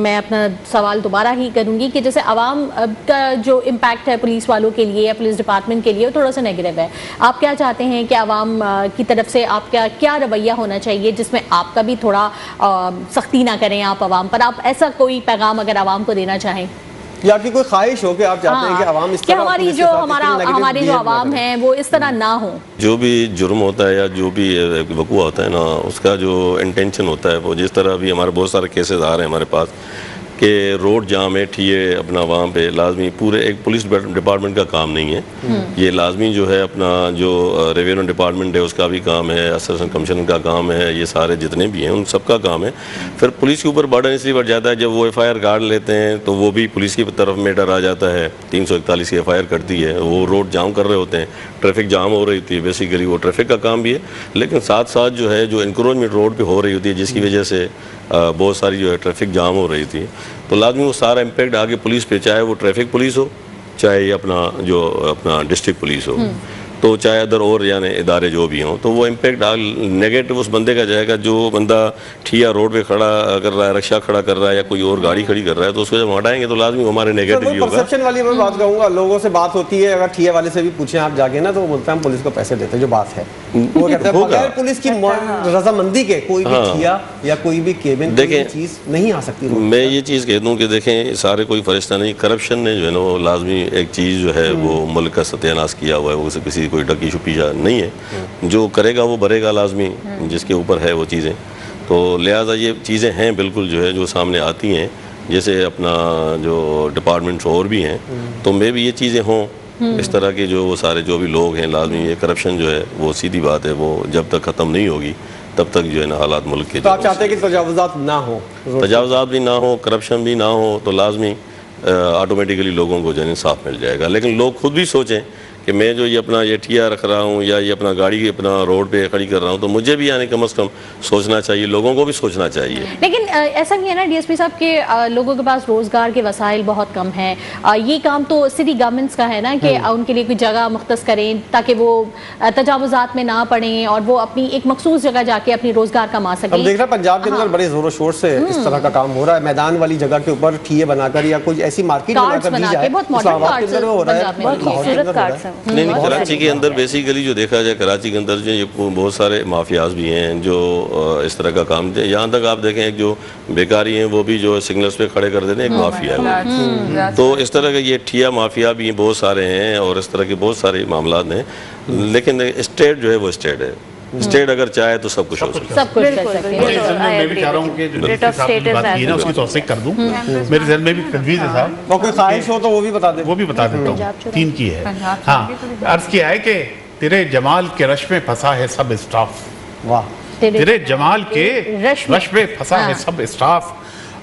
मैं अपना सवाल दोबारा ही करूंगी कि जैसे आवाम का जो इम्पैक्ट है पुलिस वालों के लिए या पुलिस डिपार्टमेंट के लिए, वो थोड़ा सा नेगेटिव है। आप क्या चाहते हैं कि आवाम की तरफ से आपका क्या रवैया होना चाहिए, जिसमें आपका भी थोड़ा सख्ती ना करें आप आवाम पर? आप ऐसा कोई पैगाम अगर आवाम को देना चाहें, या आपकी कोई ख्वाहिश हो कि आप चाहते हैं कि आवाम इस तरह हमारी जो आवाम है वो इस तरह ना हो? जो भी जुर्म होता है या जो भी वकूआ होता है ना, उसका जो इंटेंशन होता है, वो जिस तरह अभी हमारे बहुत सारे केसेस आ रहे हैं हमारे पास कि रोड जाम है, ठिए अपना वहाँ पे लाजमी, पूरे एक पुलिस डिपार्टमेंट का काम नहीं है ये, लाजमी जो है अपना जो रेवेन्यू डिपार्टमेंट है उसका भी काम है, असिस्टेंट कमिश्नर का काम है, ये सारे जितने भी हैं उन सबका काम है। फिर पुलिस के ऊपर बर्डन इसलिए बढ़ जाता है, जब वो FIR काट लेते हैं तो वो भी पुलिस की तरफ मैटर आ जाता है। 341 की FIR करती है, वो रोड जाम कर रहे होते हैं, ट्रैफिक जाम हो रही थी, बेसिकली वो ट्रैफिक का काम भी है, लेकिन साथ साथ जो है जो इंक्रोचमेंट रोड पे हो रही होती है, जिसकी वजह से बहुत सारी जो है ट्रैफिक जाम हो रही थी, तो लाजमी वो सारा इम्पेक्ट आगे पुलिस पे, चाहे वो ट्रैफिक पुलिस हो, चाहे अपना डिस्ट्रिक्ट पुलिस हो, तो चाहे अदर और यानी इदारे जो भी हों, तो वो इम्पेक्ट नेगेटिव उस बंदे का जाएगा जो बंदा ठिया रोड पे खड़ा कर रहा है, रिक्शा खड़ा कर रहा है या कोई और गाड़ी खड़ी कर रहा है, तो उसको जब हटाएंगे तो लाजमी हमारे नेगेटिव ही होगा। परसेप्शन वाली मैं बात कहूँगा, लोगों से बात होती है, अगर ठिया वाले से भी पूछें आप जाके ना, तो वो बोलते हैं हम पुलिस को पैसे देते हैं, जो बात है वो कहते हैं बगैर पुलिस की रजामंदी के कोई भी ठिया या कोई भी केबिन देखें चीज़ नहीं आ सकती। मैं ये चीज़ कह दूँ कि देखें, सारे कोई फरिश्ता नहीं, करप्शन ने जो है ना वो लाजमी एक चीज़ जो है वो मुल्क का सत्यानाश किया हुआ है, वो किसी कोई ढकी छुपी नहीं है, जो करेगा वो भरेगा लाजमी, जिसके ऊपर है वो चीज़ें। तो लिहाजा ये चीज़ें हैं बिल्कुल जो है जो सामने आती हैं, जैसे अपना जो डिपार्टमेंट्स और भी हैं, तो मे भी ये चीज़ें हों, इस तरह के जो वो सारे जो भी लोग हैं, लाजमी ये करप्शन जो है वो सीधी बात है, वो जब तक ख़त्म नहीं होगी तब तक जो है ना हालात मुल्क के। तो आप चाहते हैं कि तजावुज़ात ना हो, तजावुज़ात भी ना हो, करप्शन भी ना हो, तो लाजमी ऑटोमेटिकली लोगों को जो इंसाफ मिल जाएगा। लेकिन लोग खुद भी सोचें कि मैं जो ये अपना ये ठिया रख रहा हूँ या ये अपना गाड़ी अपना रोड पे खड़ी कर रहा हूँ, तो मुझे भी यानी कम से कम सोचना चाहिए, लोगों को भी सोचना चाहिए। लेकिन ऐसा नहीं है ना डीएसपी साहब के लोगों के पास रोज़गार के वसाइल बहुत कम हैं। ये काम तो सिटी गवर्नमेंट्स का है ना कि उनके लिए कोई जगह मुख्तस करें ताकि वो तजावुज़ात में ना पड़ें और वो अपनी एक मखसूस जगह जाके अपनी रोज़गार कमा सकें। अब देख रहे हैं पंजाब के अंदर बड़े ज़ोरों शोर से इस तरह का काम हो रहा है, मैदान वाली जगह के ऊपर ठिए बनाकर या कोई ऐसी मार्केट नहीं, कराची के अंदर बेसिकली जो देखा जाए, कराची के अंदर जो ये बहुत सारे माफियाज भी हैं जो इस तरह का काम, यहाँ तक आप देखें एक जो बेकारी हैं वो भी जो सिग्नल्स पे खड़े कर देते हैं, एक माफिया है। तो इस तरह के ये ठिया माफिया भी बहुत सारे हैं और इस तरह के बहुत सारे मामला हैं। लेकिन स्टेट जो है वो स्टेट है, स्टेट अगर चाहे तो सब कुछ हो सकता है। सब कुछ कर सकते हैं। मेरे जहन में मैं भी चाह रहा हूँ कि जो डिप्टी साहब ने बात की है ना उसकी तौसीक कर दूँ। मेरे जहन में भी तजवीज़ है साहब, और कोई ख्वाहिश हो तो वो भी बता दें। वो भी बता देता हूँ। 3 की है। हाँ, अर्ज किया है कि तेरे जमाल के रश में फंसा है सब स्टाफ। वाह। तेरे जमाल के रश में फंसा है सब स्टाफ,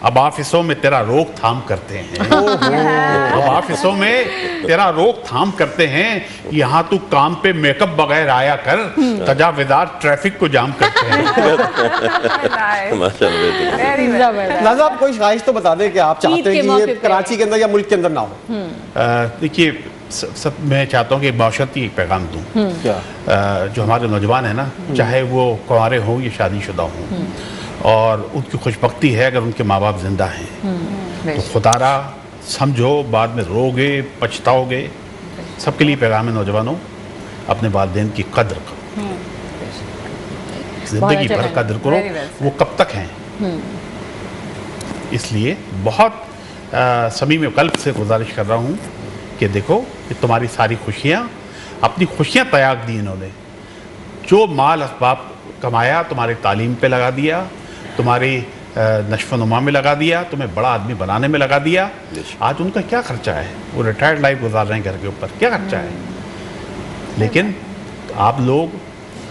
अब ऑफिसों में तेरा रोकथाम करते हैं। अब ऑफिसों में तेरा रोकथाम करते हैं, यहाँ तू काम पे मेकअप बगैर आया कर, तजावेदार ट्रैफिक को जाम करते हैं। नाज़ा, आप कोई ख्वाहिश तो बता दें कि आप चाहते हैं कि ये कराची के अंदर या मुल्क के अंदर ना हो। देखिए, सब मैं चाहता हूँ कि बाशर्ती एक पैगाम दूँ। जो हमारे नौजवान हैं ना, चाहे वो कुंवारे हों या शादीशुदा हों, और उनकी खुशबख्ती है अगर उनके माँ बाप जिंदा हैं, तो खुदारा समझो, बाद में रोगे पछताओगे। सबके लिए पैगाम है नौजवानों, अपने वालिदैन की कद्र करो, जिंदगी भर कद्र करो। वो कब तक हैं, इसलिए बहुत समीम कल्ब से गुजारिश कर रहा हूँ कि देखो कि तुम्हारी सारी खुशियाँ, अपनी खुशियाँ त्याग दी इन्होंने। जो माल असबाब कमाया तुम्हारी तालीम पे लगा दिया, तुम्हारी नश्व नुमा में लगा दिया, तुम्हें बड़ा आदमी बनाने में लगा दिया। आज उनका क्या खर्चा है, वो रिटायर्ड लाइफ गुजार रहे हैं घर के ऊपर, क्या खर्चा है। लेकिन आप लोग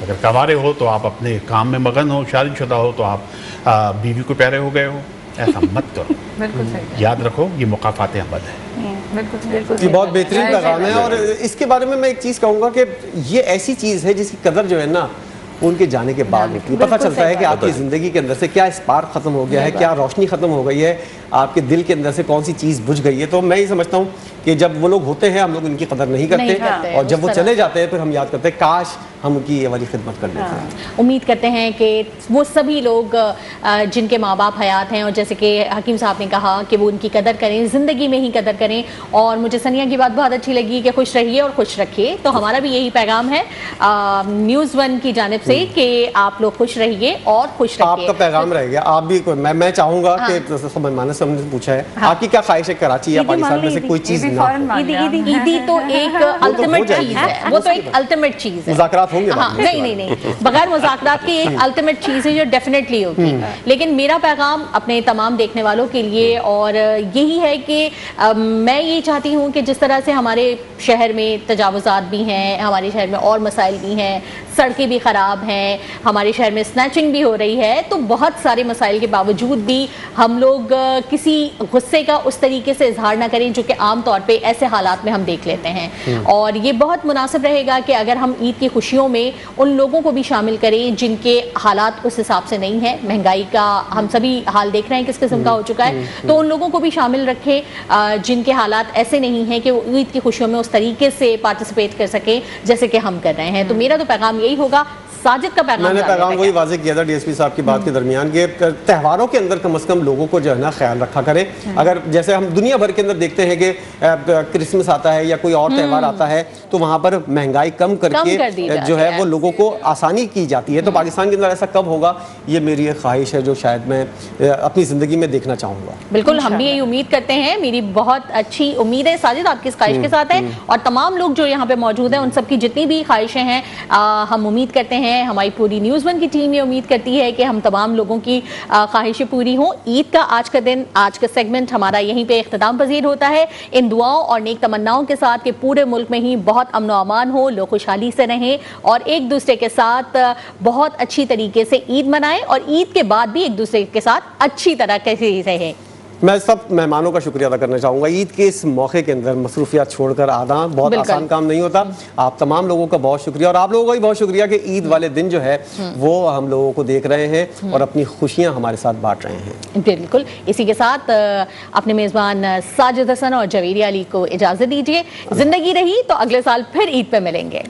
अगर कमारे हो तो आप अपने काम में मगन हो, शादीशुदा हो तो आप बीवी को प्यारे हो गए हो। ऐसा मत करो। बिल्कुल सही। याद रखो, ये मुकाफात अमल है। बिल्कुल ये बहुत बेहतरीन पैगाम है। और इसके बारे में मैं एक चीज़ कहूँगा कि ये ऐसी चीज़ है जिसकी कदर जो है ना उनके जाने के बाद होती है। पता चलता है कि आपकी ज़िंदगी के अंदर से क्या स्पार्क ख़त्म हो गया है, क्या रोशनी ख़त्म हो गई है, आपके दिल के अंदर से कौन सी चीज़ बुझ गई है। तो मैं ये समझता हूँ कि जब वो लोग होते हैं हम लोग इनकी कदर नहीं करते, और जब वो चले जाते हैं फिर हम याद करते हैं काश हम उनकी ये वाली खिदमत कर लेते हैं। उम्मीद करते हैं कि वो सभी लोग जिनके माँ बाप हयात हैं, और जैसे कि हकीम साहब ने कहा कि वो उनकी कदर करें, ज़िंदगी में ही कदर करें। और मुझे सनिया की बात बहुत अच्छी लगी कि खुश रहिए और खुश रखिए। तो हमारा भी यही पैगाम है न्यूज़ 1 की जानिब से कि आप लोग खुश रहिए और खुश रहिए। आपका पैगाम रहेगा। आप भी मैं चाहूँगा कि मेहमान से हमने पूछा है आपकी क्या ख्वाहिश है, कराची या पाकिस्तान में से कोई चीज़ ना हो। ईदी तो एक अल्टीमेट चीज़ है, वो तो एक अल्टीमेट चीज़ है। मुज़ाकरात होंगे। हाँ, नहीं, बगैर मुज़ाकरात की एक अल्टीमेट चीज़ है जो डेफिनेटली होगी। लेकिन मेरा पैगाम अपने तमाम देखने वालों के लिए और यही है कि मैं ये चाहती हूँ कि जिस तरह से हमारे शहर में तजावुज़ात भी हैं, हमारे शहर में और मसाइल भी हैं, सड़कें भी ख़राब हैं, हमारे शहर में स्नैचिंग भी हो रही है, तो बहुत सारे मसाइल के बावजूद भी हम लोग किसी गुस्से का उस तरीके से इजहार ना करें जो कि आम तौर पे ऐसे हालात में हम देख लेते हैं। और ये बहुत मुनासिब रहेगा कि अगर हम ईद की खुशियों में उन लोगों को भी शामिल करें जिनके हालात उस हिसाब से नहीं है। महंगाई का हम सभी हाल देख रहे हैं किस किस्म का हो चुका है, तो उन लोगों को भी शामिल रखें जिनके हालात ऐसे नहीं हैं कि वो ईद की खुशियों में उस तरीके से पार्टिसिपेट कर सकें जैसे कि हम कर रहे हैं। तो मेरा तो पैगाम यही होगा। साजिद का पैगाम, मैंने पैगाम वही वाज़े किया था डीएसपी साहब की बात के दरमियान के त्योहारों के अंदर कम से कम लोगों को जो है ना ख्याल रखा करें। अगर जैसे हम दुनिया भर के अंदर देखते हैं कि क्रिसमस आता है या कोई और त्यौहार आता है तो वहाँ पर महंगाई कम करके जो है वो लोगों को आसानी की जाती है। तो पाकिस्तान के अंदर ऐसा कब होगा, ये मेरी एक ख्वाहिश है जो शायद मैं अपनी ज़िंदगी में देखना चाहूँगा। बिल्कुल, हम भी यही उम्मीद करते हैं। मेरी बहुत अच्छी उम्मीद है साजिद आपकी इस ख्वाहिश के साथ है, और तमाम लोग जो यहाँ पे मौजूद हैं उन सबकी जितनी भी ख्वाहिशें हैं हम उम्मीद करते हैं, हमारी पूरी न्यूज़ 1 की टीम ये उम्मीद करती है कि हम तमाम लोगों की ख्वाहिशें पूरी हों। ईद का आज का दिन, आज का सेगमेंट हमारा यहीं पे इख्तिताम पजीर होता है, इन दुआओं और नेक तमन्नाओं के साथ कि पूरे मुल्क में ही बहुत अमन व अमान हो, लोग खुशहाली से रहें और एक दूसरे के साथ बहुत अच्छी तरीके से ईद मनाएं, और ईद के बाद भी एक दूसरे के साथ अच्छी तरह कैसे रहें। मैं सब मेहमानों का शुक्रिया अदा करना चाहूँगा। ईद के इस मौके के अंदर मसरूफियात छोड़कर आना बहुत आसान काम नहीं होता। आप तमाम लोगों का बहुत शुक्रिया, और आप लोगों का भी बहुत शुक्रिया कि ईद वाले दिन जो है वो हम लोगों को देख रहे हैं और अपनी खुशियाँ हमारे साथ बांट रहे हैं। बिल्कुल, इसी के साथ अपने मेज़बान साजिद हसन और जवेरी अली को इजाज़त दीजिए। जिंदगी रही तो अगले साल फिर ईद पे मिलेंगे।